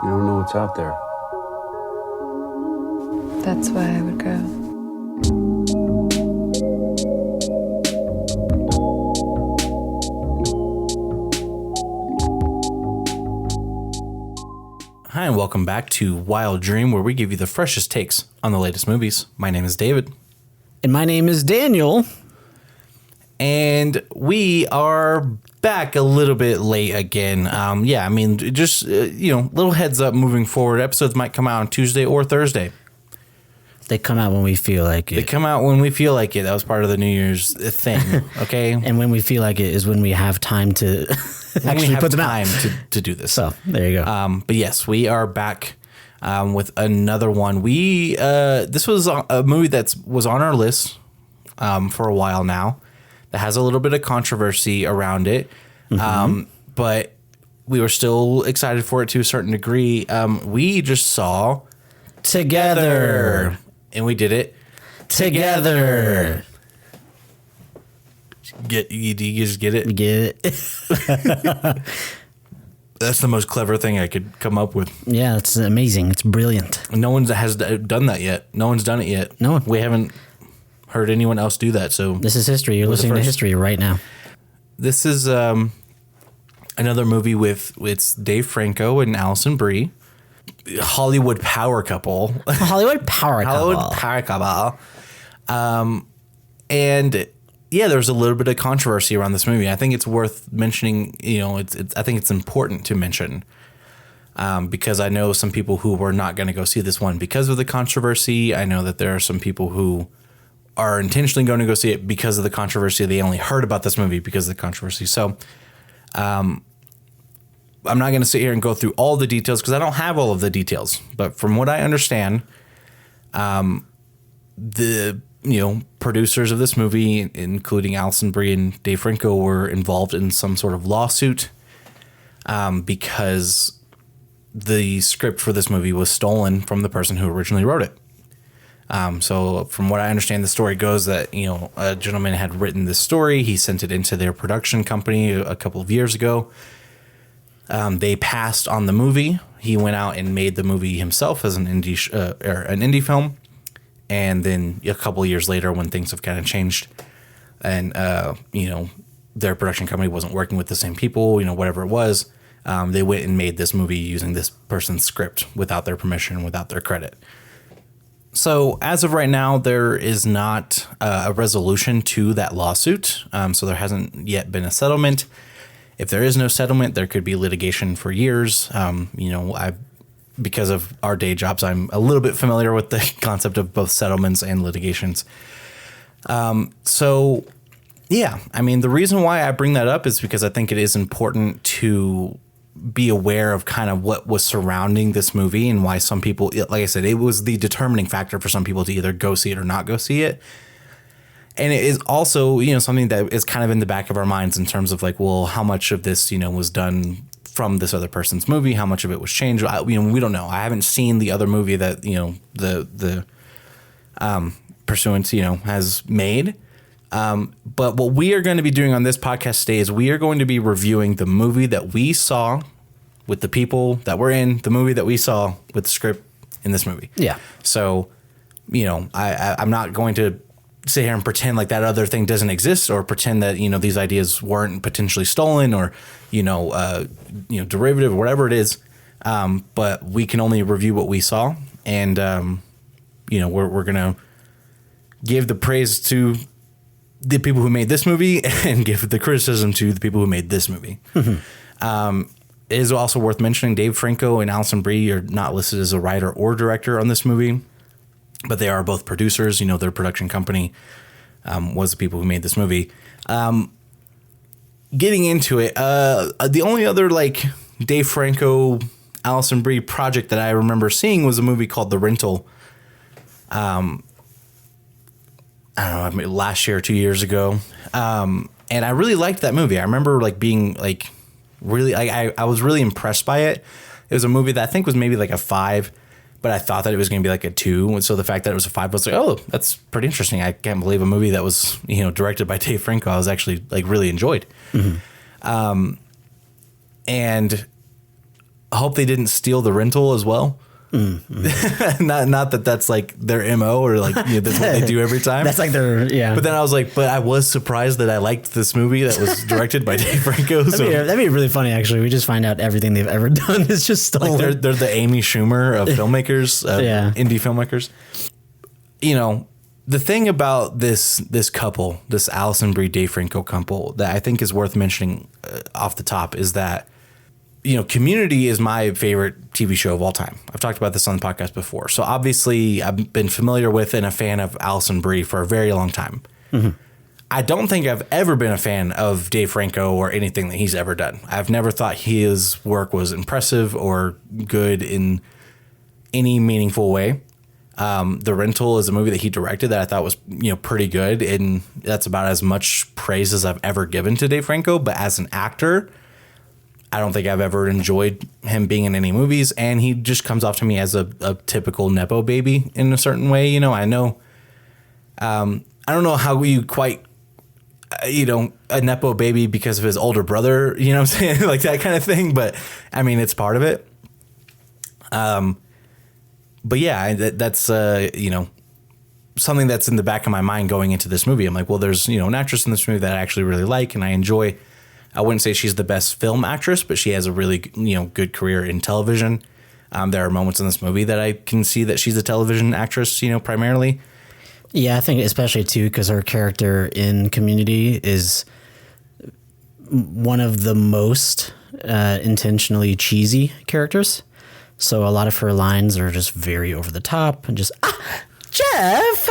You don't know what's out there. That's why I would go. Hi, and welcome back to Wild Dream, where we give you the freshest takes on the latest movies. My name is David. And my name is Daniel. And we are back a little bit late again. Just little heads up moving forward. Episodes might come out on Tuesday or Thursday. They come out when we feel like it. They come out when we feel like it. That was part of the New Year's thing, okay? And when we feel like it is when we have time to actually put them out. to do this. So, there you go. But yes, we are back with another one. This was a movie that was on our list for a while now. That has a little bit of controversy around it. But we were still excited for it to a certain degree. We just saw Together. And we did it together. Do you just get it? Get it? That's the most clever thing I could come up with. Yeah, it's amazing. It's brilliant. No one has done that yet. No one's done it yet. No one. We haven't heard anyone else do that. So this is history. You're listening to history right now. This is another movie with Dave Franco and Allison Brie. Hollywood power couple. Hollywood power couple. And yeah, there's a little bit of controversy around this movie. I think it's worth mentioning. I think it's important to mention because I know some people who were not going to go see this one because of the controversy. I know that there are some people who are intentionally going to go see it because of the controversy. They only heard about this movie because of the controversy. So, I'm not going to sit here and go through all the details because I don't have all of the details. But from what I understand, the producers of this movie, including Allison Brie and Dave Franco, were involved in some sort of lawsuit because the script for this movie was stolen from the person who originally wrote it. So from what I understand, the story goes that a gentleman had written this story. He sent it into their production company a couple of years ago. They passed on the movie. He went out and made the movie himself as an indie film. And then a couple of years later, when things have kind of changed and, their production company wasn't working with the same people, whatever it was, they went and made this movie using this person's script without their permission, without their credit. So as of right now, there is not a resolution to that lawsuit. So there hasn't yet been a settlement. If there is no settlement, there could be litigation for years. Because of our day jobs, I'm a little bit familiar with the concept of both settlements and litigations. The reason why I bring that up is because I think it is important to be aware of kind of what was surrounding this movie and why some people, like I said, it was the determining factor for some people to either go see it or not go see it. And it is also, something that is kind of in the back of our minds in terms of like, well, how much of this, was done from this other person's movie? How much of it was changed? We don't know. I haven't seen the other movie that, the Pursuant, has made. But what we are going to be doing on this podcast today is we are going to be reviewing the movie that we saw with the people that were in the movie that we saw with the script in this movie. Yeah. So, I'm not going to sit here and pretend like that other thing doesn't exist or pretend that, these ideas weren't potentially stolen or, derivative or whatever it is. But we can only review what we saw. And, we're going to give the praise to the people who made this movie and give the criticism to the people who made this movie. Mm-hmm. It is also worth mentioning Dave Franco and Allison Brie are not listed as a writer or director on this movie, but they are both producers. Their production company was the people who made this movie. Getting into it, the only other Dave Franco, Allison Brie project that I remember seeing was a movie called The Rental. I don't know, last year or 2 years ago. And I really liked that movie. I remember being really, I was really impressed by it. It was a movie that I think was maybe a 5, but I thought that it was going to be a 2. And so the fact that it was a 5 was oh, that's pretty interesting. I can't believe a movie that was, directed by Dave Franco, I was actually really enjoyed. Mm-hmm. And I hope they didn't steal the rental as well. Not that that's like their MO or like that's what they do every time. That's like their But then I was like, but I was surprised that I liked this movie that was directed by Dave Franco. That'd be really funny. Actually, we just find out everything they've ever done is just stolen. Like they're the Amy Schumer of filmmakers, indie filmmakers. The thing about this couple, this Allison Brie Dave Franco couple, that I think is worth mentioning off the top is that. Community is my favorite TV show of all time. I've talked about this on the podcast before. So obviously I've been familiar with and a fan of Allison Brie for a very long time. Mm-hmm. I don't think I've ever been a fan of Dave Franco or anything that he's ever done. I've never thought his work was impressive or good in any meaningful way. The Rental is a movie that he directed that I thought was, pretty good. And that's about as much praise as I've ever given to Dave Franco. But as an actor, I don't think I've ever enjoyed him being in any movies, and he just comes off to me as a typical Nepo baby in a certain way. I know, I don't know how you quite, a Nepo baby because of his older brother, what I'm saying? Like that kind of thing. But I mean, it's part of it. But yeah, that's, something that's in the back of my mind going into this movie. I'm like, well, there's, an actress in this movie that I actually really like and I enjoy. I wouldn't say she's the best film actress, but she has a really, good career in television. There are moments in this movie that I can see that she's a television actress, primarily. Yeah, I think especially too because her character in Community is one of the most intentionally cheesy characters. So a lot of her lines are just very over the top and just Jeff.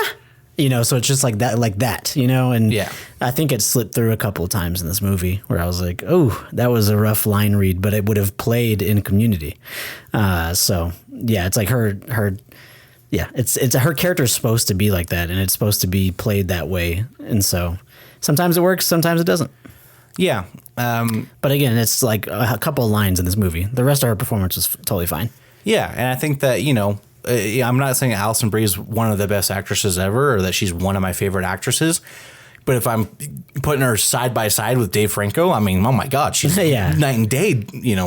So it's just like that, and yeah. I think it slipped through a couple of times in this movie where I was like, oh, that was a rough line read, but it would have played in Community. So yeah, it's like it's her character is supposed to be like that and it's supposed to be played that way. And so sometimes it works, sometimes it doesn't. Yeah. But again, it's like a couple of lines in this movie. The rest of her performance was totally fine. Yeah. And I think that, I'm not saying Allison Brie is one of the best actresses ever or that she's one of my favorite actresses. But if I'm putting her side by side with Dave Franco, I mean, oh my God, she's night and day,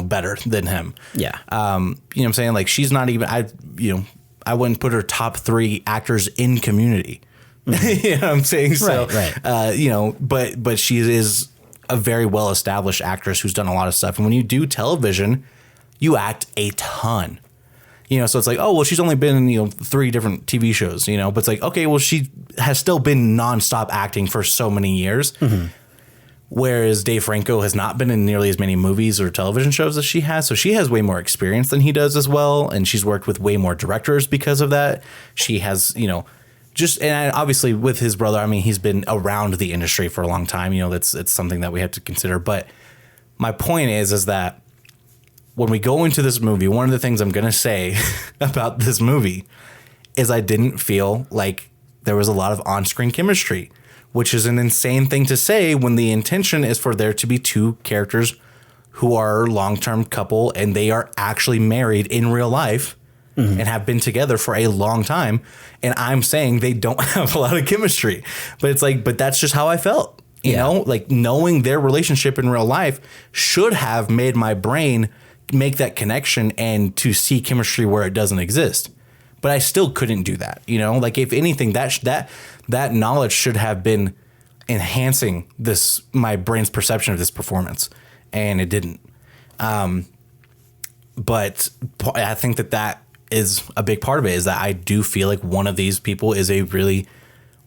better than him. Yeah. You know what I'm saying? Like she's not even, I wouldn't put her top 3 actors in Community. Mm-hmm. You know what I'm saying? So, right. But she is a very well-established actress who's done a lot of stuff. And when you do television, you act a ton. So it's like, oh, well, she's only been in, 3 different TV shows, but it's like, okay, well, she has still been nonstop acting for so many years. Mm-hmm. Whereas Dave Franco has not been in nearly as many movies or television shows as she has. So she has way more experience than he does as well. And she's worked with way more directors because of that. She has, and obviously with his brother, I mean, he's been around the industry for a long time. It's something that we have to consider. But my point is that when we go into this movie, one of the things I'm going to say about this movie is I didn't feel like there was a lot of on-screen chemistry, which is an insane thing to say when the intention is for there to be 2 characters who are long-term couple and they are actually married in real life. Mm-hmm. And have been together for a long time. And I'm saying they don't have a lot of chemistry. But it's like, but that's just how I felt. You know, like knowing their relationship in real life should have made my brain make that connection and to see chemistry where it doesn't exist. But I still couldn't do that. Like if anything, that knowledge should have been enhancing my brain's perception of this performance. And it didn't. But I think that is a big part of it is that I do feel like one of these people is a really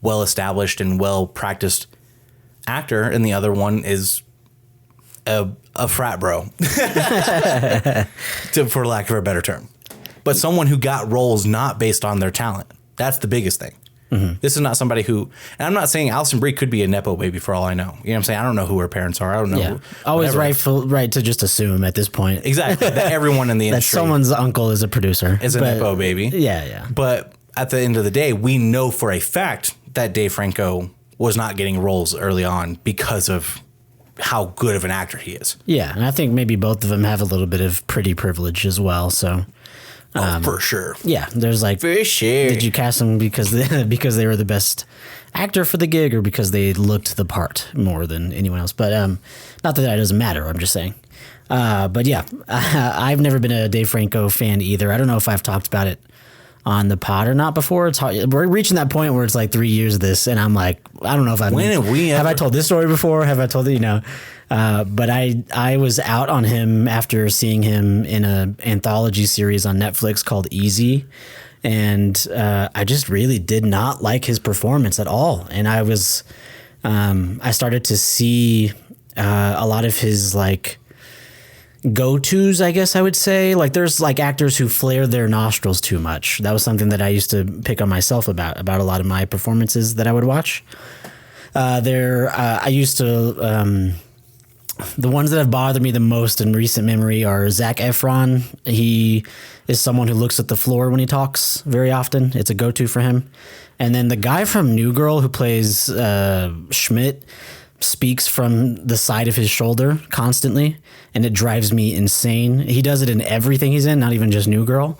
well-established and well-practiced actor. And the other one is a frat bro, for lack of a better term. But someone who got roles not based on their talent. That's the biggest thing. Mm-hmm. This is not somebody who, and I'm not saying Allison Brie could be a Nepo baby for all I know. You know what I'm saying? I don't know who her parents are. I don't know. Yeah. Always right to just assume at this point. Exactly. That everyone in the industry. That someone's uncle is a producer. Is a Nepo baby. Yeah. But at the end of the day, we know for a fact that Dave Franco was not getting roles early on because of how good of an actor he is. Yeah. And I think maybe both of them have a little bit of pretty privilege as well. So. For sure. Yeah, there's like for sure. Did you cast them because they were the best actor for the gig or because they looked the part more than anyone else? But not that doesn't matter. I'm just saying. But yeah, I've never been a Dave Franco fan either. I don't know if I've talked about it on the pod or not before. It's hard. We're reaching that point where it's like 3 years of this, and I'm like, I don't know if have I told this story before? Have I told it? But I was out on him after seeing him in an anthology series on Netflix called Easy, and I just really did not like his performance at all. And I started to see a lot of his like go-tos, I guess I would say. Like there's like actors who flare their nostrils too much. That was something that I used to pick on myself about a lot of my performances that I would watch. I used to, the ones that have bothered me the most in recent memory are Zac Efron. He is someone who looks at the floor when he talks very often. It's a go-to for him. And then the guy from New Girl who plays Schmidt speaks from the side of his shoulder constantly, and it drives me insane. He does it in everything he's in, not even just New Girl.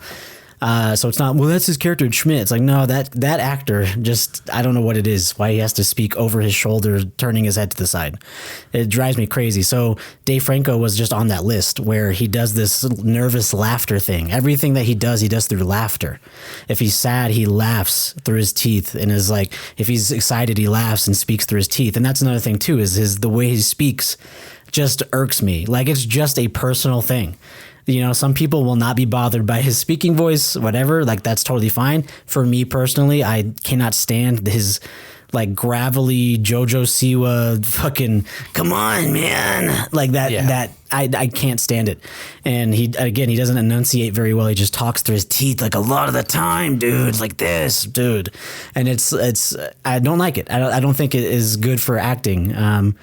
So it's not, well, that's his character in Schmidt. It's like, no, that actor just, I don't know what it is, why he has to speak over his shoulder, turning his head to the side. It drives me crazy. So Dave Franco was just on that list where he does this nervous laughter thing. Everything that he does through laughter. If he's sad, he laughs through his teeth, and is like, if he's excited, he laughs and speaks through his teeth. And that's another thing too, is the way he speaks just irks me. Like it's just a personal thing. Some people will not be bothered by his speaking voice, whatever. Like that's totally fine. For me personally, I cannot stand his like gravelly Jojo Siwa fucking, come on, man. Like that, I can't stand it. And he doesn't enunciate very well. He just talks through his teeth like a lot of the time, dude. It's like this, dude. And it's, I don't like it. I don't think it is good for acting.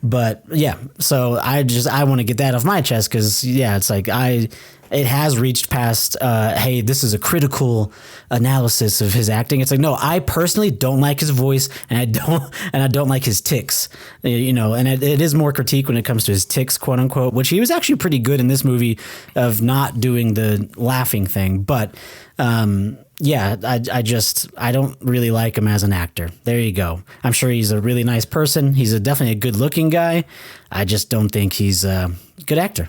But yeah, so I want to get that off my chest because it's like it has reached past, hey, this is a critical analysis of his acting. It's like, no, I personally don't like his voice, and I don't like his tics, and it is more critique when it comes to his tics, quote unquote, which he was actually pretty good in this movie of not doing the laughing thing. But, I don't really like him as an actor. There you go. I'm sure he's a really nice person. He's definitely a good looking guy. I just don't think he's a good actor.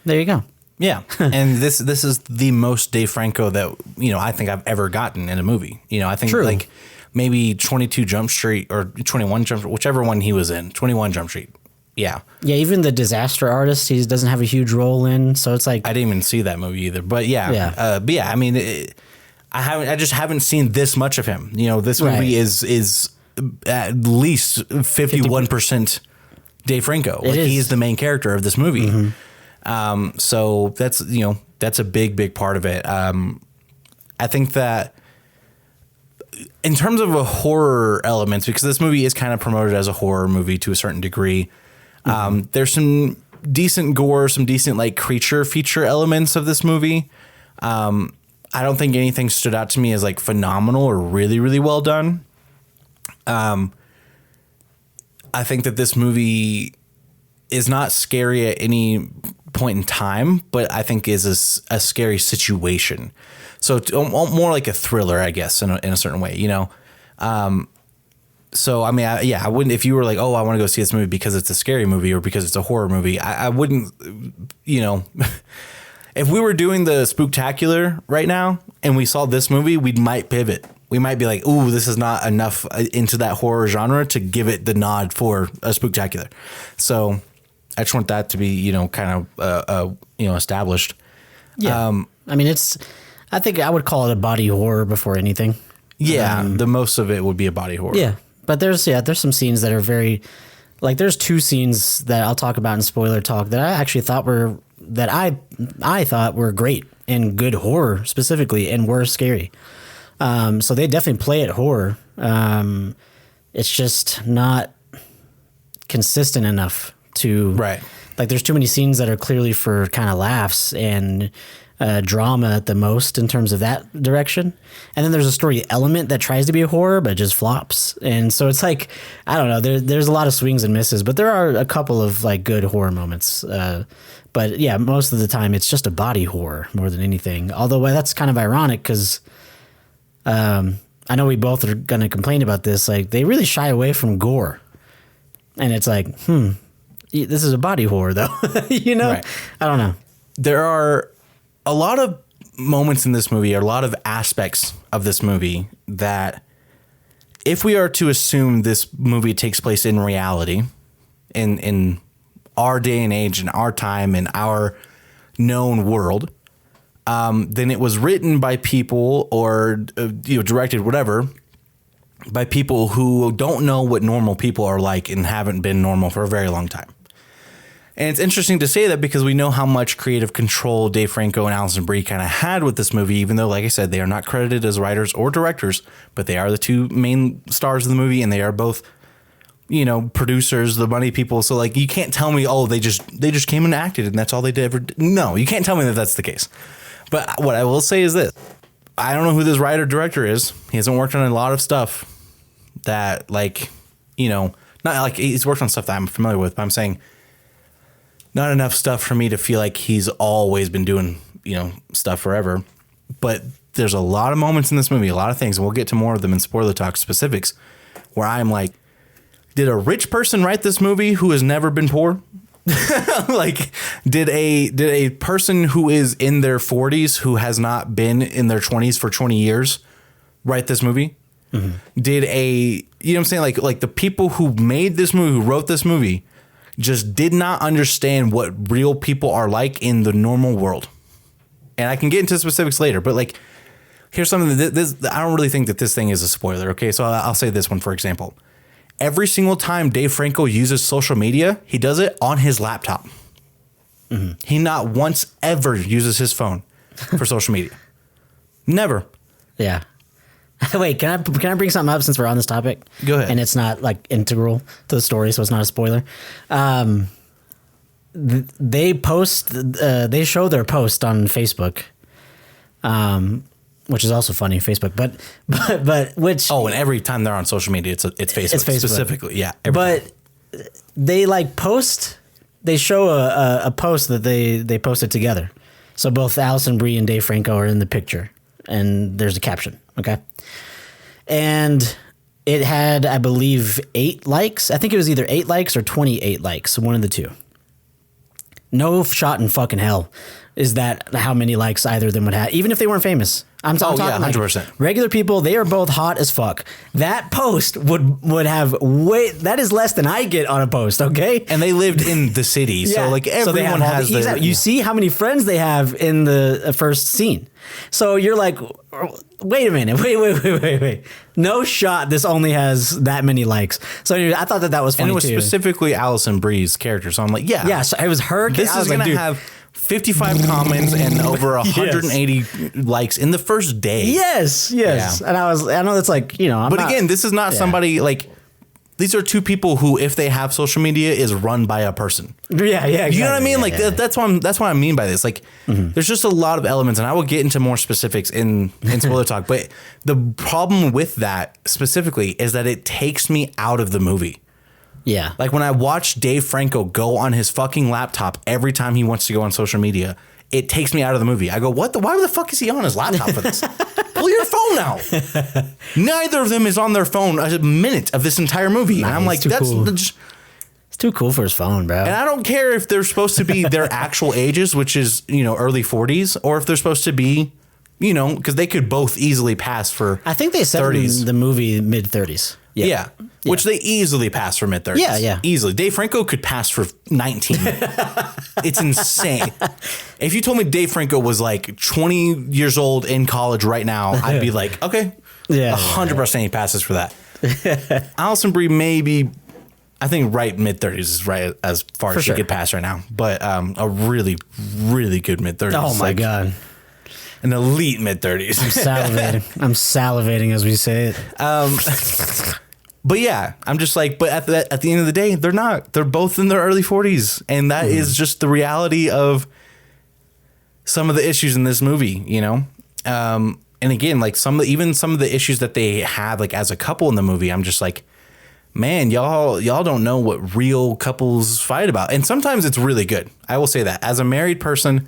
There you go. Yeah. And this is the most Dave Franco that, I think I've ever gotten in a movie. I think True. Like maybe 22 Jump Street or 21 Jump Street, whichever one he was in, 21 Jump Street. Yeah. Yeah. Even The Disaster Artist, he doesn't have a huge role in. So it's like, I didn't even see that movie either, but yeah. I mean, I just haven't seen this much of him. This movie is at least 51% Dave Franco. Like he is the main character of this movie. Mm-hmm. So that's a big part of it. I think that in terms of a horror elements, because this movie is kind of promoted as a horror movie to a certain degree, there's some decent gore, some decent like creature feature elements of this movie. I don't think anything stood out to me as like phenomenal or really, really well done. I think that this movie is not scary at any point in time, but I think is a scary situation. So it's more like a thriller, I guess, in a certain way, So, I mean, I wouldn't, if you were like, oh, I want to go see this movie because it's a scary movie or because it's a horror movie, I wouldn't, if we were doing the Spooktacular right now and we saw this movie, we might pivot. We might be like, ooh, this is not enough into that horror genre to give it the nod for a Spooktacular. So I just want that to be, kind of, established. Yeah. I mean, I think I would call it a body horror before anything. Yeah. The most of it would be a body horror. Yeah. But there's some scenes that are very, like there's two scenes that I'll talk about in spoiler talk that I actually thought I thought were great and good horror specifically and were scary. So they definitely play at horror. It's just not consistent enough to, right. Like there's too many scenes that are clearly for kind of laughs and drama at the most in terms of that direction. And then there's a story element that tries to be a horror, but just flops. And so it's like, I don't know, there's a lot of swings and misses, but there are a couple of like good horror moments. But yeah, most of the time it's just a body horror more than anything. Although that's kind of ironic because I know we both are going to complain about this. Like they really shy away from gore. And it's like, this is a body horror, though. You know, Right. I don't know. There are a lot of moments in this movie, or a lot of aspects of this movie that, if we are to assume this movie takes place in reality, in our day and age, in our time, in our known world, then it was written by people, or directed, whatever, by people who don't know what normal people are like and haven't been normal for a very long time. And it's interesting to say that because we know how much creative control Dave Franco and Allison Brie kind of had with this movie, even though, like I said, they are not credited as writers or directors, but they are the two main stars of the movie, and they are both, producers, the money people. So, like, you can't tell me, oh, they just came and acted and that's all they did ever. No, you can't tell me that that's the case. But what I will say is this. I don't know who this writer director is. He hasn't worked on a lot of stuff that, not like he's worked on stuff that I'm familiar with, but I'm saying not enough stuff for me to feel like he's always been doing, stuff forever. But there's a lot of moments in this movie, a lot of things, and we'll get to more of them in spoiler talk specifics, where I'm like, did a rich person write this movie who has never been poor? Like, did a person who is in their 40s, who has not been in their 20s for 20 years, write this movie? Mm-hmm. Did what I'm saying? Like the people who made this movie, who wrote this movie, just did not understand what real people are like in the normal world. And I can get into specifics later, but like, here's something that I don't really think that this thing is a spoiler. Okay. So I'll say this one, for example. Every single time Dave Franco uses social media, he does it on his laptop. Mm-hmm. He not once ever uses his phone for social media. Never. Yeah. Wait, can I bring something up since we're on this topic? Go ahead. And it's not like integral to the story, so it's not a spoiler. They show their post on Facebook, which is also funny, Facebook. But which and every time they're on social media, it's Facebook, it's Facebook specifically, yeah. But they post. They show a post that they posted together. So both Allison Brie and Dave Franco are in the picture, and there's a caption. Okay. And it had, I believe, 8 likes. I think it was either 8 likes or 28 likes. One of the two. No shot in fucking hell is that how many likes either of them would have, even if they weren't famous. I'm talking 100%. Regular people. They are both hot as fuck. That post would have that is less than I get on a post. Okay, and they lived in the city, yeah. So like everyone has you see how many friends they have in the first scene. So you're like, wait a minute, wait. No shot. This only has that many likes. So anyway, I thought that was funny, and it was too. Specifically Allison Brie's character. So I'm like, yeah. So it was her. This is gonna have 55 comments and over 180 yes. likes in the first day. Yes. Yeah. And I know that's like, but again, this is not somebody like, these are two people who, if they have social media, is run by a person. Yeah. Exactly. You know what I mean? That's what I mean by this. Like, there's just a lot of elements, and I will get into more specifics in spoiler talk. But the problem with that specifically is that it takes me out of the movie. Yeah. Like when I watch Dave Franco go on his fucking laptop every time he wants to go on social media, it takes me out of the movie. I go, why the fuck is he on his laptop for this? Pull your phone out. Neither of them is on their phone a minute of this entire movie. And I'm like, that's cool. It's too cool for his phone, bro. And I don't care if they're supposed to be their actual ages, which is, early 40s, or if they're supposed to be, because they could both easily pass for I think they said 30s. In the movie mid-30s. Yeah. Which they easily pass for mid-30s. Yeah. Easily. Dave Franco could pass for 19. It's insane. If you told me Dave Franco was like 20 years old in college right now, I'd be like, okay. Yeah. 100% he passes for that. Allison Brie maybe, I think right mid-30s is right as far as she could pass right now. But a really, really good mid-30s. Oh, my God. An elite mid-30s. I'm salivating as we say it. But yeah, I'm just like, but at the end of the day, they're not. They're both in their early 40s. And that is just the reality of some of the issues in this movie, And again, like even some of the issues that they have, like as a couple in the movie, I'm just like, man, y'all don't know what real couples fight about. And sometimes it's really good. I will say that. As a married person,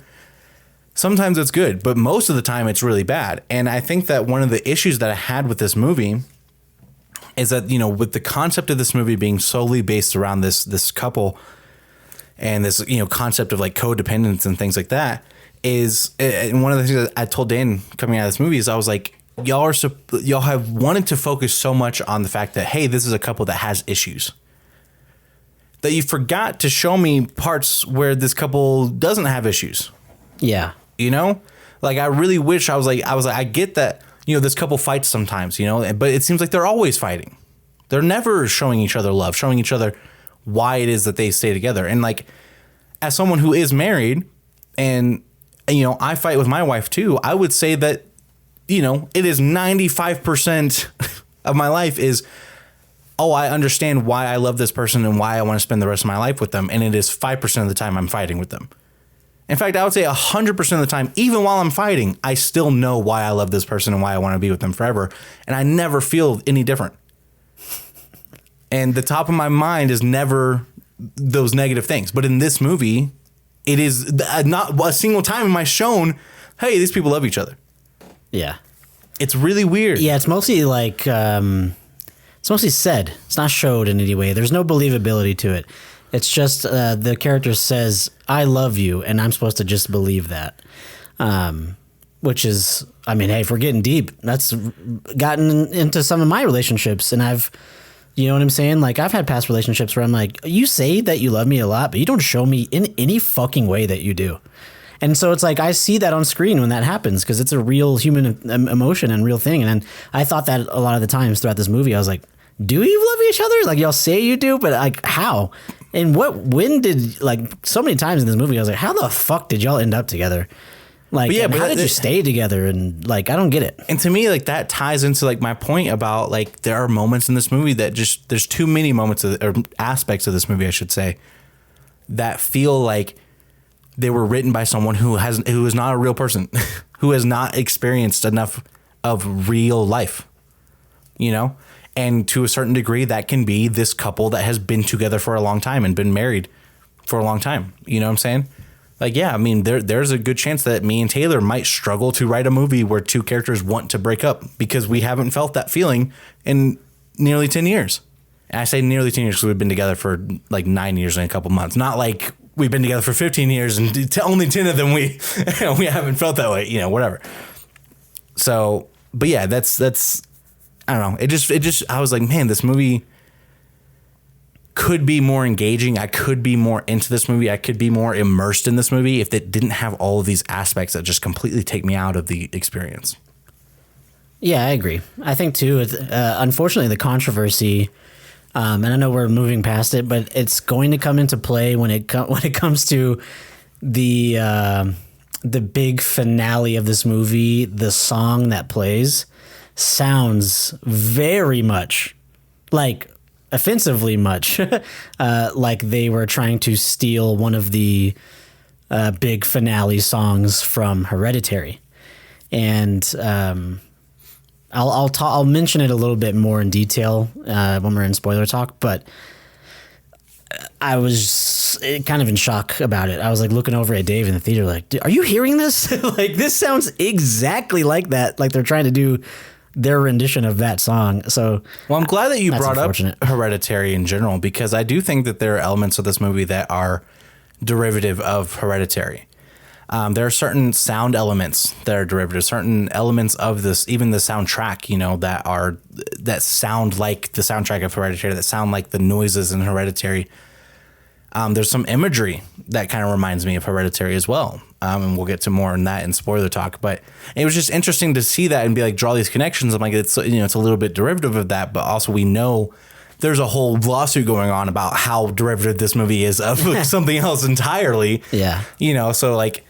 sometimes it's good, but most of the time it's really bad. And I think that one of the issues that I had with this movie is that, with the concept of this movie being solely based around this couple, and this, concept of like codependence and things like that is, and one of the things that I told Dan coming out of this movie is I was like, y'all have wanted to focus so much on the fact that, hey, this is a couple that has issues, that you forgot to show me parts where this couple doesn't have issues. Yeah. Like I really wish I was like, I get that, this couple fights sometimes, but it seems like they're always fighting. They're never showing each other love, showing each other why it is that they stay together. And like, as someone who is married and I fight with my wife too, I would say that, it is 95% of my life is, oh, I understand why I love this person and why I want to spend the rest of my life with them. And it is 5% of the time I'm fighting with them. In fact, I would say 100% of the time, even while I'm fighting, I still know why I love this person and why I want to be with them forever. And I never feel any different. And the top of my mind is never those negative things. But in this movie, it is not a single time am I shown, hey, these people love each other. Yeah. It's really weird. Yeah, it's mostly like, it's mostly said. It's not showed in any way. There's no believability to it. It's just the character says, I love you, and I'm supposed to just believe that. Which is, I mean, hey, if we're getting deep, that's gotten into some of my relationships, and you know what I'm saying? Like, I've had past relationships where I'm like, you say that you love me a lot, but you don't show me in any fucking way that you do. And so it's like, I see that on screen when that happens because it's a real human emotion and real thing. And then I thought that a lot of the times throughout this movie, I was like, do you love each other? Like, y'all say you do, but like, how? And when did, like, so many times in this movie, I was like, how the fuck did y'all end up together? Like, yeah, how did you stay together? And like, I don't get it. And to me, like, that ties into like my point about like, there are moments in this movie that just, there's too many moments or aspects of this movie, I should say, that feel like they were written by someone who is not a real person, who has not experienced enough of real life, And to a certain degree, that can be this couple that has been together for a long time and been married for a long time. You know what I'm saying? Like, yeah, I mean, there's a good chance that me and Taylor might struggle to write a movie where two characters want to break up because we haven't felt that feeling in nearly 10 years. And I say nearly 10 years because we've been together for like 9 years and a couple months. Not like we've been together for 15 years and only 10 of them we haven't felt that way, whatever. So, but yeah, that's I don't know. It just I was like, man, this movie could be more engaging. I could be more into this movie. I could be more immersed in this movie if it didn't have all of these aspects that just completely take me out of the experience. Yeah, I agree. I think too, unfortunately, the controversy, and I know we're moving past it, but it's going to come into play when it comes to the big finale of this movie. The song that plays sounds very much like, offensively much like they were trying to steal one of the big finale songs from Hereditary. And I'll mention it a little bit more in detail when we're in spoiler talk, but I was kind of in shock about it. I was like looking over at Dave in the theater like, are you hearing this? Like, this sounds exactly like that. Like they're trying to do their rendition of that song. So, well, I'm glad that you brought up Hereditary in general, because I do think that there are elements of this movie that are derivative of Hereditary. There are certain sound elements that are derivative, certain elements of this, even the soundtrack, that sound like the soundtrack of Hereditary, that sound like the noises in Hereditary. There's some imagery that kind of reminds me of Hereditary as well. And we'll get to more on that in spoiler talk, but it was just interesting to see that and be like, draw these connections. I'm like, it's a little bit derivative of that, but also we know there's a whole lawsuit going on about how derivative this movie is of something else entirely. Yeah. So like,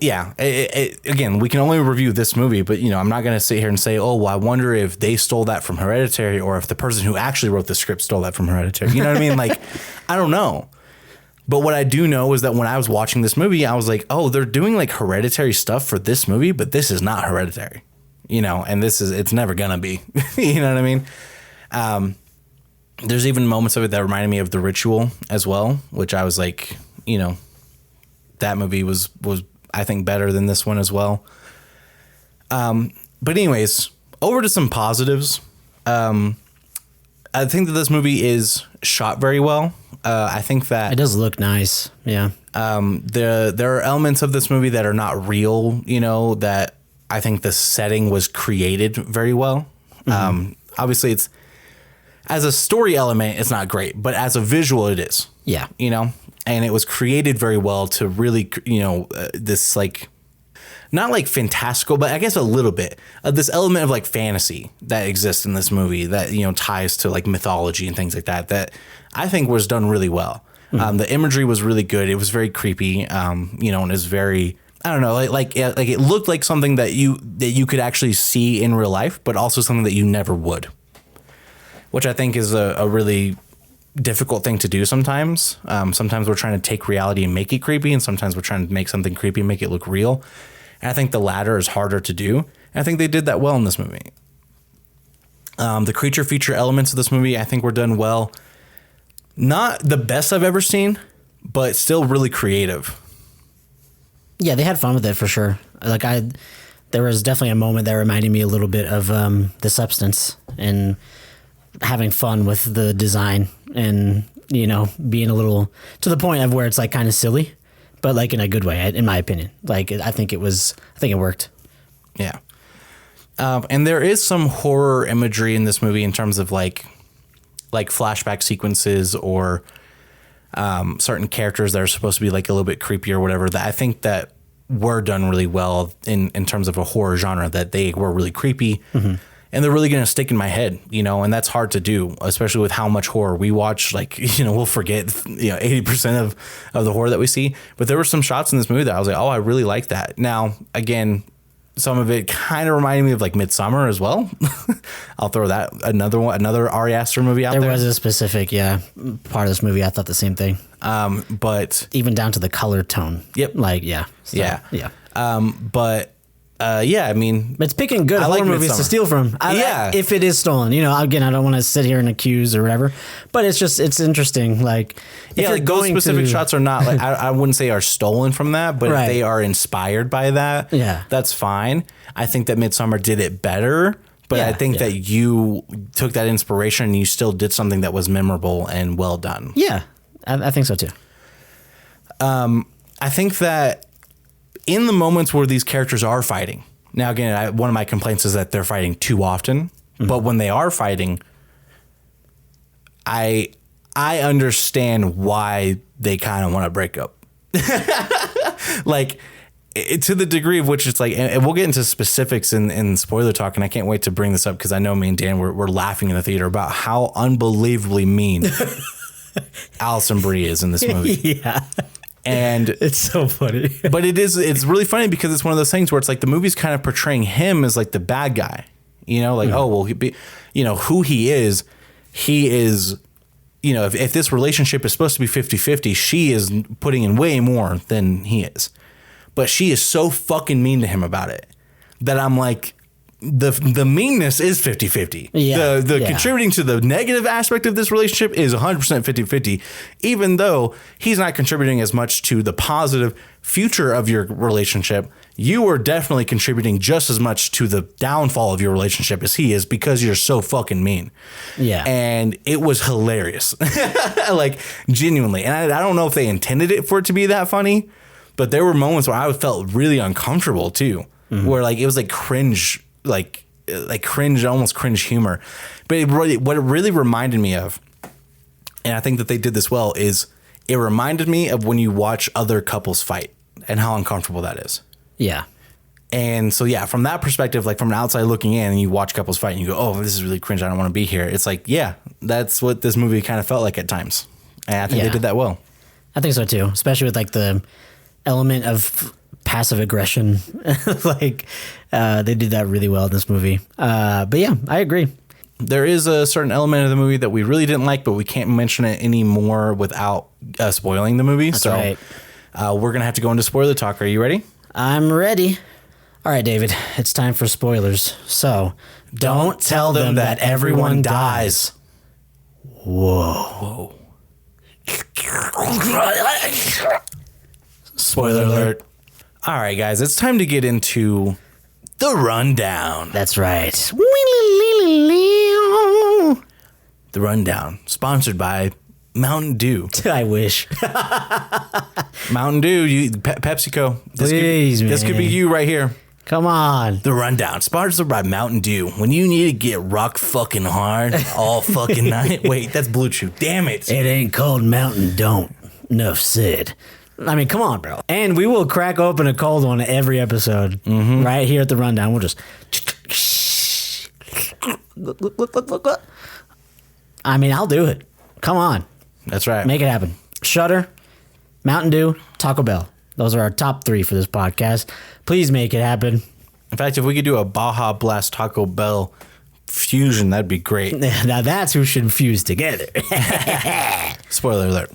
yeah, again, we can only review this movie, but I'm not going to sit here and say, oh, well, I wonder if they stole that from Hereditary or if the person who actually wrote the script stole that from Hereditary. You know what I mean? Like, I don't know. But what I do know is that when I was watching this movie, I was like, oh, they're doing like Hereditary stuff for this movie, but this is not Hereditary, and it's never going to be, you know what I mean? There's even moments of it that reminded me of The Ritual as well, which I was like, that movie was I think better than this one as well. But anyways, over to some positives. I think that this movie is shot very well. I think that It does look nice. Yeah. there are elements of this movie that are not real, that I think the setting was created very well. Obviously, it's as a story element, it's not great, but as a visual, it is. Yeah. And it was created very well to really, this like, not like fantastical, but I guess a little bit of this element of like fantasy that exists in this movie that, ties to like mythology and things like that I think was done really well. The imagery was really good. It was very creepy, and is very, I don't know, like it looked like something that you could actually see in real life, but also something that you never would, which I think is a really difficult thing to do sometimes. Sometimes we're trying to take reality and make it creepy, and sometimes we're trying to make something creepy and make it look real. And I think the latter is harder to do. And I think they did that well in this movie. The creature feature elements of this movie, I think, were done well. Not the best I've ever seen, but still really creative. Yeah, they had fun with it for sure. There was definitely a moment that reminded me a little bit of The Substance and having fun with the design and, being a little to the point of where it's like kind of silly, but like in a good way, in my opinion. Like, I think it worked. Yeah. And there is some horror imagery in this movie in terms of like flashback sequences or certain characters that are supposed to be like a little bit creepy or whatever, that I think that were done really well in terms of a horror genre, that they were really creepy and they're really going to stick in my head, and that's hard to do, especially with how much horror we watch. Like, we'll forget, 80% of the horror that we see, but there were some shots in this movie that I was like, oh, I really like that. Now, again, some of it kind of reminded me of like Midsummer as well. I'll throw that another Ari Aster movie out there. There was a specific, part of this movie I thought the same thing. But even down to the color tone. Yep. Like, yeah. So, yeah. I mean, it's picking good horror movies to steal from. If it is stolen, again, I don't want to sit here and accuse or whatever, but it's interesting. Like, if you're those specific shots are not like, I wouldn't say are stolen from that, but if they are inspired by that, that's fine. I think that Midsummer did it better, but I think that you took that inspiration and you still did something that was memorable and well done. Yeah, I think so too. I think that in the moments where these characters are fighting, now again, one of my complaints is that they're fighting too often, but when they are fighting, I understand why they kind of want to break up. Like, to the degree of which it's like, and we'll get into specifics in spoiler talk, and I can't wait to bring this up because I know me and Dan we're laughing in the theater about how unbelievably mean Allison Brie is in this movie. Yeah. And it's so funny. But it's really funny because it's one of those things where it's like the movie's kind of portraying him as like the bad guy, oh, well, who he is, if this relationship is supposed to be 50-50, she is putting in way more than he is. But she is so fucking mean to him about it that I'm like, the meanness is 50-50. Yeah. The contributing to the negative aspect of this relationship is 100% 50-50, even though he's not contributing as much to the positive future of your relationship. You are definitely contributing just as much to the downfall of your relationship as he is, because you're so fucking mean. Yeah. And it was hilarious. Like, genuinely. And I don't know if they intended it for it to be that funny, but there were moments where I felt really uncomfortable too, where like it was like cringe, like cringe, almost cringe humor. But what it really reminded me of, and I think that they did this well, is it reminded me of when you watch other couples fight and how uncomfortable that is. Yeah. And so, from that perspective, like from an outside looking in, and you watch couples fight and you go, oh, this is really cringe, I don't want to be here. It's like, that's what this movie kind of felt like at times. And I think they did that well. I think so too, especially with like the element of passive aggression. Like, they did that really well in this movie. But yeah, I agree. There is a certain element of the movie that we really didn't like, but we can't mention it anymore without spoiling the movie. That's right. We're going to have to go into spoiler talk. Are you ready? I'm ready. All right, David, it's time for spoilers. So, don't tell them that everyone dies. Whoa. Spoiler alert. All right, guys, it's time to get into the rundown. That's right. The Rundown, sponsored by Mountain Dew. I wish. Mountain Dew, PepsiCo. Please, this could be man. you right here. Come on. The Rundown, sponsored by Mountain Dew. When you need to get rock fucking hard all fucking night. Wait, that's Blue Chew. Damn it. It ain't called Mountain Don't. Enough said. I mean, come on, bro. And we will crack open a cold one every episode. Right here at the Rundown. We'll just... I mean, I'll do it. Come on. That's right. Make it happen. Shudder, Mountain Dew, Taco Bell. Those are our top 3 for this podcast. Please make it happen. In fact, if we could do a Baja Blast Taco Bell fusion, that'd be great. Now that's who should fuse together. Spoiler alert.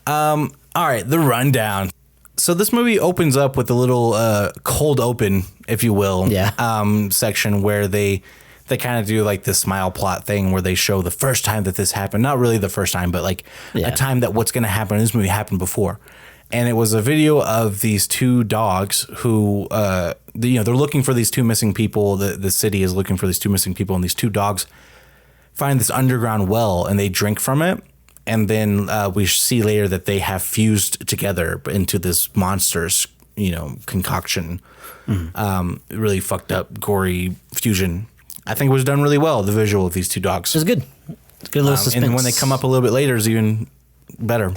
All right, The Rundown. So this movie opens up with a little cold open, if you will, section where they kind of do like this smile plot thing where they show the first time that this happened. Not really the first time, but like a time that what's going to happen in this movie happened before. And it was a video of these 2 dogs who, they're looking for these 2 missing people. The city is looking for these 2 missing people, and these 2 dogs find this underground well, and they drink from it. And then we see later that they have fused together into this monstrous, concoction. Really fucked up, gory fusion. I think it was done really well, the visual of these 2 dogs. It was good. It's good little suspense. And when they come up a little bit later, it's even better.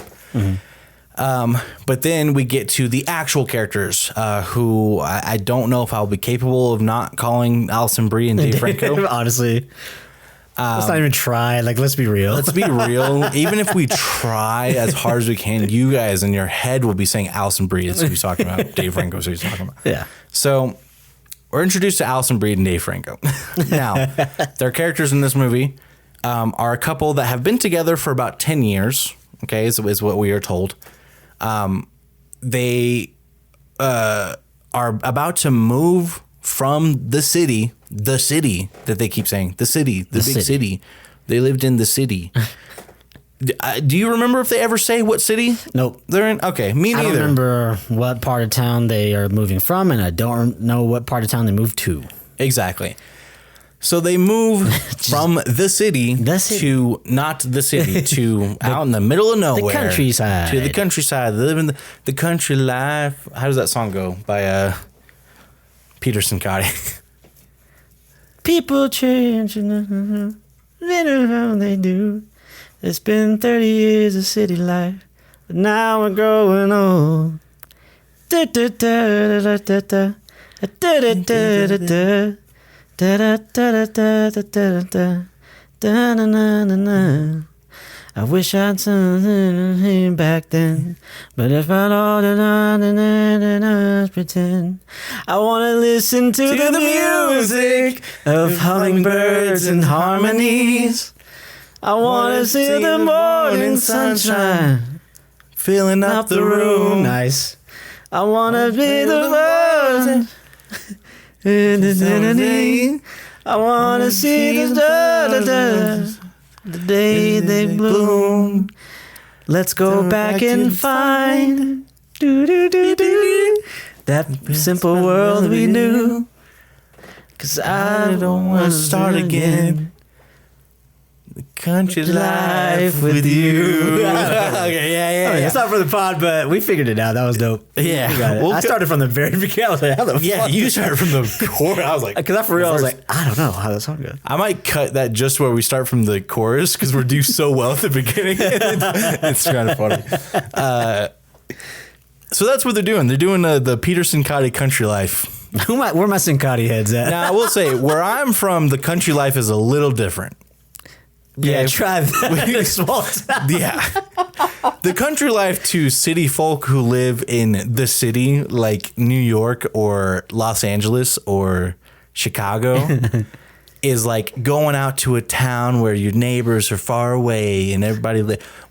But then we get to the actual characters who I don't know if I'll be capable of not calling Allison, Brie, and Dave Franco. Honestly. Let's not even try. Like, let's be real. Let's be real. Even if we try as hard as we can, you guys in your head will be saying Allison, Brie is who he's talking about. Dave Franco is who he's talking about. Yeah. So we're introduced to Allison, Brie, and Dave Franco. Now, their characters in this movie are a couple that have been together for about 10 years. Okay, is what we are told. They are about to move from the city that they keep saying, the big city. They lived in the city. Do you remember if they ever say what city? Nope. They're in? Okay, me neither. I don't remember what part of town they are moving from, and I don't know what part of town they moved to. Exactly. So they move from the city to not the city, to out in the middle of nowhere. The countryside. To the countryside. They live in the country life. How does that song go? By Peterson Cotty. People change, little how they do. It's been 30 years of city life, but now we're growing old. Da da da da da da da da da da da. Da da da da da da da da na na na na. I wish I'd something back then, but if I all then I pretend I wanna listen to the music of hummingbirds and harmonies. I wanna see the morning sunshine filling up the room. Nice. I wanna be the one. I wanna see the day they bloom. Let's go back and find that simple world we knew. 'Cause I don't want to start again. The country life with you. Okay, yeah. I mean, it's not for the pod, but we figured it out. That was dope. Yeah. We got it. I started from the very beginning. I was like, how the fuck? You started from the chorus. I was like, because for real, I was like, I don't know how that song goes. I might cut that just where we start from the chorus because we're do so well at the beginning. It's kind of funny. So that's what they're doing. They're doing the Peterson Cotty country life. Where my Sincati heads at? Now, I will say, where I'm from, the country life is a little different. Yeah, try that in a small town. Yeah. The country life to city folk who live in the city, like New York or Los Angeles or Chicago, is like going out to a town where your neighbors are far away and everybody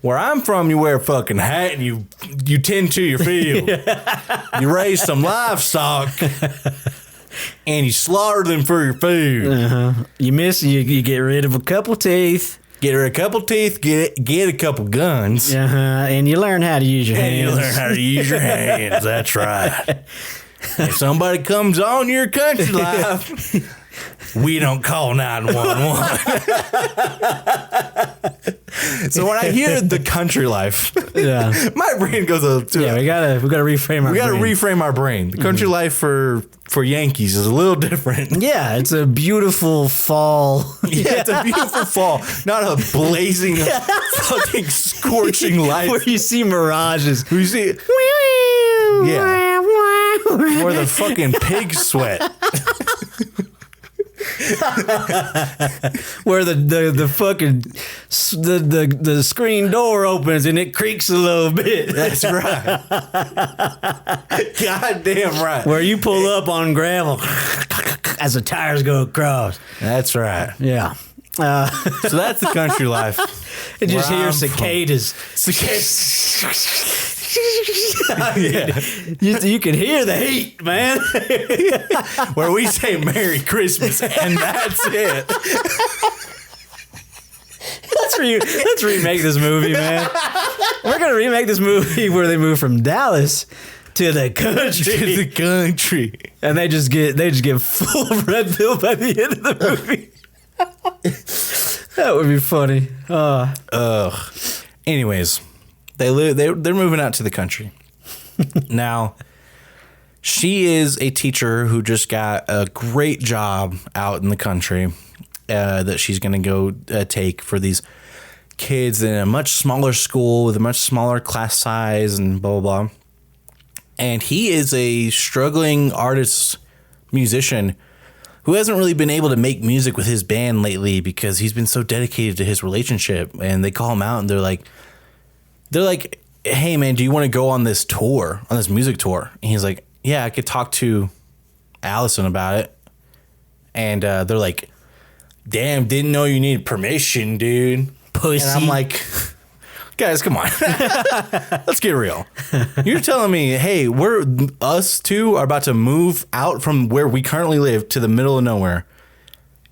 where I'm from, you wear a fucking hat and you tend to your field. You raise some livestock and you slaughter them for your food. You you get rid of a couple teeth. Get rid of a couple teeth, get a couple guns. And you learn how to use your hands. That's right. If somebody comes on your country life, we don't call 911. So when I hear the country life, Yeah. my brain goes to Yeah, we gotta reframe our we got to brain. reframe our brain. The country life for Yankees is a little different. Yeah, it's a beautiful fall. Yeah, it's a beautiful fall, not a blazing, fucking scorching light. Where you see mirages. We see, yeah, where the fucking pigs sweat. Where the fucking the screen door opens and it creaks a little bit. That's right. Goddamn right. Where you pull up on gravel as the tires go across. That's right. Yeah. So that's the country life. And just Where hear I'm from. cicadas. Yeah. You can hear the heat, man. Where we say Merry Christmas and that's it. Let's remake this movie, man. We're gonna remake this movie where they move from Dallas to the country, To the country. and they just get full of red pill by the end of the movie. That would be funny. Ugh. Anyways, they're moving out to the country. Now, she is a teacher who just got a great job out in the country that she's going to go take for these kids in a much smaller school with a much smaller class size and blah, blah, blah. And he is a struggling artist, musician who hasn't really been able to make music with his band lately because he's been so dedicated to his relationship. And they call him out and they're like, hey man, do you want to go on this tour, on this music tour? And he's like, yeah, I could talk to Allison about it. And they're like, damn, didn't know you needed permission, dude. Pussy. And I'm like, guys, come on. Let's get real. You're telling me, hey, us two are about to move out from where we currently live to the middle of nowhere.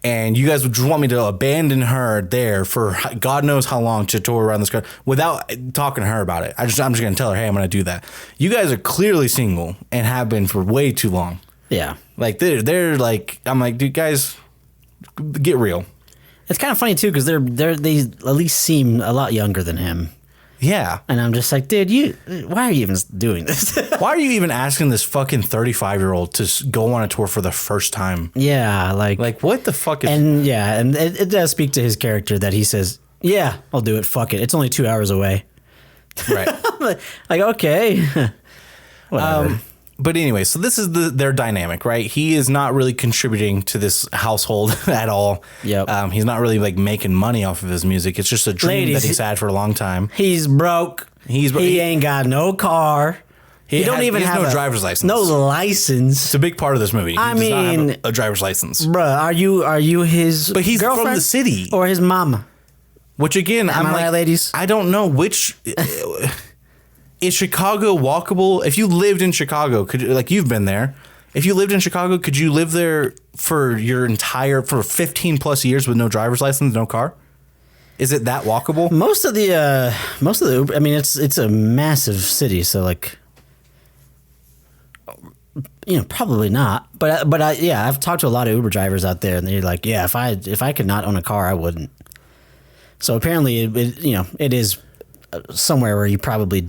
And you guys would want me to abandon her there for God knows how long to tour around this country without talking to her about it. I'm just going to tell her, hey, I'm going to do that. You guys are clearly single and have been for way too long. Yeah. Like they're like, I'm like, dude, guys, get real. It's kind of funny too because they at least seem a lot younger than him. Yeah. And I'm just like, dude, why are you even doing this? Why are you even asking this fucking 35-year-old to go on a tour for the first time? Yeah, like What the fuck is... and yeah, and it does speak to his character that he says, yeah, I'll do it. Fuck it. It's only 2 hours away. Right. Like, okay. Whatever. But anyway, so this is their dynamic, right? He is not really contributing to this household at all. Yep. He's not really like making money off of his music. It's just a dream Ladies, that he's had for a long time. He's broke. He ain't got no car. He don't even have no driver's license. No license. It's a big part of this movie. He I does not mean- have a driver's license. Bruh, are you his But he's girlfriend? from the city. Or his mama? Which again, I'm I like, right, ladies? I don't know which... Is Chicago walkable? If you lived in Chicago, you've been there. If you lived in Chicago, could you live there for 15 plus years with no driver's license, no car? Is it that walkable? Most of the Uber, I mean, it's a massive city, so like, probably not. But I've talked to a lot of Uber drivers out there, and they're like, yeah, if I could not own a car, I wouldn't. So apparently, it is somewhere where you probably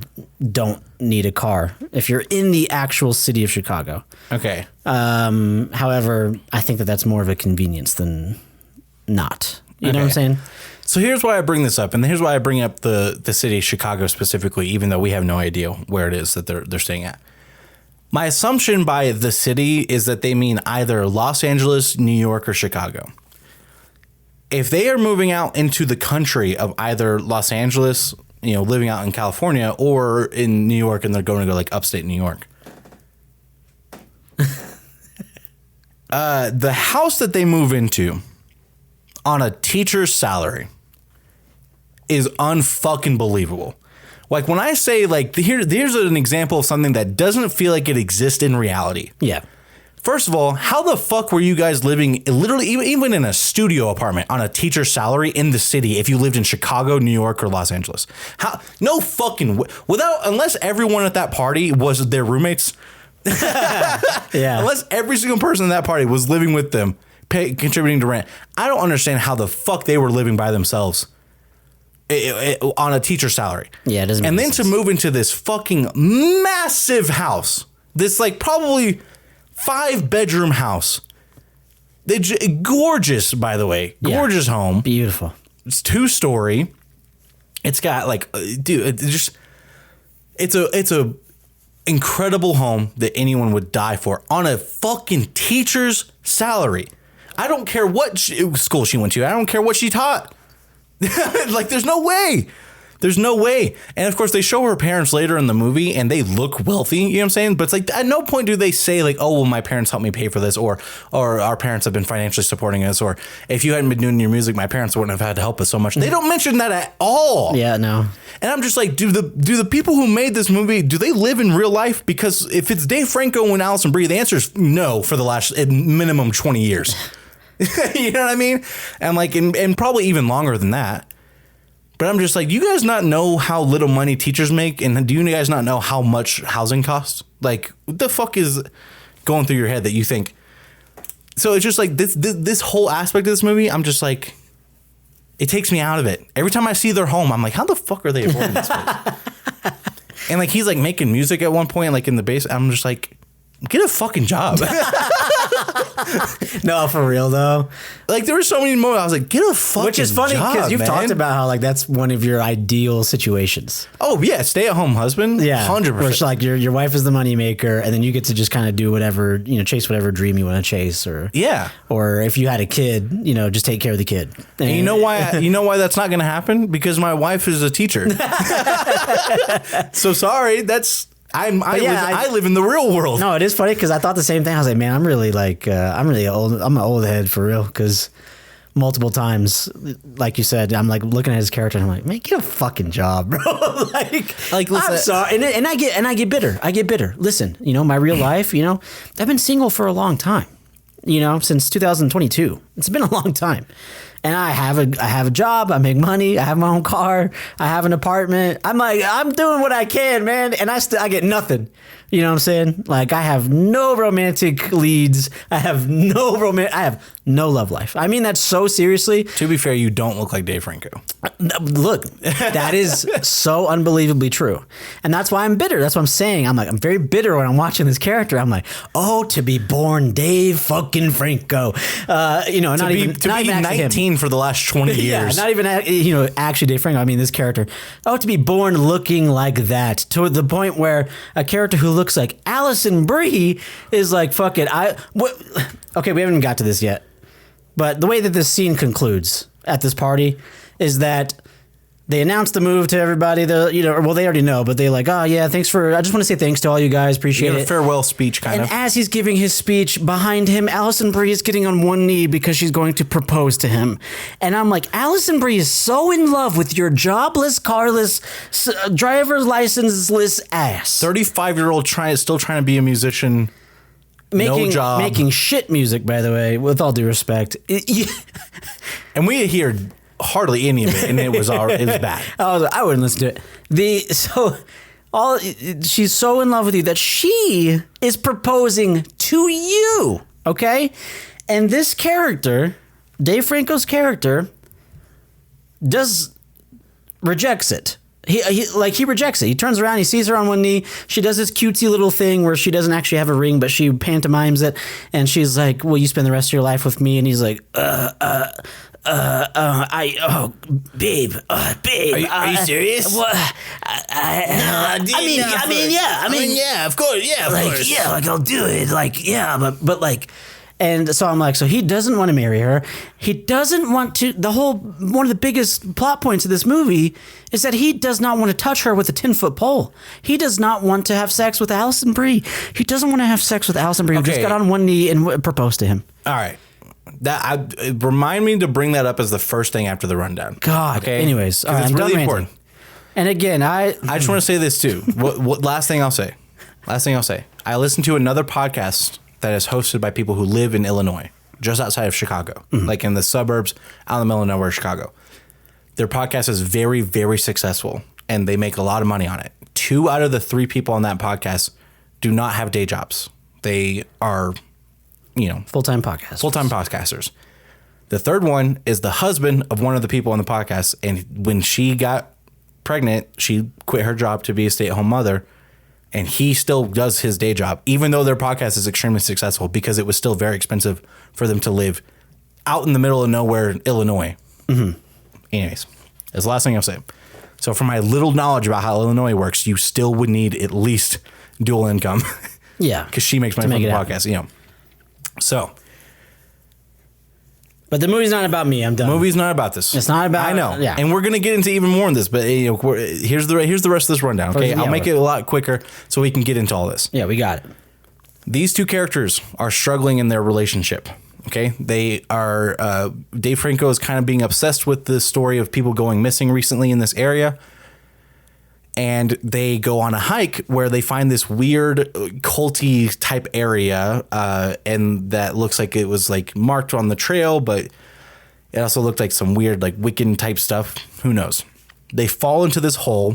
don't need a car if you're in the actual city of Chicago. Okay. However, I think that's more of a convenience than not. You know what I'm saying? So here's why I bring this up, and here's why I bring up the city of Chicago specifically, even though we have no idea where it is that they're staying at. My assumption by the city is that they mean either Los Angeles, New York, or Chicago. If they are moving out into the country of either Los Angeles, living out in California, or in New York, and they're going to go like upstate New York. The house that they move into on a teacher's salary is unfucking believable. Like when I say like here's an example of something that doesn't feel like it exists in reality. Yeah. First of all, how the fuck were you guys living literally even in a studio apartment on a teacher's salary in the city if you lived in Chicago, New York, or Los Angeles? How? No fucking unless everyone at that party was their roommates. Yeah. Unless every single person in that party was living with them, contributing to rent. I don't understand how the fuck they were living by themselves. on a teacher's salary. Yeah, it doesn't. And then to move into this fucking massive house, this like probably 5-bedroom house. Gorgeous, by the way, gorgeous home. Beautiful. It's 2-story. It's got like, dude, it's a incredible home that anyone would die for on a fucking teacher's salary. I don't care what school she went to. I don't care what she taught. Like, there's no way. There's no way. And of course, they show her parents later in the movie and they look wealthy. You know what I'm saying? But it's like, at no point do they say like, oh, well, my parents helped me pay for this, or our parents have been financially supporting us, or if you hadn't been doing your music, my parents wouldn't have had to help us so much. They don't mention that at all. Yeah, no. And I'm just like, do the people who made this movie, do they live in real life? Because if it's Dave Franco and Allison Brie, the answer is no for the last minimum 20 years. You know what I mean? And like, and probably even longer than that. But I'm just like, do you guys not know how little money teachers make? And do you guys not know how much housing costs? Like, what the fuck is going through your head that you think? So it's just like this whole aspect of this movie, I'm just like, it takes me out of it. Every time I see their home, I'm like, how the fuck are they affording this place? And like, he's like making music at one point, like in the basement. I'm just like, get a fucking job. No, for real though. Like, there were so many moments I was like, get a fucking job. Which is funny because you've talked about how like that's one of your ideal situations. Oh yeah, stay-at-home husband. Yeah, 100%. Where it's like your wife is the moneymaker, and then you get to just kind of do whatever, chase whatever dream you want to chase, or or if you had a kid, just take care of the kid. And you know why? You know why that's not going to happen? Because my wife is a teacher. So sorry, that's. I live in the real world. No, it is funny because I thought the same thing. I was like, man, I'm really old. I'm an old head for real. Because multiple times, like you said, I'm like looking at his character and I'm like, man, get a fucking job, bro. like listen, I'm sorry. And I get bitter. I get bitter. Listen, my real life, I've been single for a long time, since 2022. It's been a long time. And I have a job. I make money. I have my own car. I have an apartment. I'm doing what I can, man. And I get nothing. You know what I'm saying? Like, I have no romantic leads. I have no love life. I mean that so seriously. To be fair, you don't look like Dave Franco. Look, that is so unbelievably true. And that's why I'm bitter. That's what I'm saying. I'm very bitter when I'm watching this character. I'm like, oh, to be born Dave fucking Franco. Not even 19 for the last 20 years. Yeah, not even actually Dave Franco. I mean this character. Oh, to be born looking like that, to the point where a character who looks like Allison Brie is like, fuck it. Okay, we haven't even got to this yet. But the way that this scene concludes at this party is that they announce the move to everybody. They already know, but they're like, oh yeah, I just want to say thanks to all you guys. Appreciate it. A farewell speech, kind of. And as he's giving his speech, behind him, Allison Brie is getting on one knee because she's going to propose to him. And I'm like, Allison Brie is so in love with your jobless, carless, driver's licenseless ass. 35-year-old still trying to be a musician. No job. Making shit music, by the way, with all due respect. And we hear hardly any of it, and it was bad. I wouldn't listen to it. She's so in love with you that she is proposing to you, okay? And this character, Dave Franco's character, rejects it. He rejects it. He turns around, he sees her on one knee. She does this cutesy little thing where she doesn't actually have a ring, but she pantomimes it. And she's like, will you spend the rest of your life with me? And he's like, babe. Are you serious? Yeah, of course. Yeah, like I'll do it. Like, yeah, but like, and so I'm like, so he doesn't want to marry her. He doesn't want to. One of the biggest plot points of this movie is that he does not want to touch her with a 10-foot pole. He does not want to have sex with Allison Brie. He doesn't want to have sex with Allison Brie, who just got on one knee and proposed to him. All right. Remind me to bring that up as the first thing after the rundown. God. Okay. Anyways, it's really important. And again, I just want to say this too. Last thing I'll say. I listened to another podcast that is hosted by people who live in Illinois, just outside of Chicago, like in the suburbs, out in the middle of nowhere, Chicago. Their podcast is very, very successful, and they make a lot of money on it. 2 out of the 3 people on that podcast do not have day jobs. They are, full-time podcasters. The third one is the husband of one of the people on the podcast. And when she got pregnant, she quit her job to be a stay-at-home mother. And he still does his day job, even though their podcast is extremely successful, because it was still very expensive for them to live out in the middle of nowhere, Illinois. Mm-hmm. Anyways, that's the last thing I'll say. So from my little knowledge about how Illinois works, you still would need at least dual income. Yeah. Because she makes money from the podcast, you know. So. But the movie's not about me. I'm done. The movie's not about this. It's not about. I know. Yeah. And we're gonna get into even more in this, but here's the rest of this rundown. Okay, I'll make it a lot quicker so we can get into all this. Yeah, we got it. These two characters are struggling in their relationship. Okay, they are. Dave Franco is kind of being obsessed with the story of people going missing recently in this area. And they go on a hike where they find this weird culty type area, and that looks like it was like marked on the trail, but it also looked like some weird like Wiccan type stuff. Who knows? They fall into this hole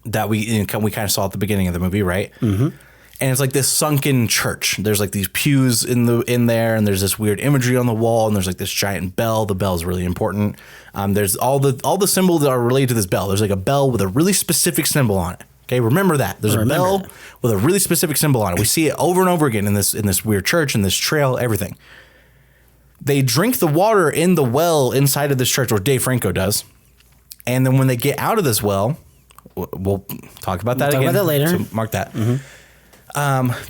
that we kind of saw at the beginning of the movie, right? Mm-hmm. And it's like this sunken church. There's like these pews in there, and there's this weird imagery on the wall, and there's like this giant bell. The bell is really important. There's all the symbols that are related to this bell. There's like a bell with a really specific symbol on it. Okay, remember that. There's a bell with a really specific symbol on it. We see it over and over again in this weird church, in this trail, everything. They drink the water in the well inside of this church, or Dave Franco does. And then when they get out of this well, we'll talk about that again. Talk about that later. So mark that. Mm-hmm.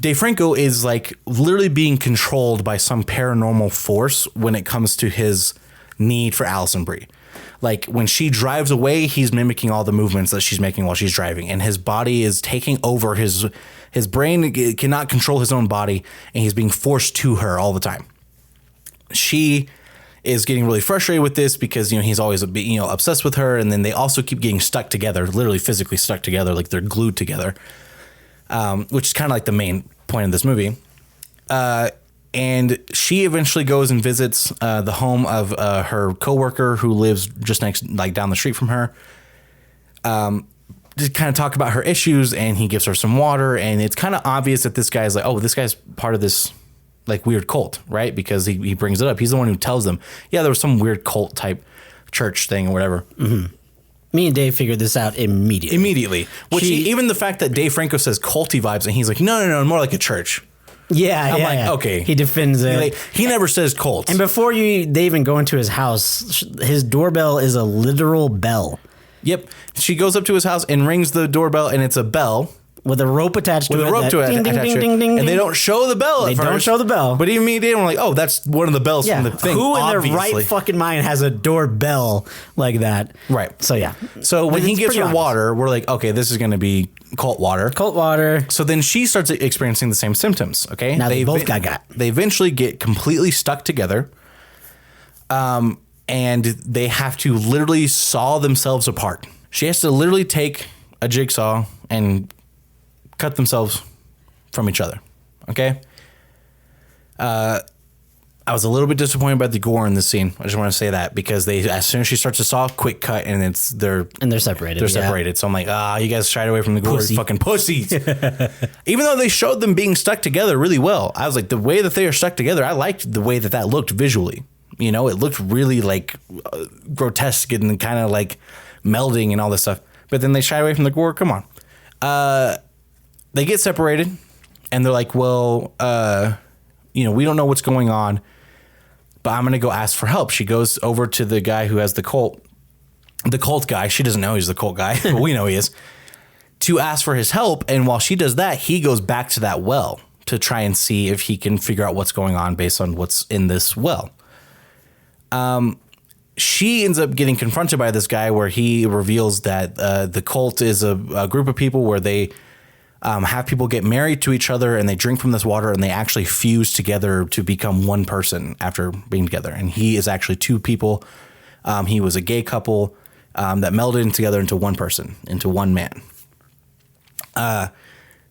Dave Franco is like literally being controlled by some paranormal force when it comes to his need for Allison Brie. Like when she drives away, he's mimicking all the movements that she's making while she's driving, and his body is taking over. His brain cannot control his own body, and he's being forced to her all the time. She is getting really frustrated with this because, he's always, obsessed with her. And then they also keep getting stuck together, literally physically stuck together, like they're glued together. Which is kind of like the main point of this movie. And she eventually goes and visits the home of her coworker who lives just next, like down the street from her. Just kind of talk about her issues, and he gives her some water, and it's kind of obvious that this guy's like, oh, this guy's part of this like weird cult, right? Because he brings it up. He's the one who tells them, yeah, there was some weird cult type church thing or whatever. Mm-hmm. Me and Dave figured this out immediately. Which even the fact that Dave Franco says culty vibes, and he's like, no, more like a church. Yeah, I'm like, okay. He defends it. He never says cult. And before they even go into his house, his doorbell is a literal bell. Yep. She goes up to his house and rings the doorbell, and it's a bell. With a rope attached to it. With a rope to it. Ding, ding, ding, ding, ding, and they don't show the bell at first. They don't show the bell. But even me and Dan were like, oh, that's one of the bells from the thing. Who in obviously. their right fucking mind has a doorbell like that? Right. So, yeah. So when he gives her water, we're like, okay, this is going to be cult water. Cult water. So then she starts experiencing the same symptoms, okay? Now they both got. They eventually get completely stuck together. And they have to literally saw themselves apart. She has to literally take a jigsaw and cut themselves from each other. Okay. I was a little bit disappointed by the gore in this scene. I just want to say that because as soon as she starts to saw, quick cut, and they're separated. They're separated. So I'm like, you guys shied away from the gore, fucking pussies. Even though they showed them being stuck together really well, I was like, the way that they are stuck together, I liked the way that looked visually. It looked really like grotesque and kind of like melding and all this stuff. But then they shy away from the gore. Come on. They get separated, and they're like, well, we don't know what's going on, but I'm going to go ask for help. She goes over to the guy who has the cult guy. She doesn't know he's the cult guy, but we know he is, to ask for his help. And while she does that, he goes back to that well to try and see if he can figure out what's going on based on what's in this well. She ends up getting confronted by this guy where he reveals that the cult is a group of people where they have people get married to each other, and they drink from this water, and they actually fuse together to become one person after being together. And he is actually two people. He was a gay couple that melded together into one person, into one man.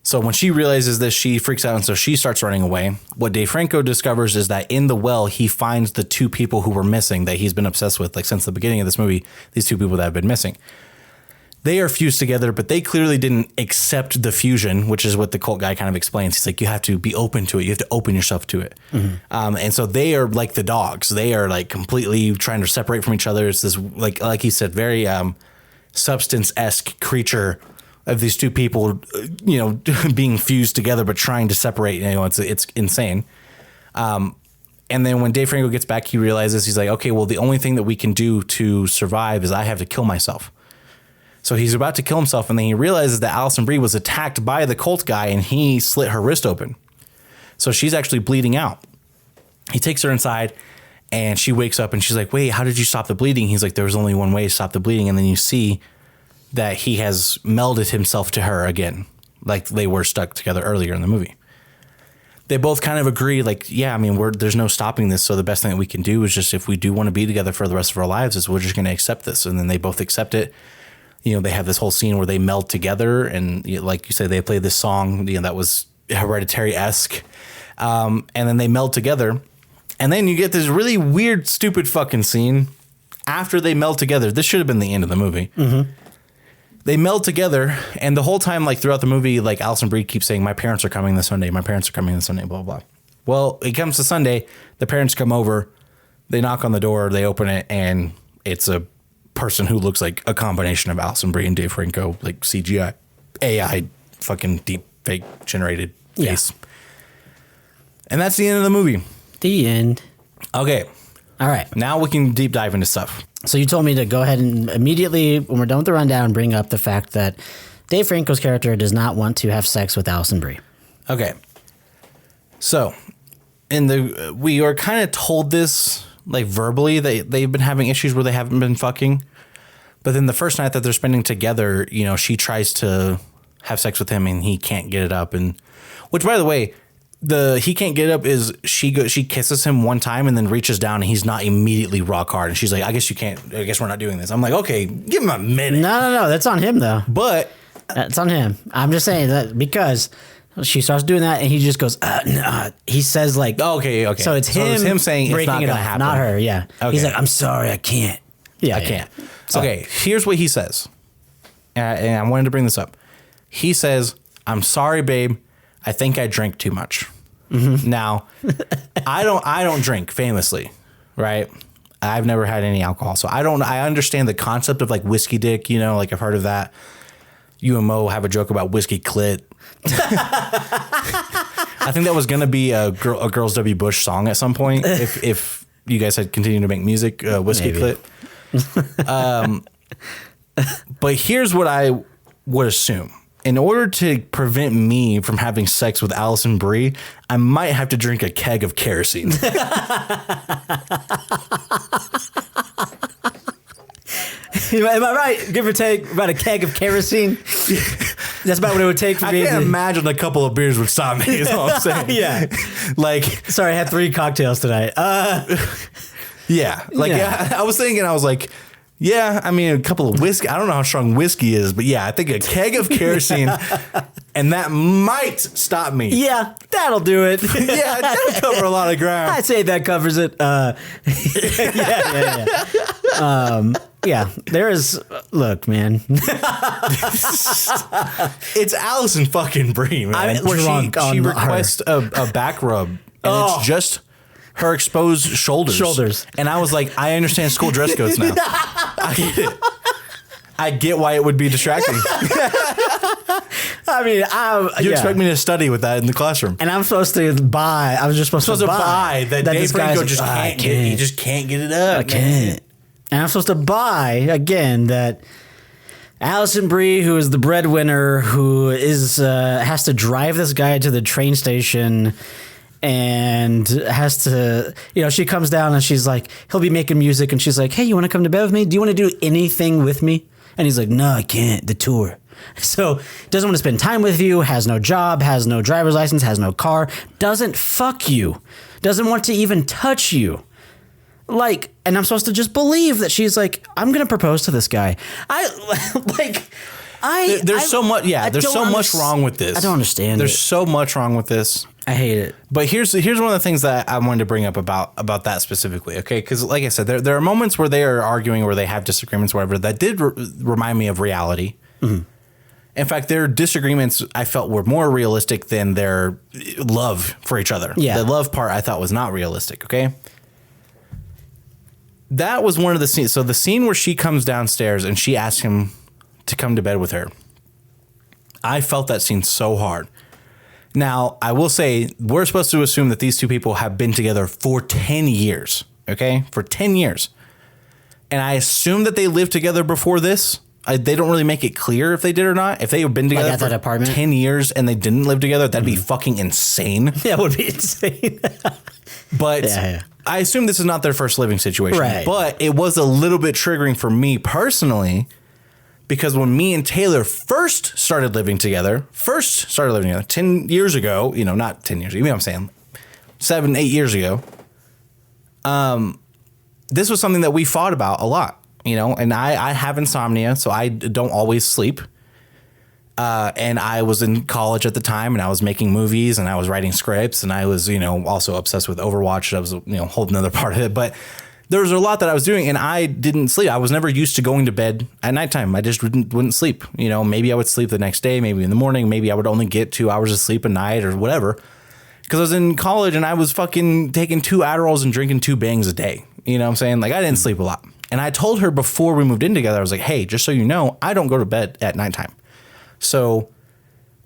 So when she realizes this, she freaks out, and so she starts running away. What Dave Franco discovers is that in the well, he finds the two people who were missing that he's been obsessed with, like since the beginning of this movie, these two people that have been missing. they are fused together, but they clearly didn't accept the fusion, which is what the cult guy kind of explains. He's like, you have to be open to it. You have to open yourself to it. And so they are like the dogs. They are like completely trying to separate from each other. It's this, like he said, very substance-esque creature of these two people, being fused together, but trying to separate. It's insane. And then when Dave Franco gets back, he realizes, he's like, okay, well, the only thing that we can do to survive is I have to kill myself. So he's about to kill himself, and then he realizes that Allison Brie was attacked by the cult guy, and he slit her wrist open. So she's actually bleeding out. He takes her inside, and she wakes up, and she's like, wait, how did you stop the bleeding? He's like, there was only one way to stop the bleeding. And then you see that he has melded himself to her again, like they were stuck together earlier in the movie. They both kind of agree, like, yeah, I mean, there's no stopping this. So the best thing that we can do is just, if we do want to be together for the rest of our lives, is we're just going to accept this. And then they both accept it. They have this whole scene where they meld together, and like you said, they play this song, that was Hereditary-esque. And then they meld together, and then you get this really weird, stupid fucking scene after they meld together. This should have been the end of the movie. Mm-hmm. They meld together, and the whole time, like throughout the movie, like Allison Brie keeps saying, my parents are coming this Sunday. My parents are coming this Sunday, blah, blah, blah. Well, it comes to Sunday. The parents come over. They knock on the door. They open it, and it's a person who looks like a combination of Allison Brie and Dave Franco, like CGI, AI, fucking deep fake generated face. Yeah. And that's the end of the movie. The end. Okay. All right. Now we can deep dive into stuff. So you told me to go ahead and immediately, when we're done with the rundown, bring up the fact that Dave Franco's character does not want to have sex with Allison Brie. Okay. So we are kind of told this, like, verbally, they've been having issues where they haven't been fucking. But then the first night that they're spending together, she tries to have sex with him, and he can't get it up. And which, by the way, he can't get it up is she kisses him one time and then reaches down, and he's not immediately rock hard. And she's like, I guess we're not doing this. I'm like, okay, give him a minute. No. That's on him, though. But that's on him. I'm just saying that because she starts doing that, and he just goes, no. He says, like, okay. So it's him saying it's not going to happen. Not her, yeah. Okay. He's like, I'm sorry, I can't. Yeah, I can't. So, okay, here's what he says. And I wanted to bring this up. He says, I'm sorry, babe. I think I drank too much. Mm-hmm. Now, I don't drink, famously, right? I've never had any alcohol. So I understand the concept of, like, whiskey dick, like I've heard of that. You and Mo have a joke about whiskey clit. I think that was going to be a Girls W. Bush song at some point. If you guys had continued to make music, whiskey Maybe. clit. But here's what I would assume. In order to prevent me from having sex with Allison Brie, I might have to drink a keg of kerosene. Am I right? Give or take about a keg of kerosene. That's about what it would take for me. I can't imagine a couple of beers would stop me. Is all I'm saying. Yeah. Like, sorry, I had 3 cocktails tonight. Yeah. Like, yeah. I was thinking, I was like, yeah, I mean, a couple of whiskey. I don't know how strong whiskey is, but yeah, I think a keg of kerosene, and that might stop me. Yeah, that'll do it. Yeah, that'll cover a lot of ground. I'd say that covers it. Yeah, there is. Look, man. It's Allison fucking Brie, man. I'm drunk she requests a back rub, and it's just her exposed shoulders. And I was like, I understand school dress codes now. I get it. I get why it would be distracting. I mean, you expect me to study with that in the classroom. And I'm supposed to buy. I was just supposed to buy that Dave Franco just can't get. He just can't get it up. I can't. And I'm supposed to buy again that Allison Brie, who is the breadwinner, who is has to drive this guy to the train station. And has to, she comes down and she's like, he'll be making music. And she's like, hey, you want to come to bed with me? Do you want to do anything with me? And he's like, no, I can't. The tour. So doesn't want to spend time with you, has no job, has no driver's license, has no car, doesn't fuck you, doesn't want to even touch you. Like, and I'm supposed to just believe that she's like, I'm going to propose to this guy. There's so much wrong with this. I don't understand. There's so much wrong with this. I hate it. But here's one of the things that I wanted to bring up about that specifically, okay? Because like I said, there are moments where they are arguing or they have disagreements, whatever, that did remind me of reality. Mm-hmm. In fact, their disagreements I felt were more realistic than their love for each other. Yeah. The love part I thought was not realistic, okay? That was one of the scenes. So the scene where she comes downstairs and she asks him to come to bed with her, I felt that scene so hard. Now, I will say, we're supposed to assume that these two people have been together for 10 years, okay? For 10 years. And I assume that they lived together before this. They don't really make it clear if they did or not. If they have been together for that apartment? 10 years and they didn't live together, that'd be fucking insane. That would be insane. But Yeah. I assume this is not their first living situation. Right. But it was a little bit triggering for me personally, because when me and Taylor first started living together, 10 years ago, not 10 years, you know what I'm saying, 7, 8 years ago, this was something that we fought about a lot, and I have insomnia, so I don't always sleep. And I was in college at the time, and I was making movies, and I was writing scripts, and I was, also obsessed with Overwatch. That was, a whole nother part of it. But there was a lot that I was doing, and I didn't sleep. I was never used to going to bed at nighttime. I just wouldn't sleep. Maybe I would sleep the next day, maybe in the morning. Maybe I would only get 2 hours of sleep a night or whatever. Because I was in college, and I was fucking taking 2 Adderalls and drinking 2 bangs a day. You know what I'm saying? Like, I didn't sleep a lot. And I told her before we moved in together, I was like, hey, just so you know, I don't go to bed at nighttime. So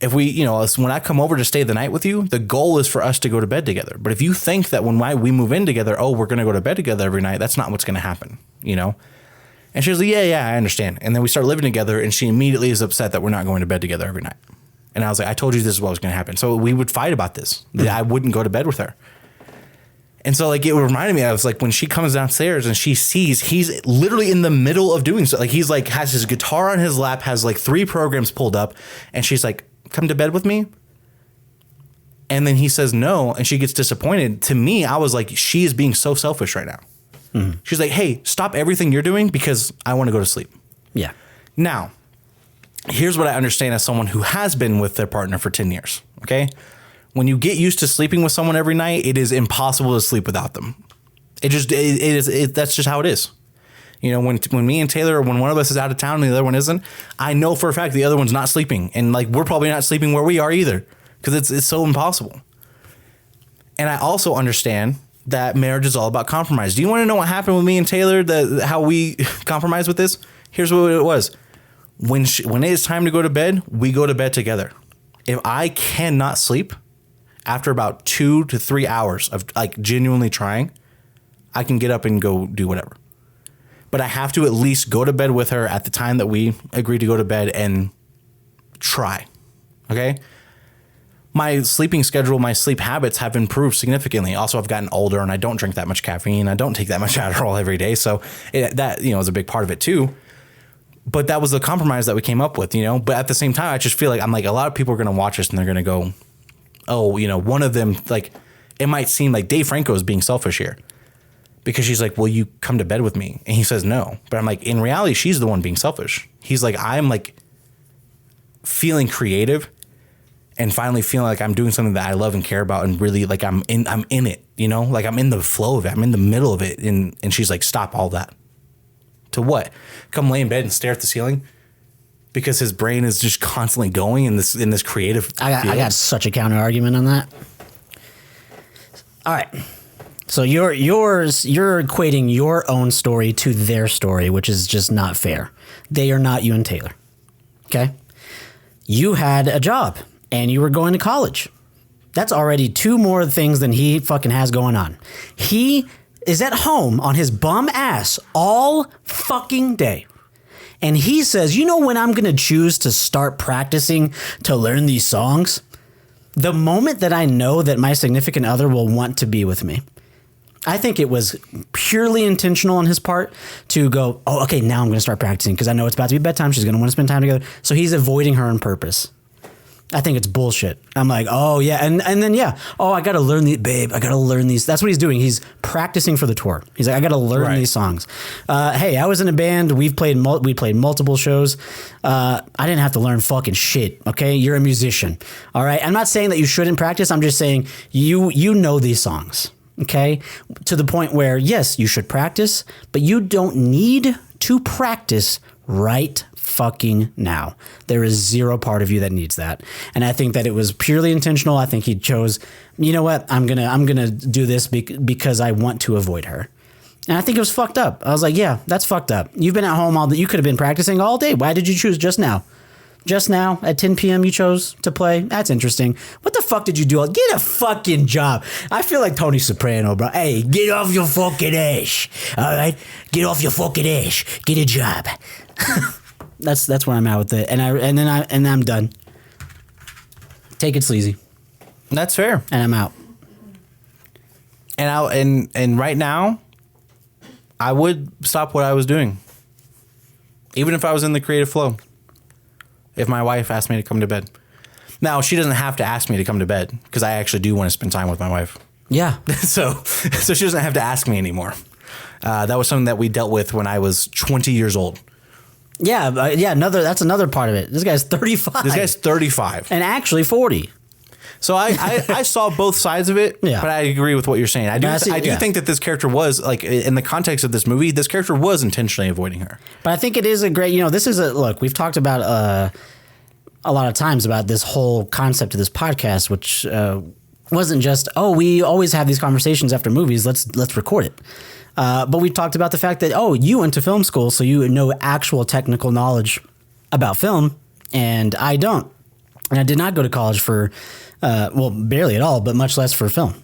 if we, when I come over to stay the night with you, the goal is for us to go to bed together. But if you think that when we move in together, we're going to go to bed together every night, that's not what's going to happen, And she was like, yeah, I understand. And then we start living together, and she immediately is upset that we're not going to bed together every night. And I was like, I told you this is what was going to happen. So we would fight about this. Mm-hmm. I wouldn't go to bed with her. And so, like, it reminded me, I was like, when she comes downstairs and she sees he's literally in the middle of doing so, like, he's like, has his guitar on his lap, has like 3 programs pulled up, and she's like, come to bed with me. And then he says no, and she gets disappointed. To me, I was like, she is being so selfish right now. Mm-hmm. She's like, hey, stop everything you're doing because I want to go to sleep. Yeah. Now, here's what I understand as someone who has been with their partner for 10 years, okay? When you get used to sleeping with someone every night, it is impossible to sleep without them. That's just how it is. When me and Taylor, when one of us is out of town and the other one isn't, I know for a fact the other one's not sleeping. And like, we're probably not sleeping where we are either, because it's so impossible. And I also understand that marriage is all about compromise. Do you want to know what happened with me and Taylor, how we compromised with this? Here's what it was. When it is time to go to bed, we go to bed together. If I cannot sleep, after about 2 to 3 hours of like genuinely trying, I can get up and go do whatever. But I have to at least go to bed with her at the time that we agreed to go to bed and try. Okay? My sleeping schedule, my sleep habits have improved significantly. Also, I've gotten older and I don't drink that much caffeine. I don't take that much Adderall every day. So that is a big part of it too. But that was the compromise that we came up with, But at the same time, I just feel like a lot of people are going to watch this and they're going to go, oh, one of them, like, it might seem like Dave Franco is being selfish here because she's like, will you come to bed with me? And he says no. But I'm like, in reality, she's the one being selfish. He's like, I'm like feeling creative and finally feeling like I'm doing something that I love and care about and really like I'm in it, like I'm in the flow of it. I'm in the middle of it. And she's like, stop all that. To what? Come lay in bed and stare at the ceiling? Because his brain is just constantly going in this creative. I got such a counter argument on that. All right, so you're equating your own story to their story, which is just not fair. They are not you and Taylor. Okay, you had a job and you were going to college. That's already 2 more things than he fucking has going on. He is at home on his bum ass all fucking day. And he says, when I'm going to choose to start practicing to learn these songs? The moment that I know that my significant other will want to be with me. I think it was purely intentional on his part to go, oh, okay, now I'm going to start practicing because I know it's about to be bedtime. She's going to want to spend time together. So he's avoiding her on purpose. I think it's bullshit. I'm like, oh yeah, and then yeah, oh I gotta learn I gotta learn these. That's what he's doing. He's practicing for the tour. He's like, I gotta learn these songs. Hey, I was in a band. We played multiple shows. I didn't have to learn fucking shit. Okay, you're a musician. All right. I'm not saying that you shouldn't practice. I'm just saying you know these songs. Okay, to the point where yes, you should practice, but you don't need to practice right fucking now. There is zero part of you that needs that. And I think that it was purely intentional. I think he chose, you know what, I'm gonna do this because I want to avoid her. And I think it was fucked up. I was like, yeah, that's fucked up. You've been at home all day. You could have been practicing all day. Why did you choose just now? Just now at 10 p.m. you chose to play? That's interesting. What the fuck did you do? Get a fucking job. I feel like Tony Soprano, bro. Hey, get off your fucking ass. All right? Get off your fucking ass. Get a job. That's where I'm at with it. And I'm done. Take it sleazy. That's fair. And I'm out. And right now, I would stop what I was doing. Even if I was in the creative flow. If my wife asked me to come to bed. Now, she doesn't have to ask me to come to bed because I actually do want to spend time with my wife. Yeah. So she doesn't have to ask me anymore. That was something that we dealt with when I was 20 years old. Yeah. That's another part of it. This guy's 35. This guy's 35. And actually 40. So I saw both sides of it, yeah. But I agree with what you're saying. I do think that this character was, like, in the context of this movie, this character was intentionally avoiding her. But I think it is a great, this is look, we've talked about a lot of times about this whole concept of this podcast, which wasn't just, we always have these conversations after movies, let's record it. But we talked about the fact that, you went to film school, so you know actual technical knowledge about film, and I don't. And I did not go to college for... barely at all, but much less for film.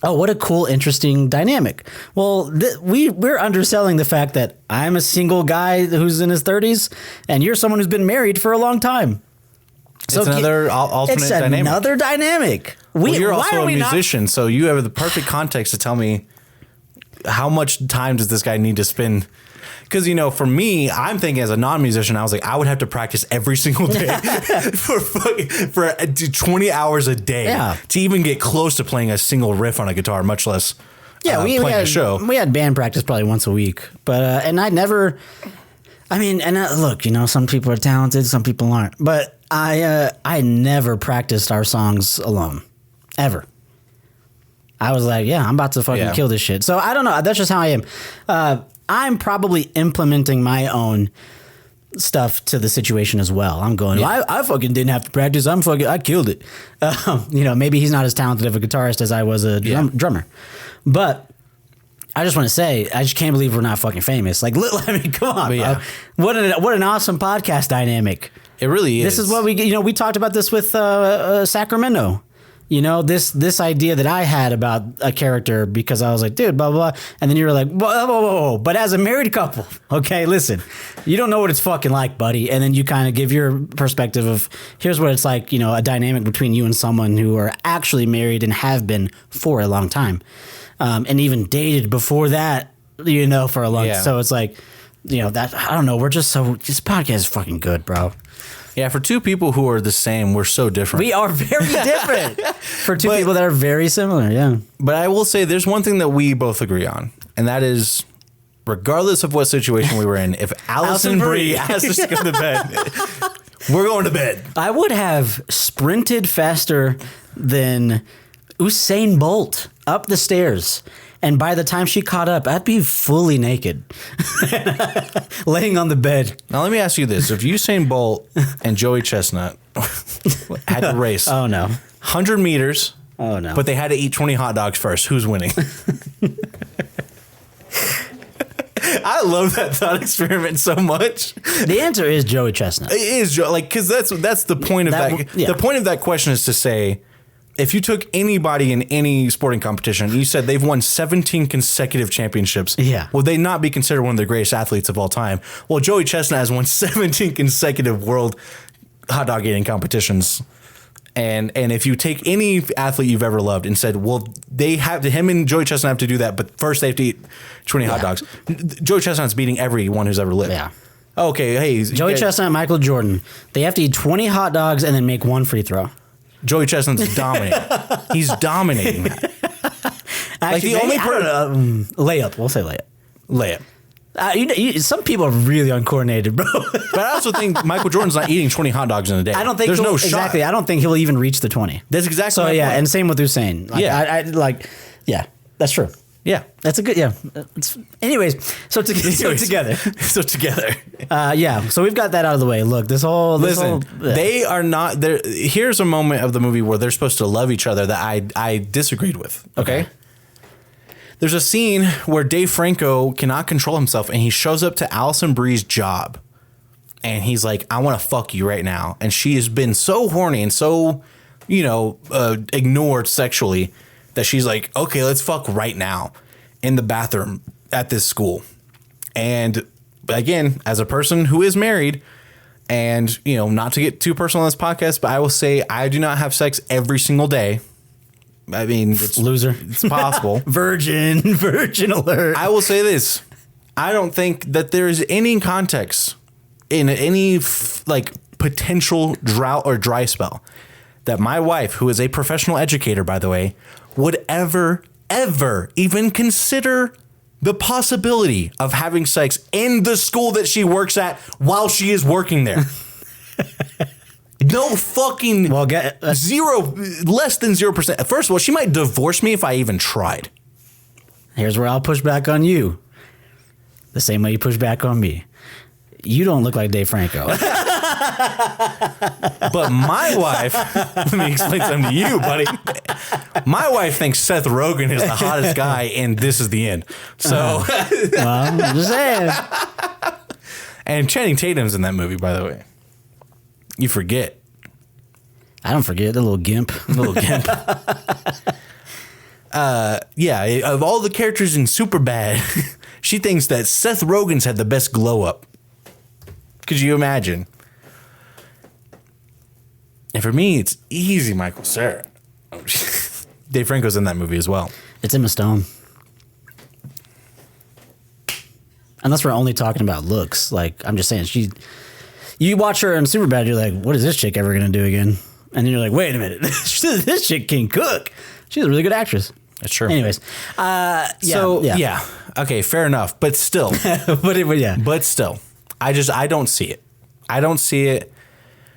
Oh, what a cool, interesting dynamic. Well, we're underselling the fact that I'm a single guy who's in his 30s, and you're someone who's been married for a long time. So it's another alternate dynamic. It's another dynamic. You're also a musician, so you have the perfect context to tell me how much time does this guy need to spend. Because, for me, I'm thinking as a non-musician, I was like, I would have to practice every single day for 20 hours a day to even get close to playing a single riff on a guitar, much less playing a show. We had band practice probably once a week. But and I never... look, some people are talented, some people aren't. But I never practiced our songs alone. Ever. I was like, I'm about to fucking kill this shit. So I don't know. That's just how I am. I'm probably implementing my own stuff to the situation as well. I'm going, I fucking didn't have to practice. I killed it. Maybe he's not as talented of a guitarist as I was a drummer. But I just want to say, I just can't believe we're not fucking famous. Like, come on. What an awesome podcast dynamic. It really is. This is what we talked about this with Sacramento. This idea that I had about a character because I was like, dude, blah, blah, blah. And then you were like, whoa. But as a married couple, okay, listen, you don't know what it's fucking like, buddy. And then you kind of give your perspective of here's what it's like, a dynamic between you and someone who are actually married and have been for a long time. And even dated before that, for a long time. So it's like, that, I don't know. This podcast is fucking good, bro. Yeah, for two people who are the same, we're so different. We are very different. For two people that are very similar, yeah. But I will say there's one thing that we both agree on, and that is, regardless of what situation we were in, if Allison and Brie asked us to go to bed, we're going to bed. I would have sprinted faster than Usain Bolt up the stairs. And by the time she caught up, I'd be fully naked, laying on the bed. Now, let me ask you this. If Usain Bolt and Joey Chestnut had to race 100 meters, but they had to eat 20 hot dogs first, who's winning? I love that thought experiment so much. The answer is Joey Chestnut. It is, because that's the point of that. The point of that question is to say, if you took anybody in any sporting competition, you said they've won 17 consecutive championships, would they not be considered one of the greatest athletes of all time? Well, Joey Chestnut has won 17 consecutive world hot dog eating competitions. And if you take any athlete you've ever loved and said, well, him and Joey Chestnut have to do that, but first they have to eat 20 hot dogs. Joey Chestnut's beating everyone who's ever lived. Yeah. Okay, hey, Joey Chestnut and Michael Jordan. They have to eat 20 hot dogs and then make one free throw. Joey Chestnut's dominating. He's dominating that. Actually, the only layup. We'll say layup. Layup. Some people are really uncoordinated, bro. But I also think Michael Jordan's not eating 20 hot dogs in a day. I don't think there's no shot. Exactly. I don't think he'll even reach the 20. That's exactly so. My Yeah, point. and same with Hussein. Like, Yeah. Yeah, that's true. Yeah. That's a good. Yeah. Anyways, so together. So together. Yeah. So we've got that out of the way. Look, Listen, they are not there. Here's a moment of the movie where they're supposed to love each other that I disagreed with. Okay. There's a scene where Dave Franco cannot control himself and he shows up to Allison Brie's job and he's like, I want to fuck you right now. And she has been so horny and so, ignored sexually that she's like, okay, let's fuck right now in the bathroom at this school. And again, as a person who is married and, not to get too personal on this podcast, but I will say I do not have sex every single day. I mean, it's loser. It's possible. Virgin alert. I will say this. I don't think that there is any context in any potential drought or dry spell that my wife, who is a professional educator, by the way, would ever even consider the possibility of having sex in the school that she works at while she is working there. No fucking zero, less than 0%. First of all, she might divorce me if I even tried. Here's where I'll push back on you. The same way you push back on me. You don't look like Dave Franco. But my wife, let me explain something to you, buddy. My wife thinks Seth Rogen is the hottest guy, and this is the end. So, I'm just saying. And Channing Tatum's in that movie, by the way. You forget. I don't forget the little gimp. Yeah, of all the characters in Superbad, she thinks that Seth Rogen's had the best glow up. Could you imagine? And for me, it's easy, Michael Cera. Dave Franco's in that movie as well. It's Emma Stone. Unless we're only talking about looks. Like, I'm just saying, you watch her in Superbad, you're like, what is this chick ever going to do again? And then you're like, wait a minute. This chick can cook. She's a really good actress. That's true. Anyways. Yeah. Okay, fair enough. But still. But still. I don't see it. I don't see it.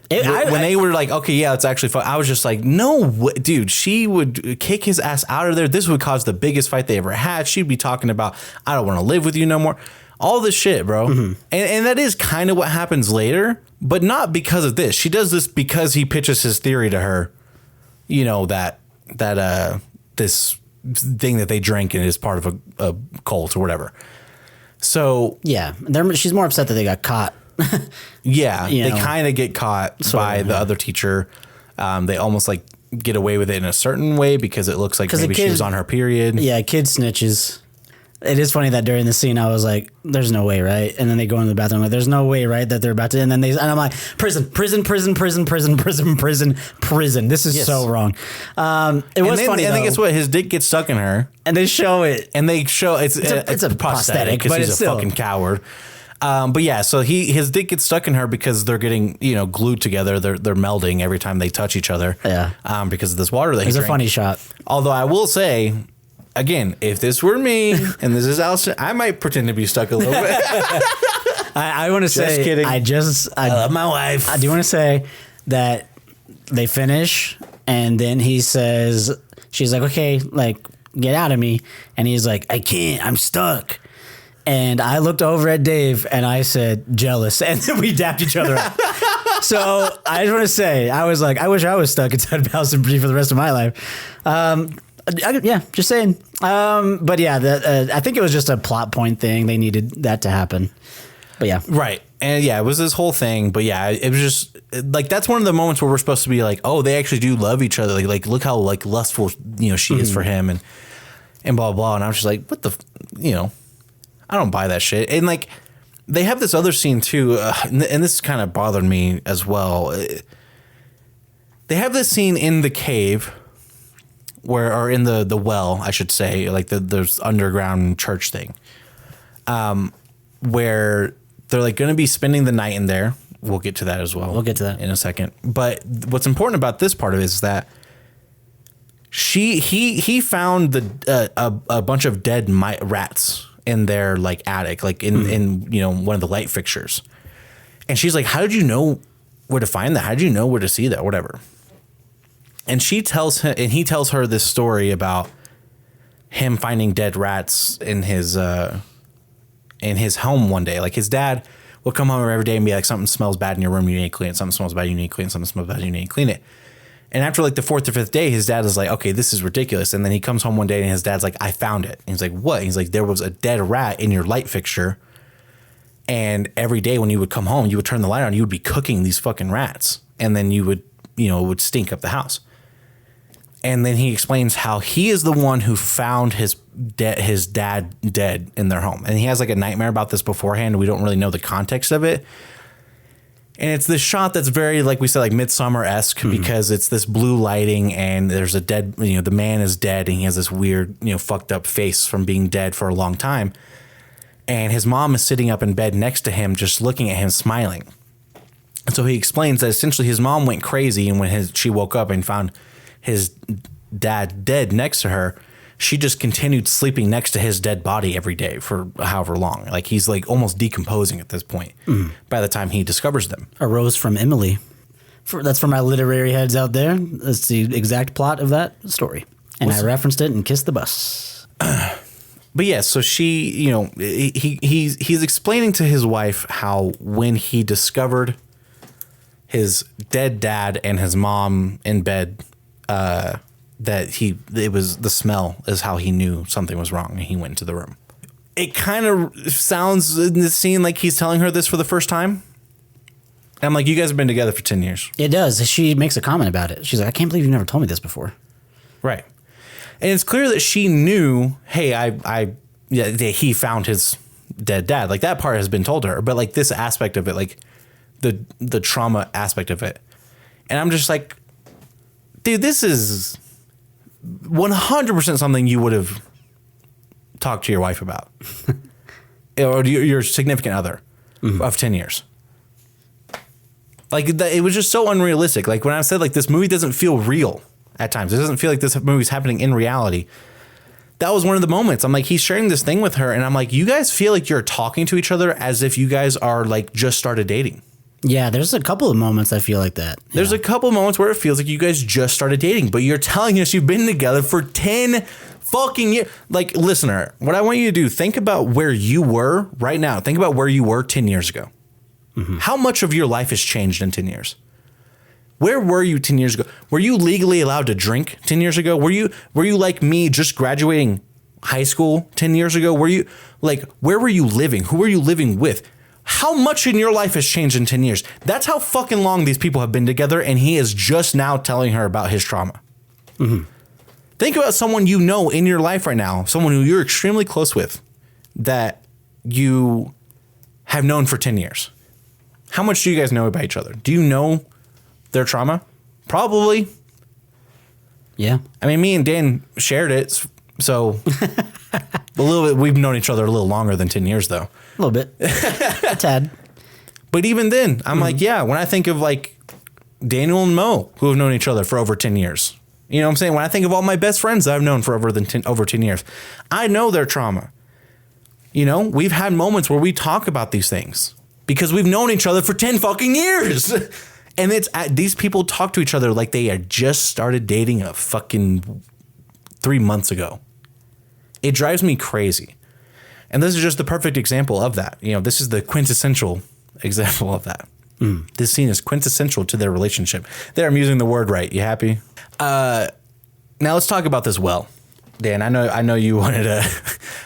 When they were like, okay, yeah, it's actually fun. I was just like, no, dude, she would kick his ass out of there. This would cause the biggest fight they ever had. She'd be talking about, I don't want to live with you no more. All this shit, bro. Mm-hmm. And that is kind of what happens later, but not because of this. She does this because he pitches his theory to her, this thing that they drink and is part of a cult or whatever. So yeah, she's more upset that they got caught. Yeah, they kind of get caught by the other teacher. They almost like get away with it in a certain way because it looks like maybe she was on her period. Yeah, kid snitches. It is funny that during the scene I was like, "There's no way, right?" And then they go into the bathroom like, "There's no way, right?" That they're about to. And I'm like, "Prison. This is so wrong." It was funny. And then guess what? His dick gets stuck in her, and they show it. And they show it's a prosthetic because he's a fucking coward. But yeah, so his dick gets stuck in her because they're getting glued together. They're melding every time they touch each other. Yeah. Because of this water they drink. It's a funny shot. Although I will say, again, if this were me and this is Allison, I might pretend to be stuck a little bit. I want to say, just kidding. I love my wife. I do want to say that they finish, and then he says, she's like, okay, like, get out of me. And he's like, I can't, I'm stuck. And I looked over at Dave and I said, jealous. And then we dapped each other up. So I just want to say, I was like, I wish I was stuck inside of Allison Brie for the rest of my life. Just saying. But yeah, I think it was just a plot point thing. They needed that to happen. But yeah. Right. And yeah, it was this whole thing. But yeah, it was just like, that's one of the moments where we're supposed to be like, oh, they actually do love each other. Like look how like lustful, she is for him and blah, blah. And I'm just like, what the, I don't buy that shit. And like, they have this other scene too. And this kind of bothered me as well. They have this scene in the cave or in the well, I should say, like there's underground church thing, where they're like going to be spending the night in there. We'll get to that as well. We'll get to that in a second. But what's important about this part of it is that he found a bunch of dead rats in their like attic, like in one of the light fixtures. And she's like, how did you know where to find that? How did you know where to see that? Whatever. And he tells her this story about him finding dead rats in his home one day. Like his dad would come home every day and be like, something smells bad in your room, you need to clean it. Something smells bad, you need to clean it. Something smells bad, you need to clean it. And after like the fourth or fifth day, his dad is like, okay, this is ridiculous. And then he comes home one day and his dad's like, I found it. And he's like, what? And he's like, there was a dead rat in your light fixture. And every day when you would come home, you would turn the light on, you would be cooking these fucking rats. And then you would, it would stink up the house. And then he explains how he is the one who found his dad dead in their home. And he has like a nightmare about this beforehand. We don't really know the context of it. And it's this shot that's very, like we said, like Midsummer-esque because it's this blue lighting and there's a dead, the man is dead and he has this weird, fucked up face from being dead for a long time. And his mom is sitting up in bed next to him, just looking at him, smiling. And so he explains that essentially his mom went crazy. And when she woke up and found his dad dead next to her, she just continued sleeping next to his dead body every day for however long. Like he's like almost decomposing at this point by the time he discovers them. A Rose from Emily. That's for my literary heads out there. That's the exact plot of that story. And I referenced it and kissed the bus. But yeah, so she, he's explaining to his wife how when he discovered his dead dad and his mom in bed, that it was the smell is how he knew something was wrong and he went into the room. It kind of sounds in the scene like he's telling her this for the first time. And I'm like, you guys have been together for 10 years. It does. She makes a comment about it. She's like, I can't believe you never told me this before. Right. And it's clear that she knew, hey, he found his dead dad. Like that part has been told to her, but like this aspect of it, like the trauma aspect of it. And I'm just like, dude, this is 100% something you would have talked to your wife about or your significant other of 10 years. Like it was just so unrealistic. Like when I said like this movie doesn't feel real at times, it doesn't feel like this movie's happening in reality. That was one of the moments. I'm like, he's sharing this thing with her and I'm like, you guys feel like you're talking to each other as if you guys are like just started dating. Yeah, there's a couple of moments I feel like that. There's a couple of moments where it feels like you guys just started dating, but you're telling us you've been together for 10 fucking years. Like, listener, what I want you to do, think about where you were right now. Think about where you were 10 years ago. How much of your life has changed in 10 years? Where were you 10 years ago? Were you legally allowed to drink 10 years ago? Were you like me just graduating high school 10 years ago? Were you like, where were you living? Who were you living with? How much in your life has changed in 10 years? That's how fucking long these people have been together, and he is just now telling her about his trauma. Think about someone you know in your life right now, someone who you're extremely close with, that you have known for 10 years. How much do you guys know about each other? Do you know their trauma? Probably. Yeah. I mean, me and Dan shared it, so a little bit. We've known each other a little longer than 10 years, though. A little bit. A tad. But even then, I'm like, yeah, when I think of like Daniel and Mo, who have known each other for over 10 years, you know what I'm saying? When I think of all my best friends that I've known for over 10 years, I know their trauma. We've had moments where we talk about these things because we've known each other for 10 fucking years. And these people talk to each other like they had just started dating a fucking 3 months ago. It drives me crazy. And this is just the perfect example of that. This is the quintessential example of that. This scene is quintessential to their relationship. There, I'm using the word right. You happy? Now let's talk about this well. Dan, I know you wanted to,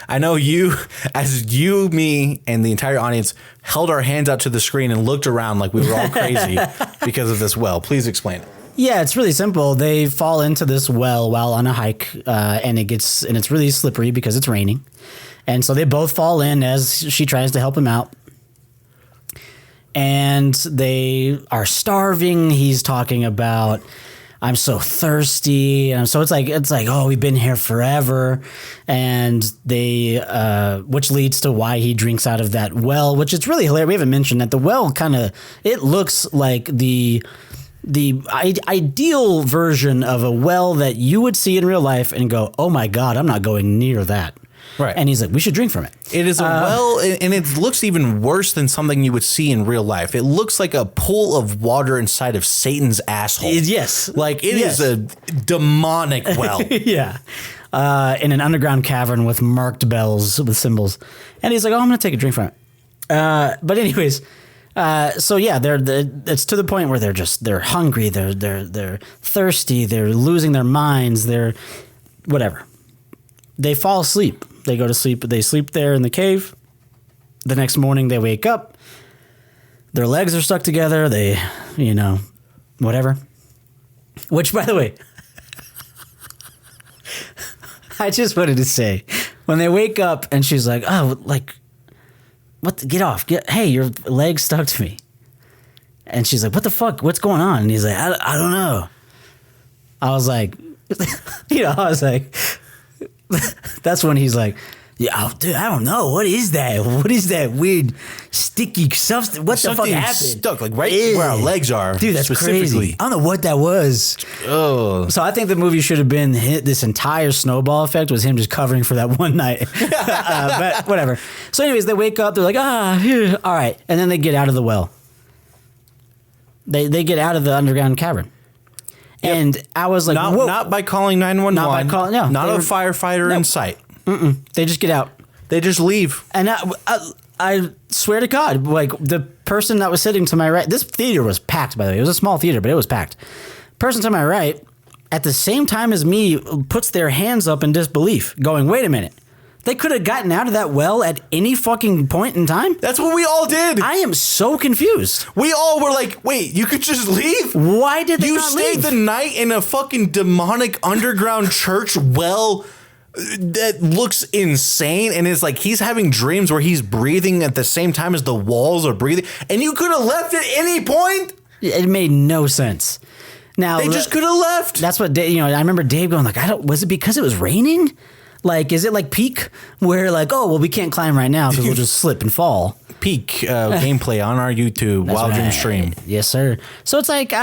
I know you, as you, me, and the entire audience held our hands out to the screen and looked around like we were all crazy because of this well. Please explain it. Yeah, it's really simple. They fall into this well while on a hike, and it's really slippery because it's raining. And so they both fall in as she tries to help him out. And they are starving. He's talking about I'm so thirsty. And so it's like, oh, we've been here forever. And they, which leads to why he drinks out of that well, which is really hilarious. We haven't mentioned that the well it looks like the ideal version of a well that you would see in real life and go, oh my God, I'm not going near that. Right. And he's like, we should drink from it. It is a well, and it looks even worse than something you would see in real life. It looks like a pool of water inside of Satan's asshole. Yes. Like it is a demonic well. Yeah. In an underground cavern with marked bells with symbols. And he's like, oh, I'm going to take a drink from it. But anyways, so yeah, it's to the point where they're hungry. They're thirsty. They're losing their minds. They're whatever. They fall asleep. They go to sleep. They sleep there in the cave. The next morning they wake up. Their legs are stuck together. They, whatever. Which, by the way, I just wanted to say, when they wake up and she's like, oh, like, what? Get off. Hey, your leg's stuck to me. And she's like, what the fuck? What's going on? And he's like, I don't know. I was like, that's when he's like, yeah, dude, I don't know. What is that? What is that weird sticky substance? What the fuck happened? Stuck like where our legs are. Dude, that's crazy. I don't know what that was. Oh. So I think the movie should have been this entire snowball effect was him just covering for that one night. But whatever. So anyways, they wake up. They're like, all right. And then they get out of the well. They get out of the underground cavern. Yep. And I was like, not by calling 911. Not by calling, no. Not a firefighter in sight. They just get out. They just leave. And I swear to God, like the person that was sitting to my right, this theater was packed, by the way. It was a small theater, but it was packed. Person to my right, at the same time as me, puts their hands up in disbelief, going, wait a minute. They could have gotten out of that well at any fucking point in time. That's what we all did. I am so confused. We all were like, wait, you could just leave? Why did they not leave? You stayed the night in a fucking demonic underground church well that looks insane, and it's like he's having dreams where he's breathing at the same time as the walls are breathing, and you could have left at any point? It made no sense. Now they just could have left. That's what I remember Dave going like, was it because it was raining? Like, is it like Peak where like, oh, well, we can't climb right now because we'll just slip and fall? Peak gameplay on our YouTube Wild Dream stream. Yes, sir. So it's like,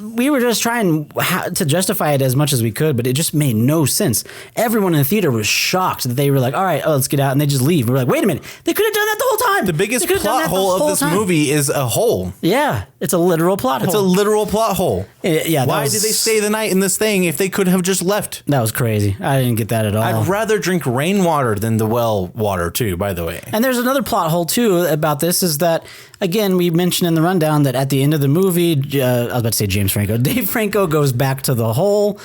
we were just trying to justify it as much as we could, but it just made no sense. Everyone in the theater was shocked that they were like, all right, let's get out. And they just leave. We were like, wait a minute. They could have done that the whole time. The biggest plot hole of this movie is a hole. Yeah. It's a literal plot hole. It's a literal plot hole. Yeah. Why did they stay the night in this thing if they could have just left? That was crazy. I didn't get that at all. I'd rather drink rainwater than the well water too, by the way. And there's another plot hole too about this is that, again, we mentioned in the rundown that at the end of the movie, I was about to say James Franco, Dave Franco goes back to the hole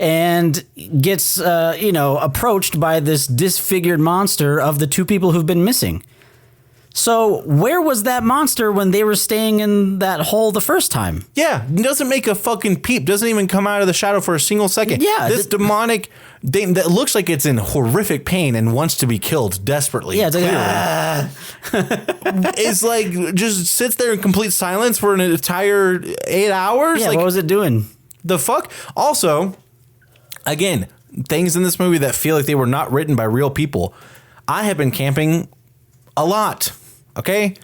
and gets, approached by this disfigured monster of the two people who've been missing. So where was that monster when they were staying in that hole the first time? Yeah, doesn't make a fucking peep. Doesn't even come out of the shadow for a single second. Yeah, this demonic thing that looks like it's in horrific pain and wants to be killed desperately. Yeah, it's like, it's like just sits there in complete silence for an entire 8 hours. Yeah, like, what was it doing? The fuck? Also, again, things in this movie that feel like they were not written by real people. I have been camping a lot. Okay,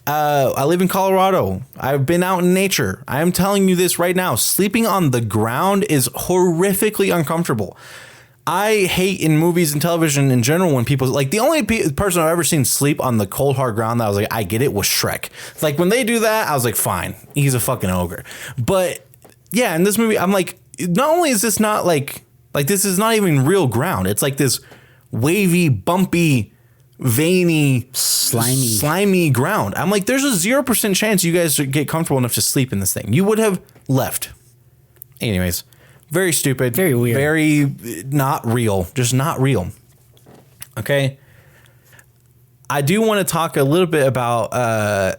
I live in Colorado. I've been out in nature. I am telling you this right now. Sleeping on the ground is horrifically uncomfortable. I hate in movies and television in general when people like the only person I've ever seen sleep on the cold hard ground that I was like, I get it, was Shrek. Like when they do that, I was like, fine, he's a fucking ogre. But yeah, in this movie, I'm like, not only is this not like this is not even real ground. It's like this wavy, bumpy, veiny, slimy ground. I'm like, there's a 0% chance you guys get comfortable enough to sleep in this thing. You would have left. Anyways, very stupid. Very weird. Very not real. Just not real. Okay. I do want to talk a little bit about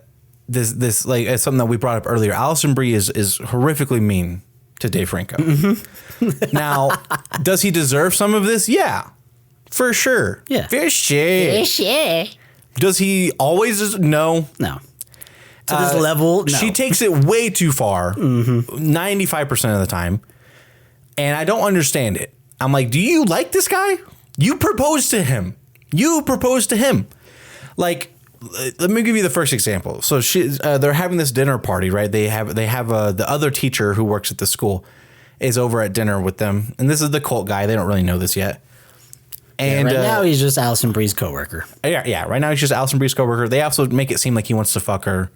this like something that we brought up earlier. Allison Brie is horrifically mean to Dave Franco. Mm-hmm. Now, does he deserve some of this? Yeah. For sure. Yeah. For sure. For sure. Does he always? No. No. To this level, no. She takes it way too far, 95% of the time, and I don't understand it. I'm like, do you like this guy? You proposed to him. Like, let me give you the first example. So they're having this dinner party, right? They have the other teacher who works at the school is over at dinner with them, and this is the cult guy. They don't really know this yet. And right now he's just Allison Brie's coworker. Yeah. Right now he's just Allison Brie's coworker. They also make it seem like he wants to fuck her.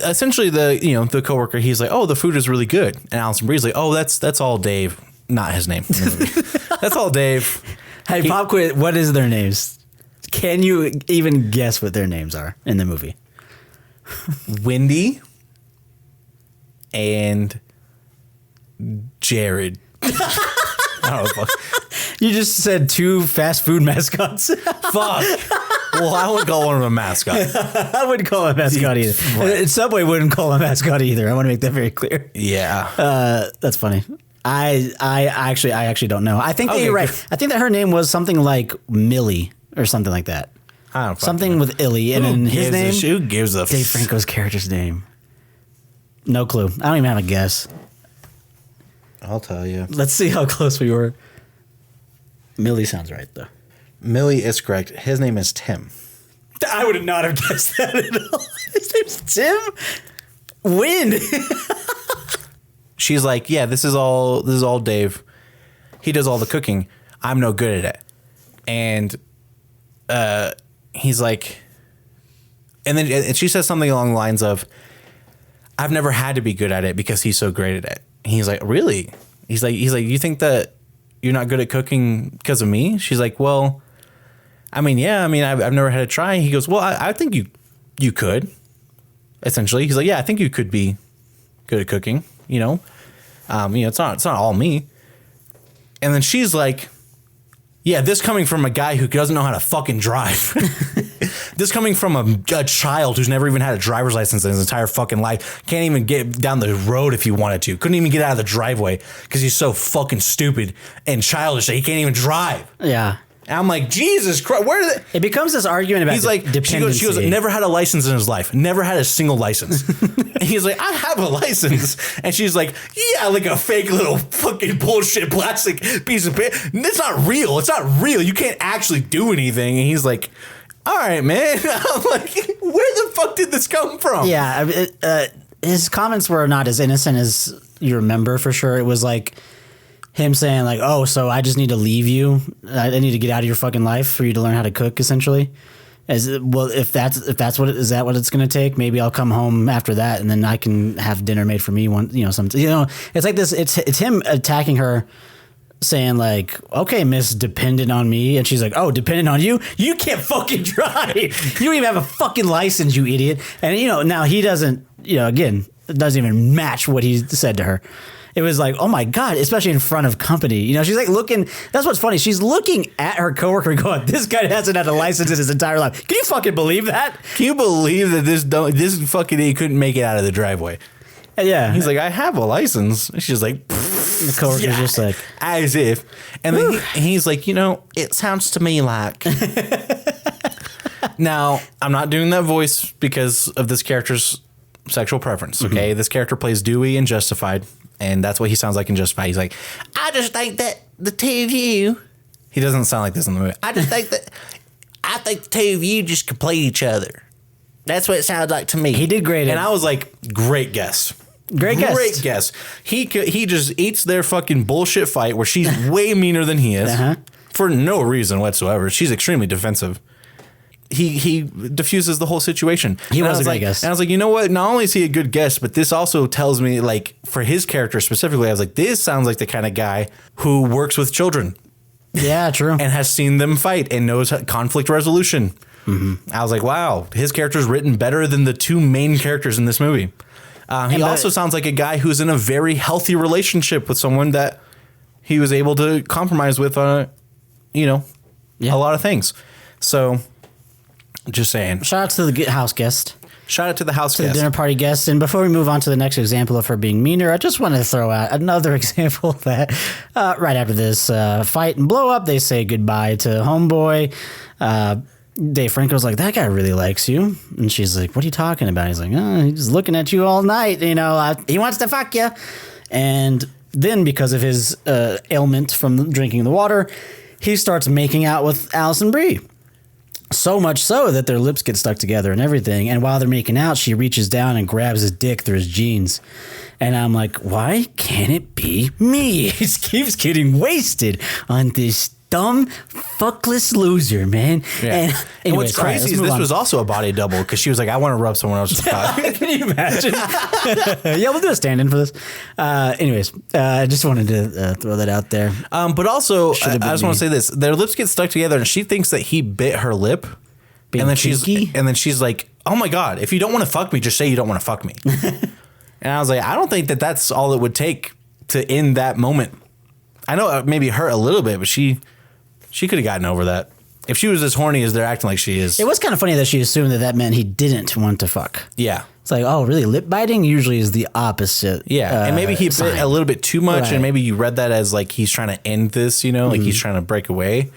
Essentially, the coworker, he's like, "Oh, the food is really good," and Allison Brie's like, "Oh, that's all Dave, not his name. In the movie. That's all Dave." Hey, pop quiz, what is their names? Can you even guess what their names are in the movie? Wendy and Jared. Oh, You just said 2 fast food mascots. fuck. Well, I wouldn't call one of them a mascot. I wouldn't call him a mascot either. Right. Subway wouldn't call him a mascot either. I want to make that very clear. Yeah. That's funny. I actually don't know. I think that Okay, you're right. good. I think that her name was something like Millie or something like that. I don't Something with Illy, and then his name. Who gives a Dave Franco's character's name. No clue. I don't even have a guess. I'll tell you. Let's see how close we were. Millie sounds right though. Millie is correct. His name is Tim. I would not have guessed that at all. His name's Tim. When? She's like, yeah, this is all Dave. He does all the cooking. I'm no good at it. And he's like, and she says something along the lines of, I've never had to be good at it because he's so great at it. And he's like, really? He's like, you think that you're not good at cooking because of me? She's like, well, I mean, yeah, I've never had to try. He goes, well, I think you could. Essentially, he's like, yeah, I think you could be good at cooking. It's not all me. And then she's like, yeah, this coming from a guy who doesn't know how to fucking drive. This coming from a child who's never even had a driver's license in his entire fucking life. Can't even get down the road if he wanted to. Couldn't even get out of the driveway because he's so fucking stupid and childish that he can't even drive. Yeah. And I'm like, Jesus Christ, where are they? It becomes this argument about He's like, dependency. she goes, never had a license in his life. Never had a single license. And he's like, I have a license. And she's like, yeah, like a fake little fucking bullshit plastic piece of paper. It's not real. It's not real. You can't actually do anything. And he's like, all right, man. I'm like, where the fuck did this come from? Yeah. His comments were not as innocent as you remember for sure. It was like him saying like, oh, so I just need to leave you. I need to get out of your fucking life for you to learn how to cook, essentially. As well, if that's what is that what it's going to take? Maybe I'll come home after that, and then I can have dinner made for me. It's like this. It's him attacking her, saying like, okay, miss, dependent on me. And she's like, oh, dependent on you? You can't fucking drive. You don't even have a fucking license, you idiot. And, now he doesn't, again, it doesn't even match what he said to her. It was like, oh my God, especially in front of company. She's like looking, that's what's funny. She's looking at her coworker going, this guy hasn't had a license in his entire life. Can you fucking believe that? Can you believe that this fucking he couldn't make it out of the driveway? Yeah. He's like, I have a license. And she's like, the coworker's just like, as if. And then he's like, it sounds to me like. Now, I'm not doing that voice because of this character's sexual preference, okay? Mm-hmm. This character plays Dewey in Justified, and that's what he sounds like in Justified. He's like, I just think that the two of you... He doesn't sound like this in the movie. I think the two of you just complete each other. That's what it sounds like to me. He did great. And I was like, great guess. Great guess. He just eats their fucking bullshit fight where she's way meaner than he is for no reason whatsoever. She's extremely defensive. He diffuses the whole situation. He was a great guess. And I was like, you know what? Not only is he a good guess, but this also tells me, like, for his character specifically, I was like, this sounds like the kind of guy who works with children. Yeah, true. And has seen them fight and knows conflict resolution. Mm-hmm. I was like, wow, his character's written better than the two main characters in this movie. He also sounds like a guy who's in a very healthy relationship with someone that he was able to compromise with on, a lot of things. So... Just saying. Shout out to the house guest. Shout out to the house guest. The dinner party guest. And before we move on to the next example of her being meaner, I just wanted to throw out another example that right after this fight and blow up, they say goodbye to homeboy. Dave Franco's like, that guy really likes you. And she's like, what are you talking about? He's like, oh, he's looking at you all night. You know, he wants to fuck you. And then because of his ailment from drinking the water, he starts making out with Allison Brie. So much so that their lips get stuck together and everything. And while they're making out, she reaches down and grabs his dick through his jeans. And I'm like, why can't it be me? He keeps getting wasted on this dumb, fuckless loser, man. Yeah. And what's crazy is this was also a body double because she was like, I want to rub someone else's cock. Can you imagine? Yeah, we'll do a stand-in for this. Anyways, I just wanted to throw that out there. But also, I just want to say this. Their lips get stuck together and she thinks that he bit her lip. And then she's like, oh my God, if you don't want to fuck me, just say you don't want to fuck me. And I was like, I don't think that that's all it would take to end that moment. I know it maybe hurt a little bit, but she could have gotten over that. If she was as horny as they're acting like she is. It was kind of funny that she assumed that meant he didn't want to fuck. Yeah. It's like, oh, really? Lip biting usually is the opposite. Yeah. And maybe he bit a little bit too much. Right. And maybe you read that as like he's trying to end this, you know, like he's trying to break away.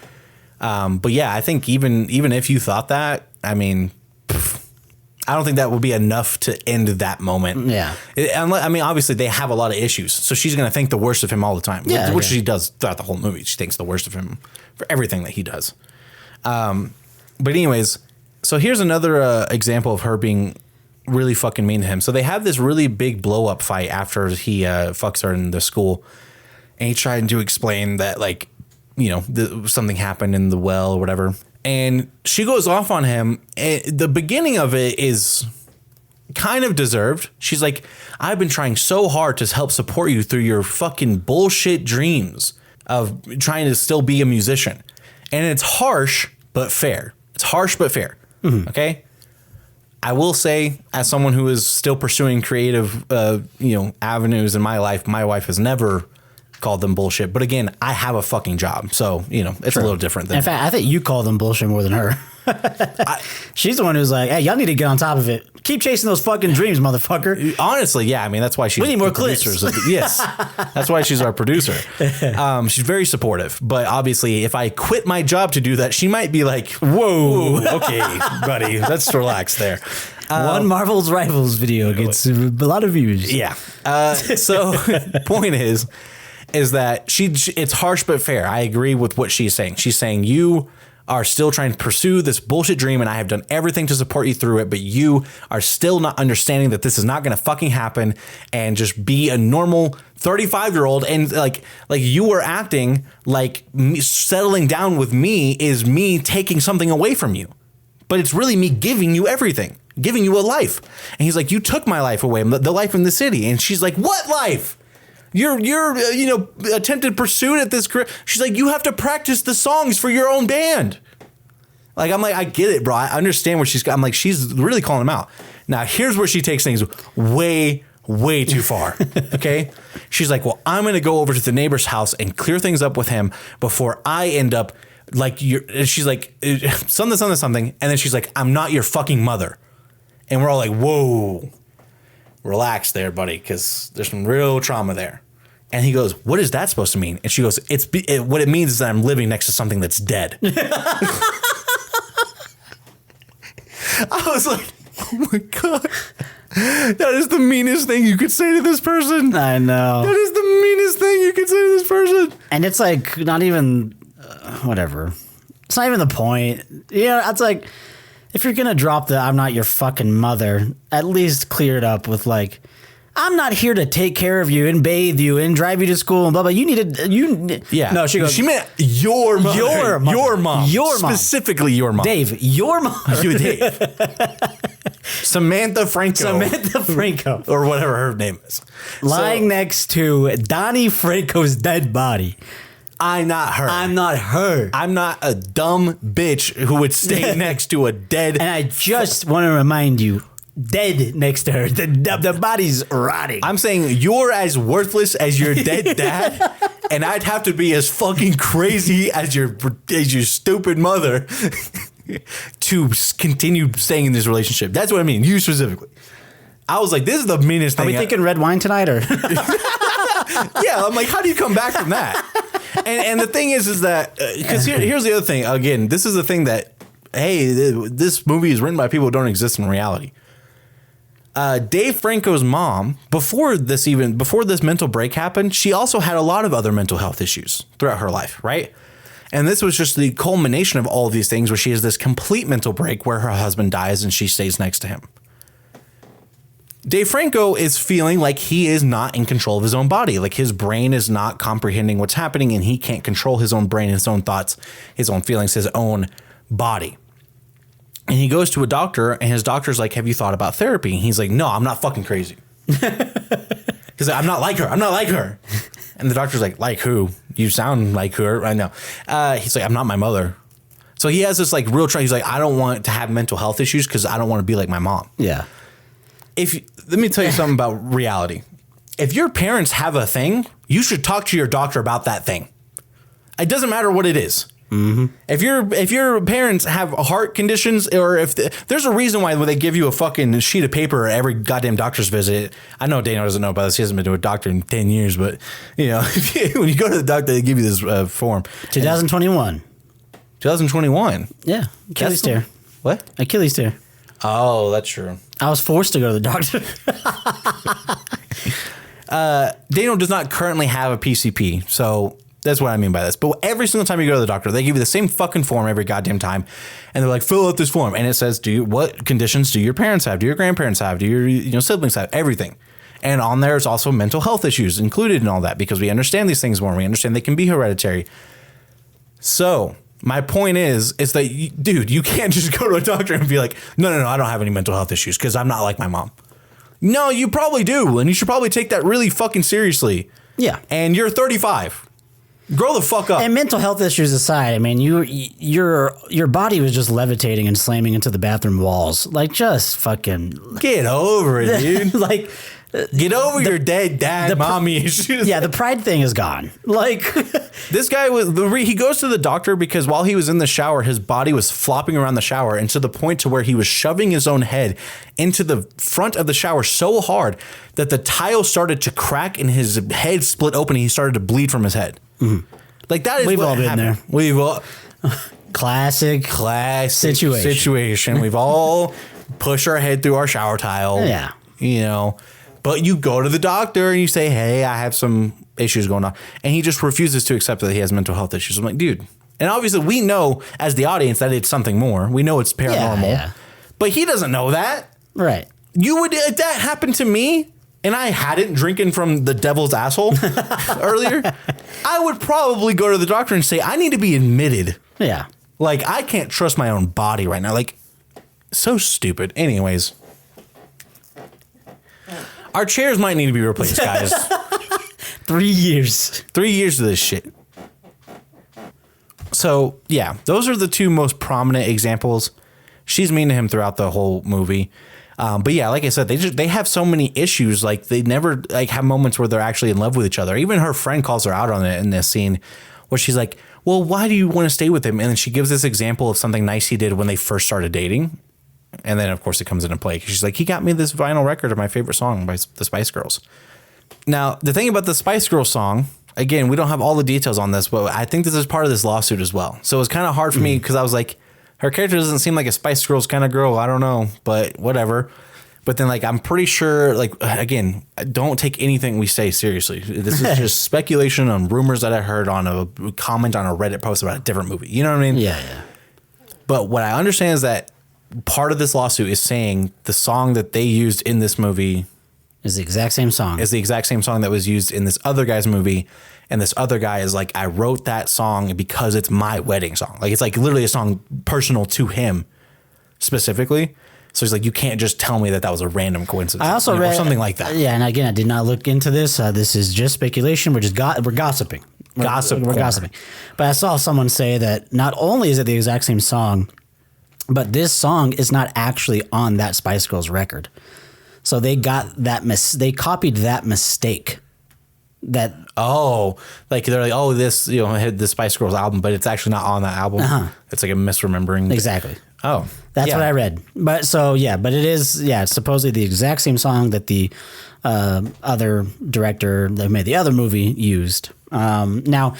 But yeah, I think even if you thought that, I mean, I don't think that would be enough to end that moment. Yeah. I mean, obviously they have a lot of issues. So she's going to think the worst of him all the time, which she does throughout the whole movie. She thinks the worst of him for everything that he does. But anyways, so here's another example of her being really fucking mean to him. So they have this really big blow up fight after he fucks her in the school. And he tried to explain that, like, you know, something happened in the well or whatever. And she goes off on him. The beginning of it is kind of deserved. She's like, I've been trying so hard to help support you through your fucking bullshit dreams of trying to still be a musician. And it's harsh, but fair. It's harsh, but fair. Mm-hmm. Okay. I will say, as someone who is still pursuing creative, avenues in my life, my wife has never called them bullshit. But again, I have a fucking job. So, you know, it's a little different than in fact, I think you call them bullshit more than her. She's the one who's like, hey, y'all need to get on top of it. Keep chasing those fucking dreams, motherfucker. Honestly, yeah. I mean, that's why she's we need more producers. Yes. That's why she's our producer. She's very supportive. But obviously, if I quit my job to do that, she might be like, whoa, okay, buddy, let's relax there. One Marvel's Rivals video gets a lot of views. Yeah. So point is that it's harsh but fair. I agree with what she's saying. She's saying you are still trying to pursue this bullshit dream and I have done everything to support you through it, but you are still not understanding that this is not going to fucking happen and just be a normal 35-year-old. And like you were acting like me, settling down with me is me taking something away from you, but it's really me giving you everything, giving you a life. And he's like, you took my life away, the life in the city. And she's like, what life? Your attempted pursuit at this career. She's like, you have to practice the songs for your own band. Like, I'm like, I get it, bro. I understand where she's got. I'm like, she's really calling him out. Now, here's where she takes things way, way too far. Okay. She's like, well, I'm going to go over to the neighbor's house and clear things up with him before I end up like she's like, something. And then she's like, I'm not your fucking mother. And we're all like, whoa. Relax there, buddy, because there's some real trauma there. And he goes, what is that supposed to mean? And she goes, what it means is that I'm living next to something that's dead. I was like, oh my God, that is the meanest thing you could say to this person. I know. That is the meanest thing you could say to this person. And it's like, not even, whatever. It's not even the point. Yeah, it's like, if you're going to drop the I'm not your fucking mother, at least clear it up with like, I'm not here to take care of you and bathe you and drive you to school and blah, blah. Yeah. No, she goes, she meant your mother. Your mom. Your mom. Your mom. Specifically your mom. Dave, your mom. You, Dave. Samantha Franco. Or whatever her name is. Lying next to Donnie Franco's dead body. I'm not her. I'm not her. I'm not a dumb bitch who would stay next to a dead. And I just want to remind you, dead next to her. The body's rotting. I'm saying you're as worthless as your dead dad, and I'd have to be as fucking crazy as your stupid mother to continue staying in this relationship. That's what I mean. You specifically. I was like, this is the meanest thing. Are we thinking red wine tonight, or? Yeah, I'm like, how do you come back from that? And the thing is that because here's the other thing. Again, this is the thing that hey, this movie is written by people who don't exist in reality. Dave Franco's mom, before this mental break happened, she also had a lot of other mental health issues throughout her life, right? And this was just the culmination of all of these things where she has this complete mental break where her husband dies and she stays next to him. Dave Franco is feeling like he is not in control of his own body. Like his brain is not comprehending what's happening and he can't control his own brain, his own thoughts, his own feelings, his own body. And he goes to a doctor and his doctor's like, have you thought about therapy? And he's like, no, I'm not fucking crazy. He's like, I'm not like her. I'm not like her. And the doctor's like who? You sound like her. I know. He's like, I'm not my mother. So he has this like real try. He's like, I don't want to have mental health issues because I don't want to be like my mom. Yeah. Let me tell you something about reality. If your parents have a thing, you should talk to your doctor about that thing. It doesn't matter what it is. Mm-hmm. If your parents have heart conditions, or if there's a reason why they give you a fucking sheet of paper at every goddamn doctor's visit. I know Daniel doesn't know about this. He hasn't been to a doctor in 10 years, but when you go to the doctor, they give you this form. 2021. 2021. Yeah. Achilles tear. What? Achilles tear. Oh, that's true. I was forced to go to the doctor. Daniel does not currently have a PCP, so that's what I mean by this. But every single time you go to the doctor, they give you the same fucking form every goddamn time. And they're like, fill out this form. And it says, what conditions do your parents have? Do your grandparents have? Do your siblings have? Everything. And on there is also mental health issues included in all that because we understand these things more. We understand they can be hereditary. So my point is that, you can't just go to a doctor and be like, no, I don't have any mental health issues because I'm not like my mom. No, you probably do. And you should probably take that really fucking seriously. Yeah. And you're 35. Grow the fuck up. And mental health issues aside, I mean, your body was just levitating and slamming into the bathroom walls. Like, just fucking get over it, dude. Like, get over your dead dad, mommy issues. Yeah, the pride thing is gone. Like, this guy he goes to the doctor because while he was in the shower, his body was flopping around the shower, and to the point to where he was shoving his own head into the front of the shower so hard that the tile started to crack and his head split open and he started to bleed from his head. Mm-hmm. Like that is we've what all been happened. there. We've all classic situation. We've all pushed our head through our shower tile. Yeah, but you go to the doctor and you say, "Hey, I have some issues going on," and he just refuses to accept that he has mental health issues. I'm like, dude. And obviously, we know as the audience that it's something more. We know it's paranormal, but he doesn't know that. Right? If that happened to me, and I hadn't drinking from the devil's asshole earlier, I would probably go to the doctor and say, I need to be admitted. Yeah. Like, I can't trust my own body right now. Like, so stupid. Anyways. Our chairs might need to be replaced, guys. 3 years. 3 years of this shit. So, yeah, those are the two most prominent examples. She's mean to him throughout the whole movie. But yeah, like I said, they have so many issues. Like they never have moments where they're actually in love with each other. Even her friend calls her out on it in this scene where she's like, well, why do you want to stay with him? And then she gives this example of something nice he did when they first started dating. And then, of course, it comes into play. She's like, he got me this vinyl record of my favorite song by the Spice Girls. Now, the thing about the Spice Girls song, again, we don't have all the details on this, but I think this is part of this lawsuit as well. So it's kind of hard for me because I was like, her character doesn't seem like a Spice Girls kind of girl. I don't know, but whatever. But then, I'm pretty sure, again, don't take anything we say seriously. This is just speculation on rumors that I heard on a comment on a Reddit post about a different movie. You know what I mean? Yeah. But what I understand is that part of this lawsuit is saying the song that they used in this movie is the exact same song. Is the exact same song that was used in this other guy's movie. And this other guy is like, I wrote that song because it's my wedding song. Like, it's like literally a song personal to him specifically. So he's like, you can't just tell me that was a random coincidence. I also read or something like that. Yeah, and again, I did not look into this. This is just speculation. We're gossiping. We're gossiping. But I saw someone say that not only is it the exact same song, but this song is not actually on that Spice Girls record. So they got that they copied that mistake. That they're like, oh, this had the Spice Girls album, but it's actually not on that album. It's like a misremembering. Exactly. Oh, that's what I read. But but it is it's supposedly the exact same song that the other director that made the other movie used. Now,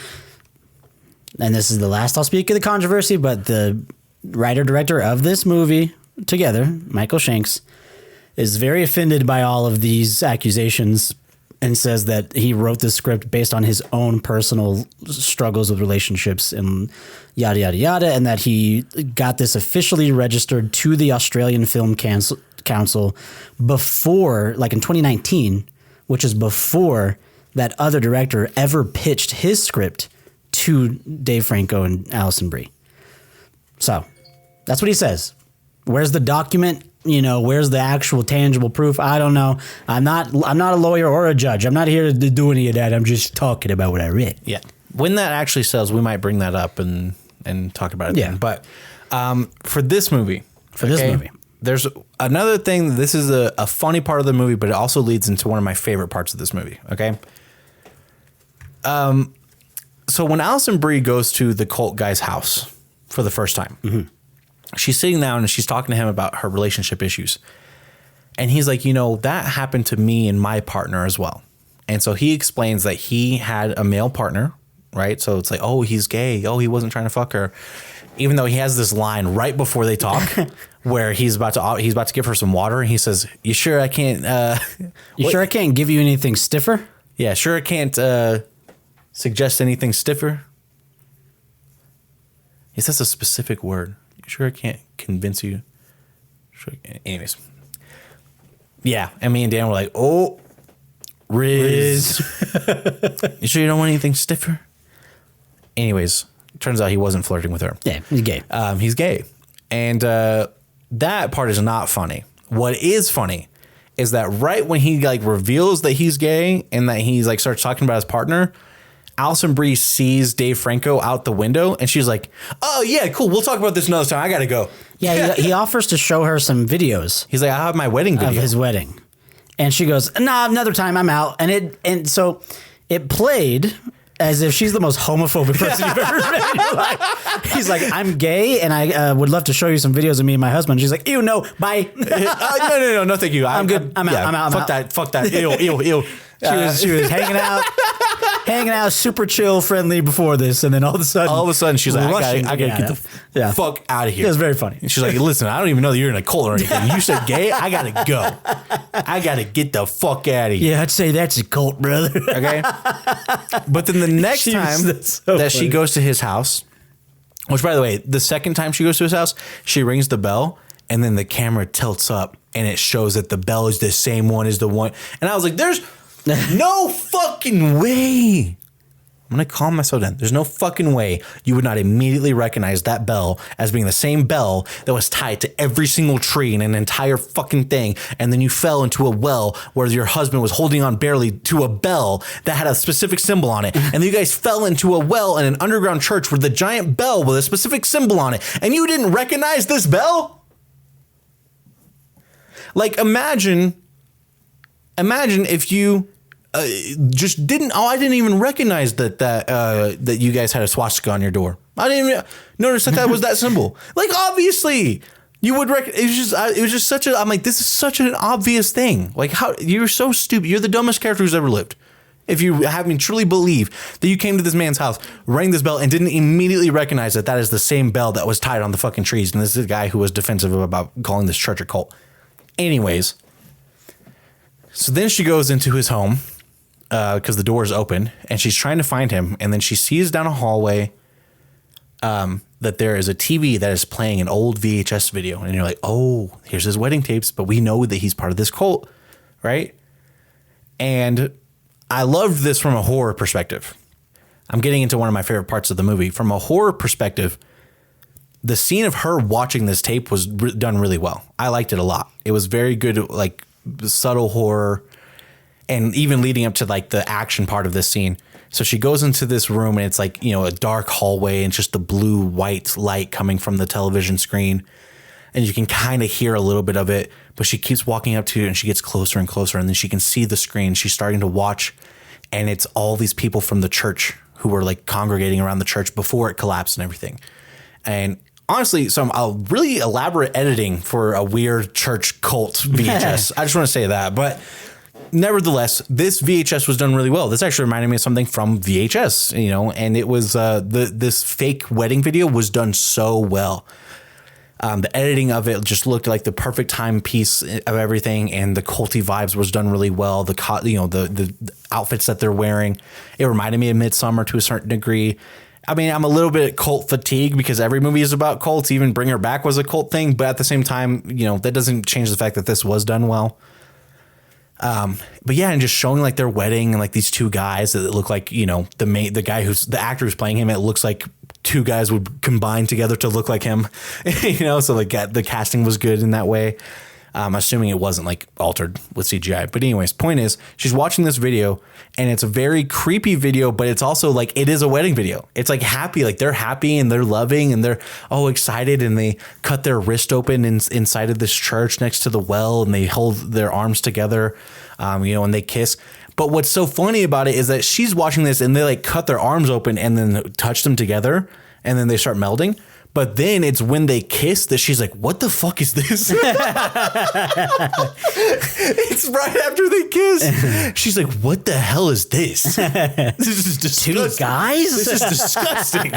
and this is the last I'll speak of the controversy, but the writer-director of this movie together, Michael Shanks, is very offended by all of these accusations and says that he wrote this script based on his own personal struggles with relationships and yada, yada, yada, and that he got this officially registered to the Australian Film Council before, like in 2019, which is before that other director ever pitched his script to Dave Franco and Allison Brie. So that's what he says. Where's the document? You know, where's the actual tangible proof? I don't know. I'm not a lawyer or a judge. I'm not here to do any of that. I'm just talking about what I read. Yeah. When that actually sells, we might bring that up and talk about it. Yeah. Then. But for this movie, movie, there's another thing. This is a funny part of the movie, but it also leads into one of my favorite parts of this movie. Okay. So when Allison Brie goes to the cult guy's house for the first time, she's sitting down and she's talking to him about her relationship issues. And he's like, you know, that happened to me and my partner as well. And so he explains that he had a male partner, right? So it's like, oh, he's gay. Oh, he wasn't trying to fuck her. Even though he has this line right before they talk where he's about to give her some water. And he says, you sure I can't, sure I can't give you anything stiffer? Yeah, sure I can't suggest anything stiffer. He says a specific word. Sure I can't convince you. Sure. Anyways. Yeah. And me and Dan were like, oh, Riz. You sure you don't want anything stiffer? Anyways, turns out he wasn't flirting with her. Yeah, he's gay. He's gay. And that part is not funny. What is funny is that right when he like reveals that he's gay and that he's like starts talking about his partner, Allison Brie sees Dave Franco out the window and she's like, oh, yeah, cool. We'll talk about this another time. I got to go. Yeah, he offers to show her some videos. He's like, I have my wedding video. Of his wedding. And she goes, nah, another time, I'm out. And so it played as if she's the most homophobic person you've ever met in your life. He's like, I'm gay and I would love to show you some videos of me and my husband. She's like, ew, no, bye. No, thank you. I'm good. I'm out. Fuck that. Ew. She was hanging out, super chill, friendly before this, and then all of a sudden, she's like, I gotta get the fuck out of here. It was very funny. And she's like, listen, I don't even know that you're in a cult or anything. You said gay, I gotta go. I gotta get the fuck out of here. Yeah, I'd say that's a cult, brother. Okay. But then the next time she goes to his house, which by the way, the second time she goes to his house, she rings the bell, and then the camera tilts up, and it shows that the bell is the same one as the one. And I was like, there's no fucking way. I'm going to calm myself down. There's no fucking way you would not immediately recognize that bell as being the same bell that was tied to every single tree in an entire fucking thing. And then you fell into a well where your husband was holding on barely to a bell that had a specific symbol on it. And then you guys fell into a well in an underground church with a giant bell with a specific symbol on it. And you didn't recognize this bell? Like, imagine if you just didn't. Oh, I didn't even recognize that you guys had a swastika on your door. I didn't even notice that was that symbol. Like, obviously, you would recognize. It was just such a. I'm like, this is such an obvious thing. Like, how you're so stupid. You're the dumbest character who's ever lived. If you have me truly believe that you came to this man's house, rang this bell, and didn't immediately recognize that is the same bell that was tied on the fucking trees, and this is the guy who was defensive about calling this church a cult. Anyways, so then she goes into his home because the door is open, and she's trying to find him, and then she sees down a hallway that there is a TV that is playing an old VHS video, and you're like, oh, here's his wedding tapes, but we know that he's part of this cult, right? And I loved this from a horror perspective. I'm getting into one of my favorite parts of the movie. From a horror perspective, the scene of her watching this tape was done really well. I liked it a lot. It was very good, like subtle horror, and even leading up to like the action part of this scene. So she goes into this room and it's like, you know, a dark hallway and just the blue white light coming from the television screen. And you can kind of hear a little bit of it, but she keeps walking up to it and she gets closer and closer, and then she can see the screen. She's starting to watch, and it's all these people from the church who were like congregating around the church before it collapsed and everything. And honestly, some really elaborate editing for a weird church cult VHS. I just want to say that. But nevertheless, this VHS was done really well. This actually reminded me of something from VHS, you know, and it was this fake wedding video was done so well. The editing of it just looked like the perfect timepiece of everything, and the culty vibes was done really well. The outfits that they're wearing, it reminded me of Midsommar to a certain degree. I mean, I'm a little bit cult fatigued because every movie is about cults. Even Bring Her Back was a cult thing, but at the same time, that doesn't change the fact that this was done well. But yeah, and just showing like their wedding and like these two guys that look like, the actor who's playing him, it looks like two guys would combine together to look like him, so like the casting was good in that way. Assuming it wasn't like altered with CGI. But anyways, point is, she's watching this video and it's a very creepy video, but it's also like, it is a wedding video. It's like happy, like they're happy and they're loving and they're excited, and they cut their wrist open inside of this church next to the well, and they hold their arms together, and they kiss. But what's so funny about it is that she's watching this and they like cut their arms open and then touch them together, and then they start melding. But then it's when they kiss that she's like, what the fuck is this? It's right after they kiss. She's like, what the hell is this? This is disgusting. Two guys? This is disgusting.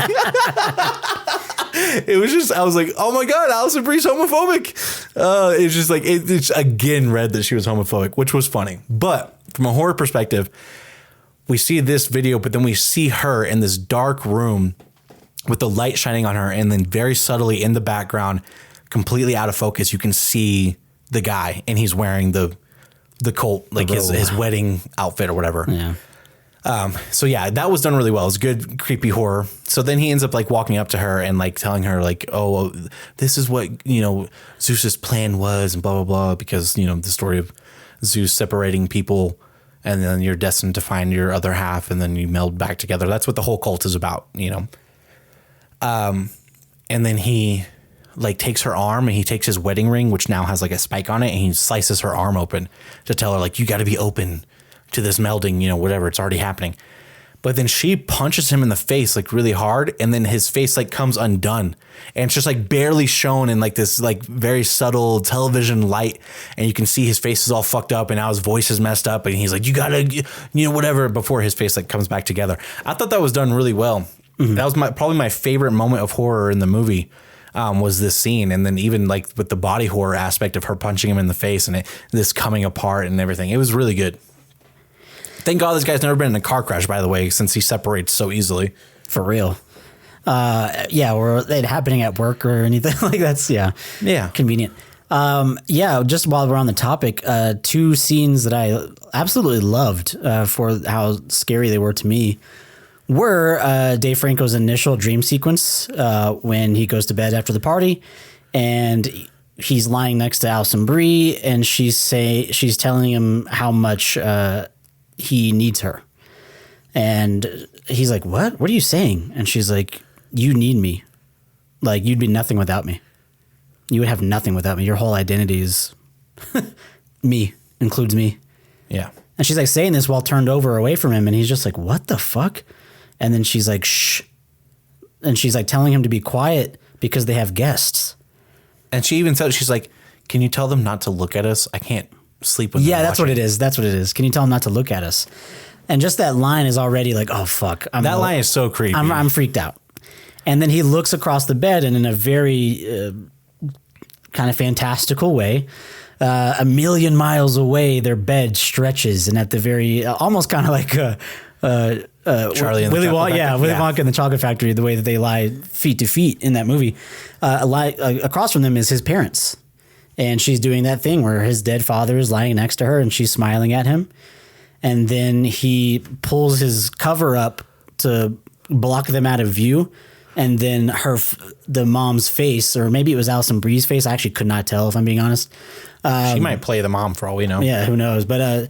It was just, I was like, oh my God, Allison Brie's homophobic. It's just like, it's again read that she was homophobic, which was funny. But from a horror perspective, we see this video, but then we see her in this dark room with the light shining on her, and then very subtly in the background, completely out of focus, you can see the guy, and he's wearing the cult, like his wedding outfit or whatever. Yeah. So yeah, that was done really well. It was good, creepy horror. So then he ends up like walking up to her and like telling her like, oh, this is what, Zeus's plan was, and blah, blah, blah, because, the story of Zeus separating people, and then you're destined to find your other half, and then you meld back together. That's what the whole cult is about, and then he like takes her arm, and he takes his wedding ring, which now has like a spike on it, and he slices her arm open to tell her like, you got to be open to this melding, whatever, it's already happening. But then she punches him in the face like really hard, and then his face like comes undone, and it's just like barely shown in like this like very subtle television light, and you can see his face is all fucked up, and now his voice is messed up, and he's like, you gotta, whatever, before his face like comes back together. I thought that was done really well. Mm-hmm. That was probably my favorite moment of horror in the movie, was this scene. And then even like with the body horror aspect of her punching him in the face and this coming apart and everything. It was really good. Thank God this guy's never been in a car crash, by the way, since he separates so easily. For real. Or it happening at work or anything like that's, convenient. Just while we're on the topic, two scenes that I absolutely loved for how scary they were to me were Dave Franco's initial dream sequence when he goes to bed after the party, and he's lying next to Allison Brie, and she's telling him how much he needs her, and he's like, "What? What are you saying?" And she's like, "You need me. Like you'd be nothing without me. You would have nothing without me. Your whole identity is me, includes me." Yeah. And she's like saying this while turned over away from him, and he's just like, "What the fuck?" And then she's like, shh. And she's like telling him to be quiet because they have guests. And she even said, she's like, can you tell them not to look at us? I can't sleep with them. Yeah, that's what it is. That's what it is. Can you tell them not to look at us? And just that line is already like, oh, fuck. That line is so creepy. I'm freaked out. And then he looks across the bed, and in a very kind of fantastical way, a million miles away, their bed stretches. And at the very, almost kind of like Charlie and Willy the Chocolate Wonka, Willy Wonka and the Chocolate Factory, the way that they lie feet to feet in that movie. Across from them is his parents. And she's doing that thing where his dead father is lying next to her, and she's smiling at him. And then he pulls his cover up to block them out of view. And then the mom's face, or maybe it was Allison Brie's face. I actually could not tell, if I'm being honest. She might play the mom for all we know. Yeah, who knows? But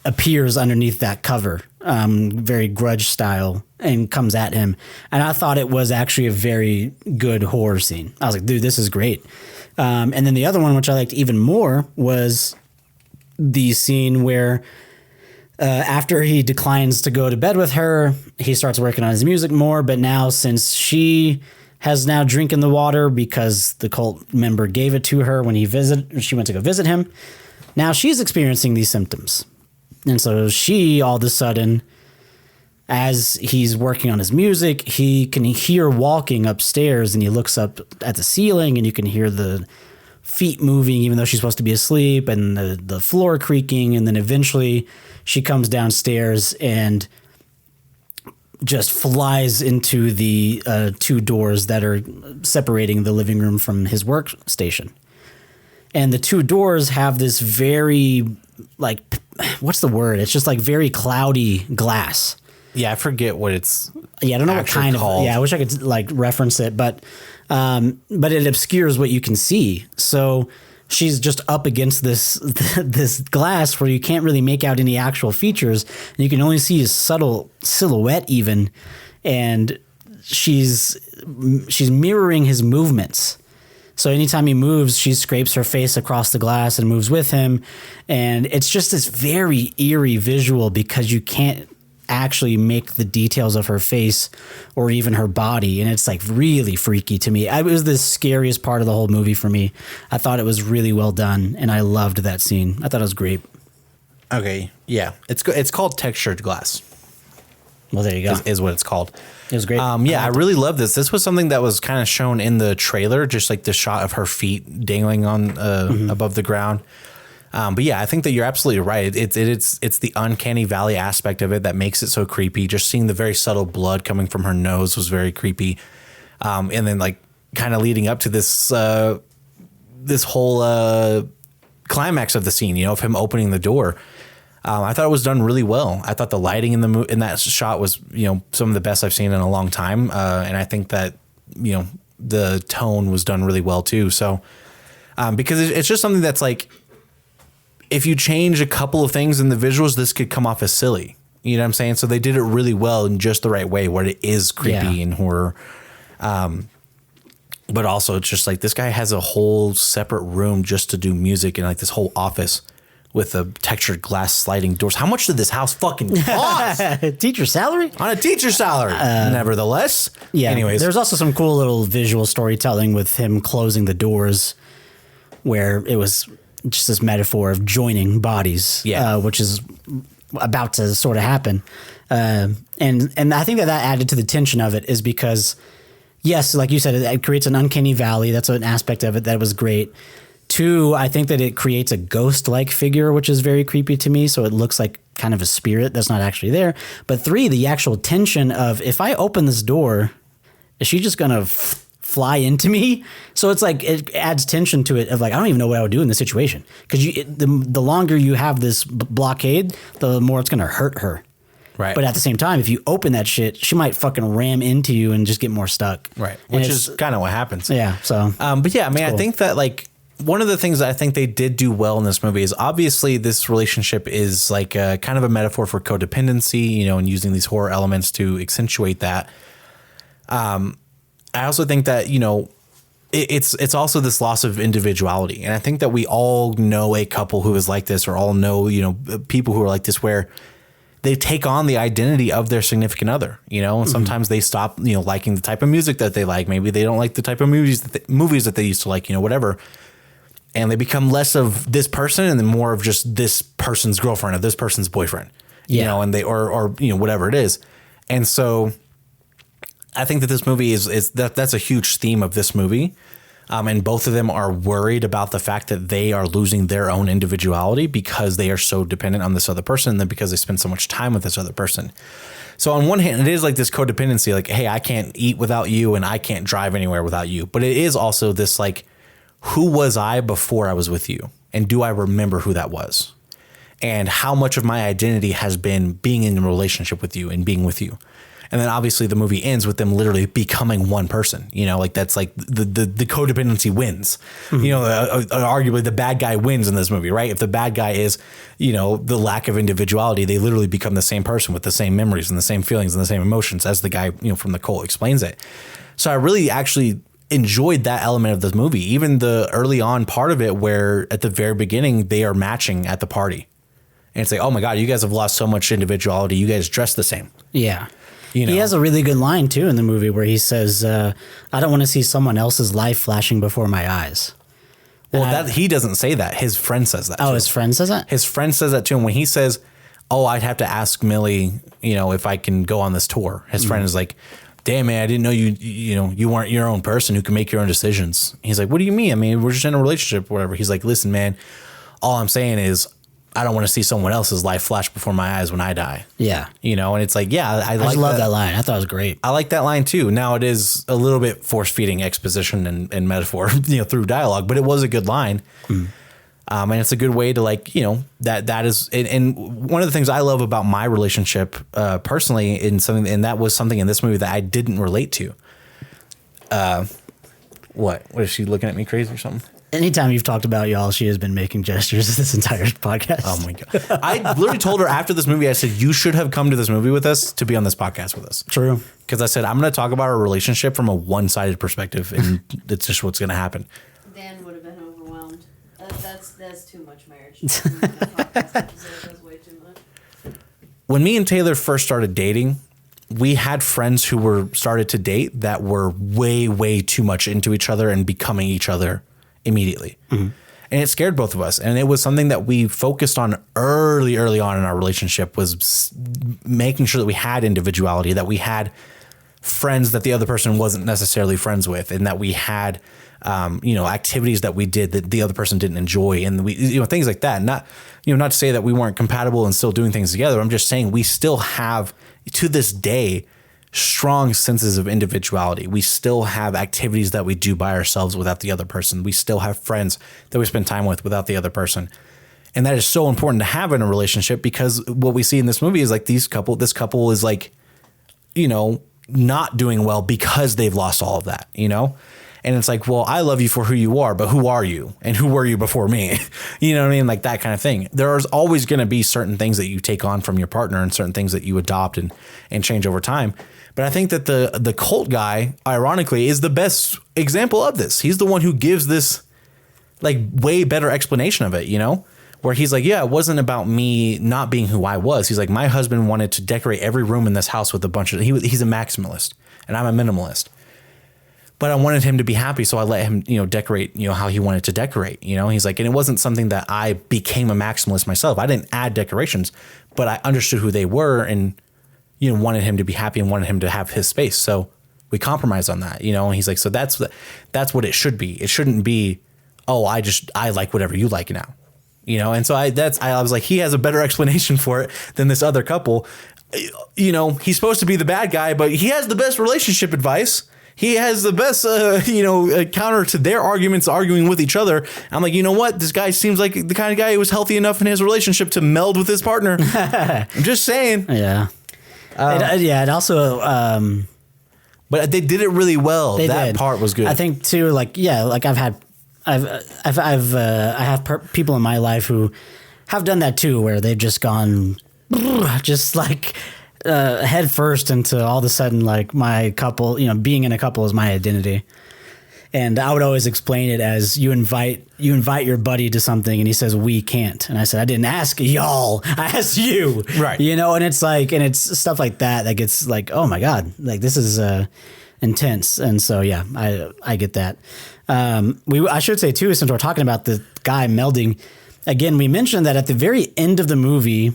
appears underneath that cover, very Grudge style, and comes at him. And I thought it was actually a very good horror scene. I was like, dude, this is great. And then the other one, which I liked even more, was the scene where after he declines to go to bed with her, he starts working on his music more. But now, since she has now drinking the water because the cult member gave it to her when she went to go visit him, now she's experiencing these symptoms. And so she all of a sudden as he's working on his music, he can hear walking upstairs, and he looks up at the ceiling, and you can hear the feet moving, even though she's supposed to be asleep, and the floor creaking. And then eventually she comes downstairs and just flies into the 2 doors that are separating the living room from his workstation. And the 2 doors have this very, like, what's the word? It's just like very cloudy glass. Yeah, I forget what it's. Yeah, I don't know what kind called. of. Yeah, I wish I could like reference it, but it obscures what you can see. So she's just up against this this glass where you can't really make out any actual features, and you can only see his subtle silhouette even, and she's mirroring his movements. So anytime he moves, she scrapes her face across the glass and moves with him, and it's just this very eerie visual because you can't actually make the details of her face or even her body, and it's like really freaky to me. It was the scariest part of the whole movie for me. I thought it was really well done, and I loved that scene. I thought it was great. Okay, yeah, it's called textured glass. Well, there you go. Is what it's called. It was great. I really love this. This was something that was kind of shown in the trailer, just like the shot of her feet dangling on above the ground. But yeah, I think that you're absolutely right. It's the uncanny valley aspect of it that makes it so creepy. Just seeing the very subtle blood coming from her nose was very creepy. And then like kind of leading up to this this whole climax of the scene, of him opening the door. I thought it was done really well. I thought the lighting in that shot was, some of the best I've seen in a long time. And I think that, the tone was done really well too. So, because it's just something that's like, if you change a couple of things in the visuals, this could come off as silly. You know what I'm saying? So they did it really well in just the right way where it is creepy and horror. But also it's just like this guy has a whole separate room just to do music and like this whole office with the textured glass sliding doors. How much did this house fucking cost? Teacher salary? On a teacher's salary. Nevertheless. Yeah. Anyways. There's also some cool little visual storytelling with him closing the doors where it was just this metaphor of joining bodies, which is about to sort of happen. And I think that added to the tension of it is because, yes, like you said, it creates an uncanny valley. That's an aspect of it that was great. 2, I think that it creates a ghost-like figure, which is very creepy to me. So it looks like kind of a spirit that's not actually there. But 3, the actual tension of, if I open this door, is she just going to fly into me? So it's like, it adds tension to it of like, I don't even know what I would do in this situation. Because the longer you have this blockade, the more it's going to hurt her. Right. But at the same time, if you open that shit, she might fucking ram into you and just get more stuck. Right. Which is kind of what happens. Yeah. So, but yeah, I mean, cool. I think that like, one of the things that I think they did do well in this movie is obviously this relationship is like a kind of a metaphor for codependency, and using these horror elements to accentuate that. I also think that, it's also this loss of individuality. And I think that we all know a couple who is like this, or all know, people who are like this, where they take on the identity of their significant other, and sometimes they stop, liking the type of music that they like. Maybe they don't like the type of movies that they used to like, whatever. And they become less of this person and then more of just this person's girlfriend or this person's boyfriend, and they, or whatever it is. And so I think that this movie that's a huge theme of this movie. And both of them are worried about the fact that they are losing their own individuality because they are so dependent on this other person, and then because they spend so much time with this other person. So on one hand, it is like this codependency, like, hey, I can't eat without you and I can't drive anywhere without you. But it is also this like, who was I before I was with you? And do I remember who that was? And how much of my identity has been being in a relationship with you and being with you? And then obviously the movie ends with them literally becoming one person, like that's like the codependency wins, arguably the bad guy wins in this movie, right? If the bad guy is, the lack of individuality, they literally become the same person with the same memories and the same feelings and the same emotions as the guy, from the cult explains it. So I really actually enjoyed that element of this movie, even the early on part of it where at the very beginning they are matching at the party. And it's like, oh my God, you guys have lost so much individuality. You guys dress the same. Yeah. He has a really good line too in the movie where he says, I don't want to see someone else's life flashing before my eyes. Well, he doesn't say that. His friend says that. Oh, his friend says that? His friend says that to him when he says, oh, I'd have to ask Millie, if I can go on this tour. His friend is like, damn, man, I didn't know you weren't your own person who can make your own decisions. He's like, what do you mean? I mean, we're just in a relationship or whatever. He's like, listen, man, all I'm saying is I don't want to see someone else's life flash before my eyes when I die. Yeah. And it's like, yeah, I just love that line. I thought it was great. I like that line too. Now it is a little bit force feeding exposition and metaphor, through dialogue, but it was a good line. And it's a good way to that is, and one of the things I love about my relationship, personally and that was something in this movie that I didn't relate to. What is she looking at me crazy or something? Anytime you've talked about y'all, she has been making gestures this entire podcast. Oh my God. I literally told her after this movie, I said, you should have come to this movie with us to be on this podcast with us. True. Because I said, I'm going to talk about our relationship from a one-sided perspective, and it's just what's going to happen. Dan would have been overwhelmed. That's too much marriage. That's way too much. When me and Taylor first started dating, we had friends who were started to date that were way, way too much into each other and becoming each other immediately. And it scared both of us. And it was something that we focused on early on in our relationship, was making sure that we had individuality, that we had friends that the other person wasn't necessarily friends with, and that we had, activities that we did that the other person didn't enjoy. And we, things like that. Not to say that we weren't compatible and still doing things together. I'm just saying we still have, to this day, strong senses of individuality. We still have activities that we do by ourselves without the other person. We still have friends that we spend time with without the other person. And that is so important to have in a relationship, because what we see in this movie is like this couple is like, not doing well because they've lost all of that, And it's like, well, I love you for who you are, but who are you? And who were you before me? You know what I mean? Like that kind of thing. There's always going to be certain things that you take on from your partner and certain things that you adopt and change over time. But I think that the cult guy, ironically, is the best example of this. He's the one who gives this like way better explanation of it, where he's like, yeah, it wasn't about me not being who I was. He's like, my husband wanted to decorate every room in this house with a bunch of, he's a maximalist and I'm a minimalist. But I wanted him to be happy, so I let him, decorate, how he wanted to decorate. He's like, and it wasn't something that I became a maximalist myself. I didn't add decorations, but I understood who they were and, wanted him to be happy and wanted him to have his space. So we compromised on that, and he's like, so that's what it should be. It shouldn't be, oh, I like whatever you like now, And so I was like, he has a better explanation for it than this other couple. He's supposed to be the bad guy, but he has the best relationship advice. He has the best, counter to their arguments, arguing with each other. I'm like, you know what? This guy seems like the kind of guy who was healthy enough in his relationship to meld with his partner. I'm just saying. Yeah. It also, but they did it really well. That did. part was good. I think too, I have people in my life who have done that too, where they've just gone, just like, head first into all of a sudden, like my couple, being in a couple is my identity. And I would always explain it as you invite your buddy to something and he says, we can't. And I said, I didn't ask y'all, I asked you. Right. And it's like, and it's stuff like that gets like, oh my God, like this is intense. And so, yeah, I get that. I should say too, since we're talking about the guy melding, again, we mentioned that at the very end of the movie,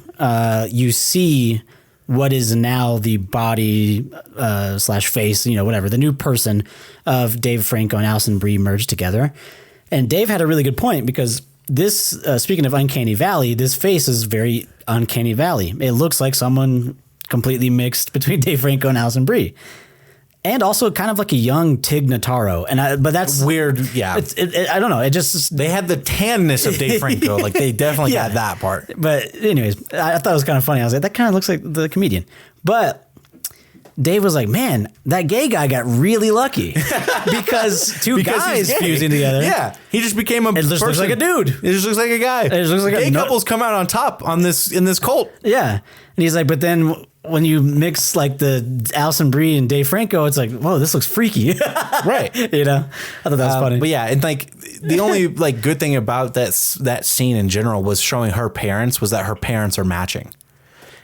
you see what is now the body / face, whatever, the new person of Dave Franco and Allison Brie merged together. And Dave had a really good point, because this, speaking of Uncanny Valley, this face is very Uncanny Valley. It looks like someone completely mixed between Dave Franco and Allison Brie. And also kind of like a young Tig Notaro. But that's weird. Yeah. I don't know. It just, they had the tanness of Dave Franco. Like they definitely got that part. But anyways, I thought it was kind of funny. I was like, that kind of looks like the comedian. But Dave was like, man, that gay guy got really lucky because two guys fusing together. Yeah. He just became a person. It just looks like a dude. It just looks like a guy. It just looks like gay couples come out on top in this cult. Yeah. And he's like, but then when you mix like the Allison Brie and Dave Franco, it's like, whoa, this looks freaky. Right. I thought that was funny. But yeah, and like the only like good thing about that scene in general was showing her parents was that her parents are matching.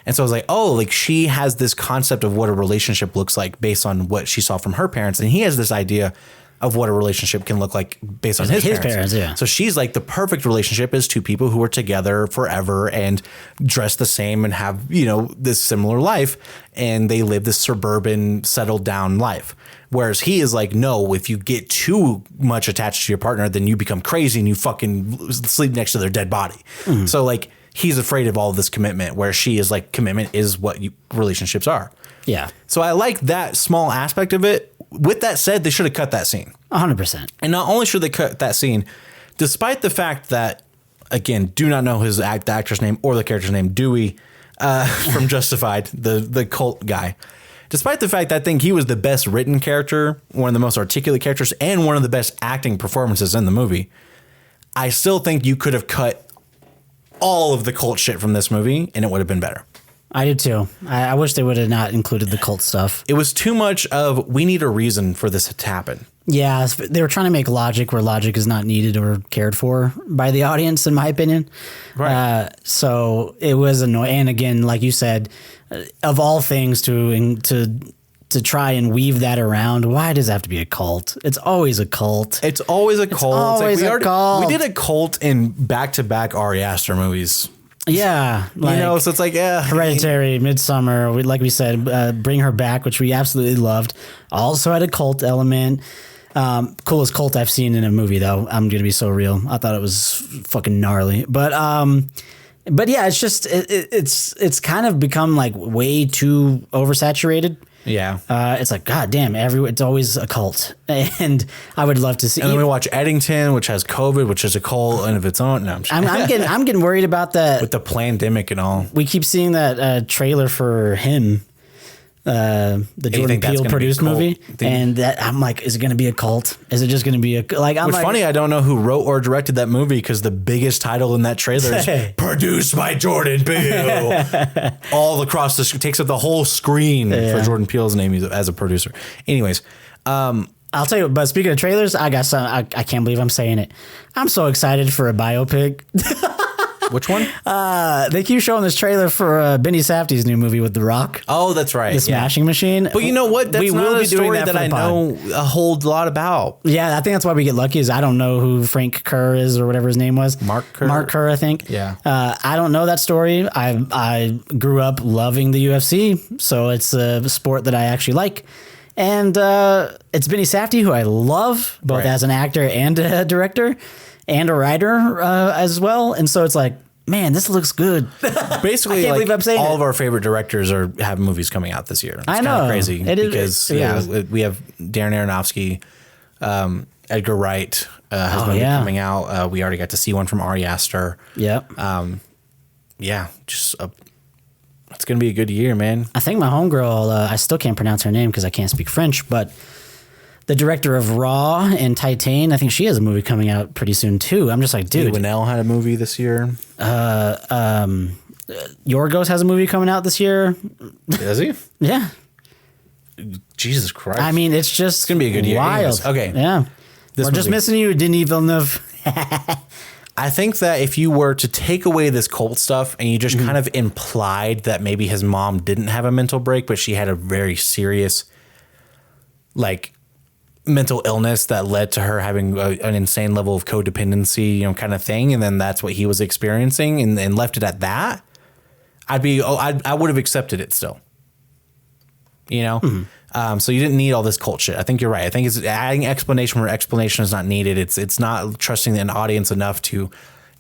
And so I was like, oh, like she has this concept of what a relationship looks like based on what she saw from her parents. And he has this idea of what a relationship can look like based on his parents. Yeah. So she's like the perfect relationship is two people who are together forever and dress the same and have, this similar life, and they live this suburban settled down life. Whereas he is like, no, if you get too much attached to your partner, then you become crazy and you fucking sleep next to their dead body. Mm-hmm. So like he's afraid of all of this commitment, where she is like, commitment is what relationships are. Yeah. So I like that small aspect of it. With that said, they should have cut that scene. 100%. And not only should they cut that scene, despite the fact that, again, do not know the actor's name or the character's name, Dewey from Justified, the cult guy. Despite the fact that I think he was the best written character, one of the most articulate characters, and one of the best acting performances in the movie, I still think you could have cut all of the cult shit from this movie and it would have been better. I did too. I wish they would have not included the cult stuff. It was too much of, we need a reason for this to happen. Yeah, they were trying to make logic where logic is not needed or cared for by the audience, in my opinion. Right. So it was annoying. And again, like you said, of all things to try and weave that around, why does it have to be a cult? It's always a cult. It's always a cult. Always a cult. We did a cult in back-to-back Ari Aster movies. Yeah. So it's like, yeah. Hereditary, Midsummer, like we said, Bring Her Back, which we absolutely loved. Also had a cult element. Coolest cult I've seen in a movie, though. I'm going to be so real. I thought it was fucking gnarly. But yeah, it's just, it's kind of become like way too oversaturated. Yeah. It's like, God damn, it's always a cult. And I would love to see. And then we watch Eddington, which has COVID, which is a cult in of its own. No, I'm getting worried about that. With the pandemic and all. We keep seeing that trailer for him. The Jordan Peele produced movie, and that I'm like, is it going to be a cult? Is it just going to be It's funny, I don't know who wrote or directed that movie because the biggest title in that trailer is "Produced by Jordan Peele." All across takes up the whole screen for Jordan Peele's name as a producer. Anyways, I'll tell you. But speaking of trailers, I got some. I can't believe I'm saying it. I'm so excited for a biopic. Which one? They keep showing this trailer for Benny Safdie's new movie with The Rock. Oh, that's right. The Smashing Machine. But you know what? That's not a story that I know a whole lot about. Yeah, I think that's why we get lucky is I don't know who Frank Kerr is or whatever his name was. Mark Kerr. Mark Kerr, I think. Yeah. I don't know that story. I grew up loving the UFC, so it's a sport that I actually like. And it's Benny Safdie, who I love, both as an actor and a director. And a writer as well. And so it's like, man, this looks good. Basically, I can't believe I'm saying all of our favorite directors have movies coming out this year. It's I know. Kind of crazy because it is. We have Darren Aronofsky, Edgar Wright has a movie coming out. We already got to see one from Ari Aster. Yep. It's going to be a good year, man. I think my homegirl, I still can't pronounce her name because I can't speak French, but the director of Raw and Titan, I think she has a movie coming out pretty soon too. I'm just like, dude. Winnell had a movie this year. Yorgos has a movie coming out this year. Does he? Yeah. Jesus Christ. I mean, it's going to be a good year. Wild. Anyways, okay. Yeah. We're just missing you, Denis Villeneuve. I think that if you were to take away this cult stuff and you just kind of implied that maybe his mom didn't have a mental break, but she had a very serious, mental illness that led to her having an insane level of codependency, kind of thing. And then that's what he was experiencing and left it at that. I would have accepted it still, so you didn't need all this cult shit. I think you're right. I think it's adding explanation where explanation is not needed. It's not trusting an audience enough to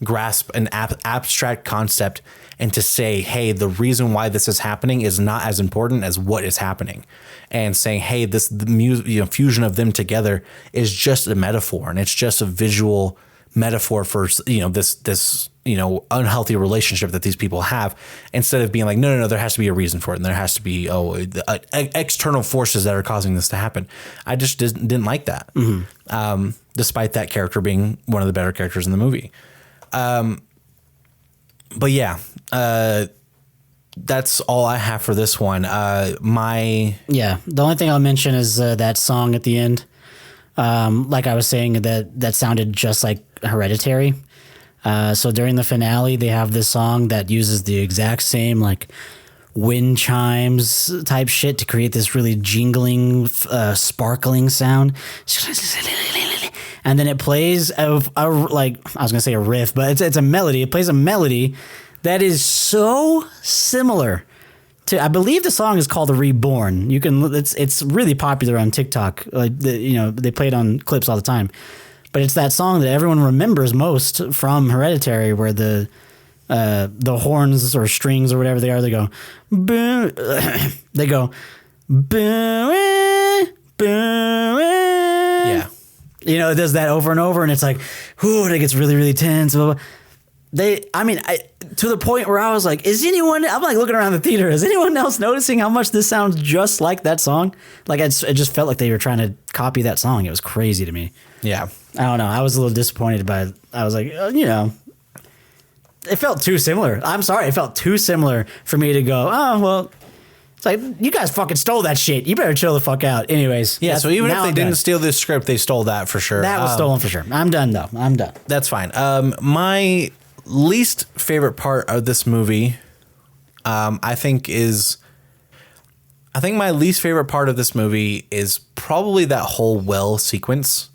grasp an abstract concept and to say, hey, the reason why this is happening is not as important as what is happening. And saying, hey, the fusion of them together is just a metaphor, and it's just a visual metaphor for this unhealthy relationship that these people have. Instead of being like, no, there has to be a reason for it, and there has to be external forces that are causing this to happen. I just didn't like that, despite that character being one of the better characters in the movie. But yeah. That's all I have for this one. The only thing I'll mention is that song at the end. Like I was saying, that sounded just like Hereditary. So during the finale, they have this song that uses the exact same wind chimes type shit to create this really jingling, sparkling sound. And then it plays like I was gonna say a riff, but it's a melody. It plays a melody that is so similar to, I believe the song is called "Reborn." You can, it's really popular on TikTok. Like they play it on clips all the time. But it's that song that everyone remembers most from Hereditary, where the horns or strings or whatever they are, they go, boo, they go, boo, boo. Yeah. It does that over and over, and it's like, ooh, it gets really, really tense. Blah, blah. To the point where I was like, I'm like looking around the theater, is anyone else noticing how much this sounds just like that song? Like, it just felt like they were trying to copy that song. It was crazy to me. Yeah. I don't know. I was a little disappointed by it. I was like, it felt too similar. I'm sorry. It felt too similar for me to go, oh, well, it's like, you guys fucking stole that shit. You better chill the fuck out. Anyways. Yeah, so even if they didn't steal this script, they stole that for sure. That was stolen for sure. I'm done, though. I'm done. That's fine. My least favorite part of this movie, I think my least favorite part of this movie is probably that whole well sequence.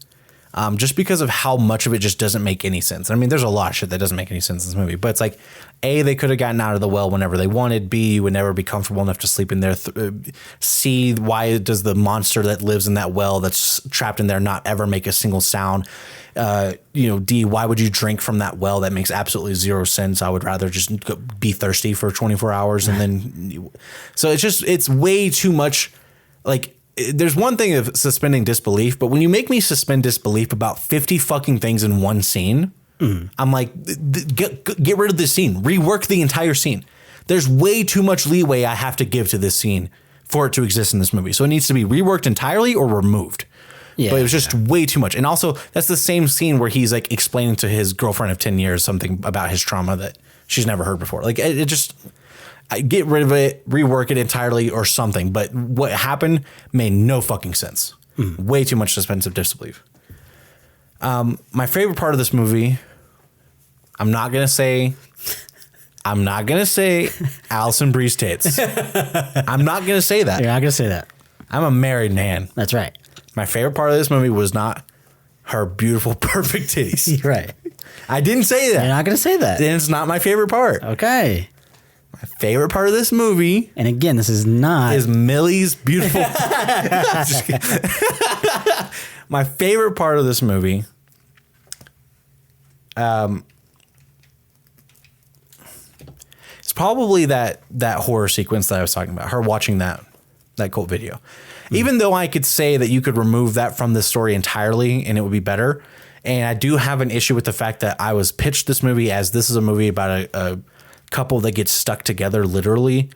Just because of how much of it just doesn't make any sense. I mean, there's a lot of shit that doesn't make any sense in this movie, but it's like, A, they could have gotten out of the well whenever they wanted. B, you would never be comfortable enough to sleep in there. C, why does the monster that lives in that well that's trapped in there not ever make a single sound? D, why would you drink from that well? That makes absolutely zero sense. I would rather just be thirsty for 24 hours and then. So it's way too much. Like, there's one thing of suspending disbelief, but when you make me suspend disbelief about 50 fucking things in one scene, I'm like, get rid of this scene, rework the entire scene. There's way too much leeway I have to give to this scene for it to exist in this movie. So it needs to be reworked entirely or removed. Yeah. But it was just way too much. And also, that's the same scene where he's like explaining to his girlfriend of 10 years something about his trauma that she's never heard before. Like, it just... get rid of it, rework it entirely or something. But what happened made no fucking sense. Way too much suspensive disbelief. My favorite part of this movie, I'm not going to say Allison Brie's tits. I'm not going to say that. You're not going to say that. I'm a married man. That's right. My favorite part of this movie was not her beautiful, perfect titties. Right. I didn't say that. You're not going to say that. Then it's not my favorite part. Okay. My favorite part of this movie, and again, this is Millie's beautiful. My favorite part of this movie, it's probably that horror sequence that I was talking about. Her watching that cult video. Even though I could say that you could remove that from the story entirely and it would be better, and I do have an issue with the fact that I was pitched this movie as this is a movie about a couple that gets stuck together literally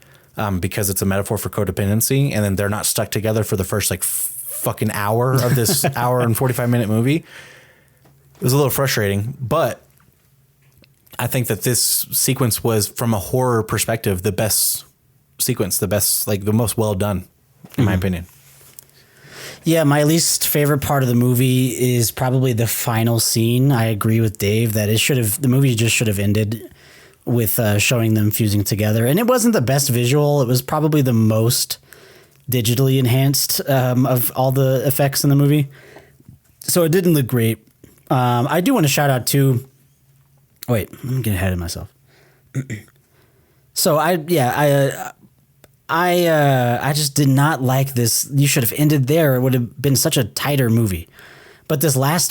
because it's a metaphor for codependency, and then they're not stuck together for the first like fucking hour of this hour and 45-minute movie. It was a little frustrating, but I think that this sequence was, from a horror perspective, the best sequence, the most well done, in my opinion. Yeah, my least favorite part of the movie is probably the final scene. I agree with Dave that the movie just should have ended with showing them fusing together. And it wasn't the best visual. It was probably the most digitally enhanced of all the effects in the movie. So it didn't look great. I do want to shout out to... Wait, let me get ahead of myself. So I just did not like this. You should have ended there. It would have been such a tighter movie. But this last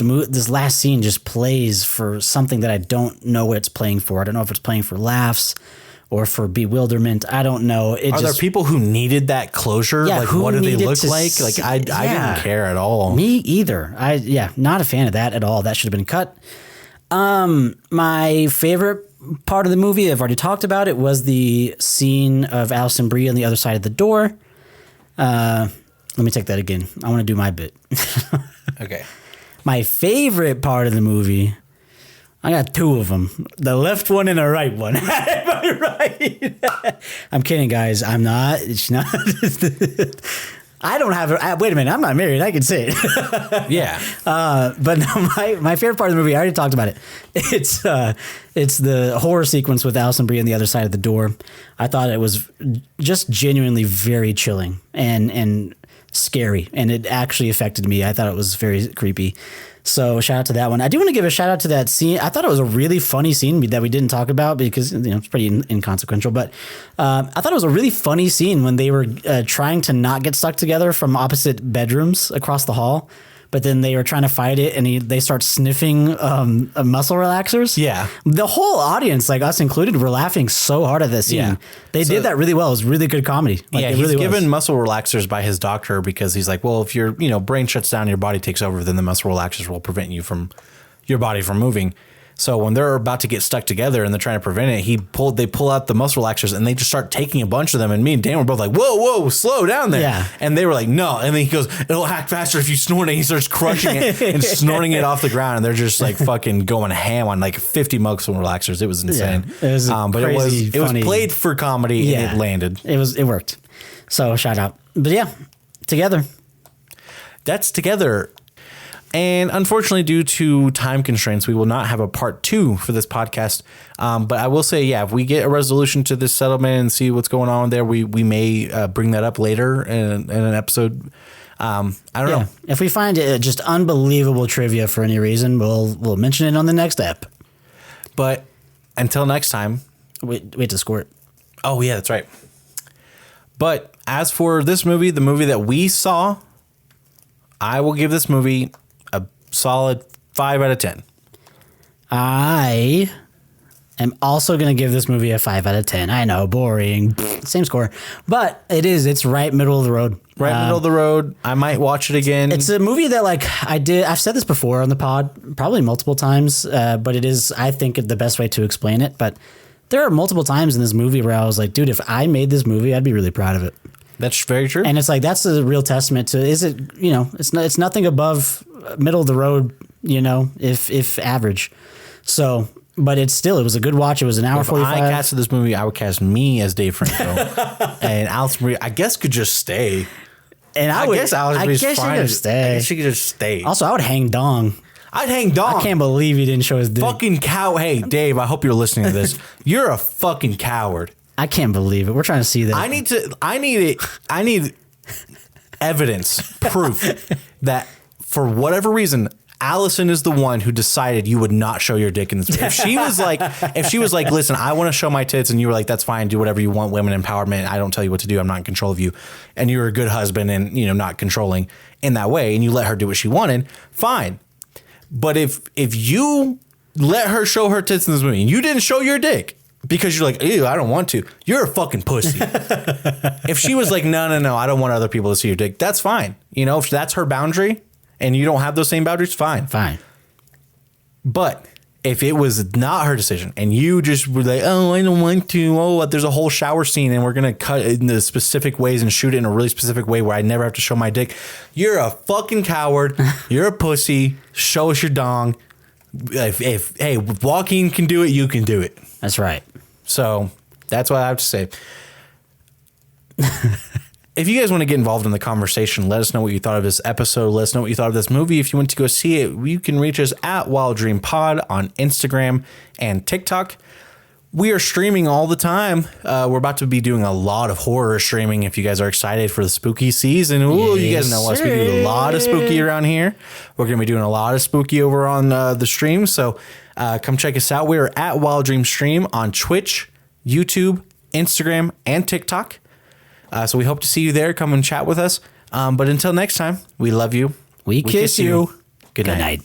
scene just plays for something that I don't know what it's playing for. I don't know if it's playing for laughs or for bewilderment. I don't know. Are there people who needed that closure? Yeah, like, what do they look like? Like, I didn't care at all. Me either. Not a fan of that at all. That should have been cut. My favorite part of the movie, I've already talked about it, was the scene of Allison Brie on the other side of the door. Let me take that again. I want to do my bit. Okay. My favorite part of the movie, I got two of them. The left one and the right one. Right. I'm kidding, guys. I'm not. It's not. I don't have it. Wait a minute. I'm not married. I can say it. Yeah. But no, my favorite part of the movie, I already talked about it. It's the horror sequence with Allison Brie on the other side of the door. I thought it was just genuinely very chilling and scary, and it actually affected me. I thought it was very creepy. So shout out to that one. I do want to give a shout out to that scene. I thought it was a really funny scene that we didn't talk about because it's pretty inconsequential. But I thought it was a really funny scene when they were trying to not get stuck together from opposite bedrooms across the hall. But then they were trying to fight it, and they start sniffing muscle relaxers. Yeah. The whole audience, like us included, were laughing so hard at this scene. Yeah. They did that really well. It was really good comedy. Like, yeah, it he's really given was. muscle relaxers by his doctor because he's like, well, if your brain shuts down, your body takes over, then the muscle relaxers will prevent your body from moving. So when they're about to get stuck together and they're trying to prevent it, they pull out the muscle relaxers and they just start taking a bunch of them. And me and Dan were both like, whoa, slow down there. Yeah. And they were like, no. And then he goes, it'll act faster if you snort it. He starts crushing it and snorting it off the ground. And they're just like fucking going ham on like 50 muscle relaxers. It was insane. Yeah, it was but crazy, it was funny. played for comedy and it landed. It worked. So shout out. But yeah, together. That's together. And unfortunately, due to time constraints, we will not have a part 2 for this podcast. But I will say, yeah, if we get a resolution to this settlement and see what's going on there, we may bring that up later in an episode. I don't know. If we find it just unbelievable trivia for any reason, we'll mention it on the next ep. But until next time. Wait to squirt. Oh, yeah, that's right. But as for this movie, the movie that we saw, I will give this movie a solid 5 out of 10. I am also going to give this movie a 5 out of 10. I know, boring. Same score. But it's right middle of the road. Middle of the road. I might watch it again. It's a movie that I've said this before on the pod, probably multiple times, but it is, I think, the best way to explain it. But there are multiple times in this movie where I was like, dude, if I made this movie, I'd be really proud of it. That's very true. And it's like, that's a real testament to, it's nothing above middle of the road, if average. So, but it was a good watch. It was an hour if 45. I casted this movie, I would cast me as Dave Franco. And Allison Brie, I guess, could just stay. And I guess Allison Brie's she fine. could stay. I guess she could just stay. Also, I would hang dong. I'd hang dong. I can't believe he didn't show his dick. Fucking cow. Hey, Dave, I hope you're listening to this. You're a fucking coward. I can't believe it. We're trying to see that. I need evidence, proof that for whatever reason, Allison is the one who decided you would not show your dick in this movie. If she was like, listen, I want to show my tits, and you were like, that's fine, do whatever you want, women empowerment, I don't tell you what to do, I'm not in control of you, and you're a good husband and not controlling in that way, and you let her do what she wanted, fine. But if you let her show her tits in this movie and you didn't show your dick because you're like, ew, I don't want to, you're a fucking pussy. If she was like, no, I don't want other people to see your dick, that's fine. If that's her boundary and you don't have those same boundaries, fine. But if it was not her decision and you just were like, oh, I don't want to, oh, there's a whole shower scene and we're going to cut it in the specific ways and shoot it in a really specific way where I never have to show my dick, you're a fucking coward. You're a pussy. Show us your dong. If Joaquin can do it, you can do it. That's right. So that's what I have to say. If you guys want to get involved in the conversation, let us know what you thought of this episode. Let us know what you thought of this movie. If you want to go see it, you can reach us at Wild Dream Pod on Instagram and TikTok. We are streaming all the time. We're about to be doing a lot of horror streaming. If you guys are excited for the spooky season, you guys know us. We do a lot of spooky around here. We're going to be doing a lot of spooky over on the stream. So come check us out. We are at Wild Dream Stream on Twitch, YouTube, Instagram, and TikTok. So we hope to see you there. Come and chat with us. But until next time, we love you. We kiss you. Good night.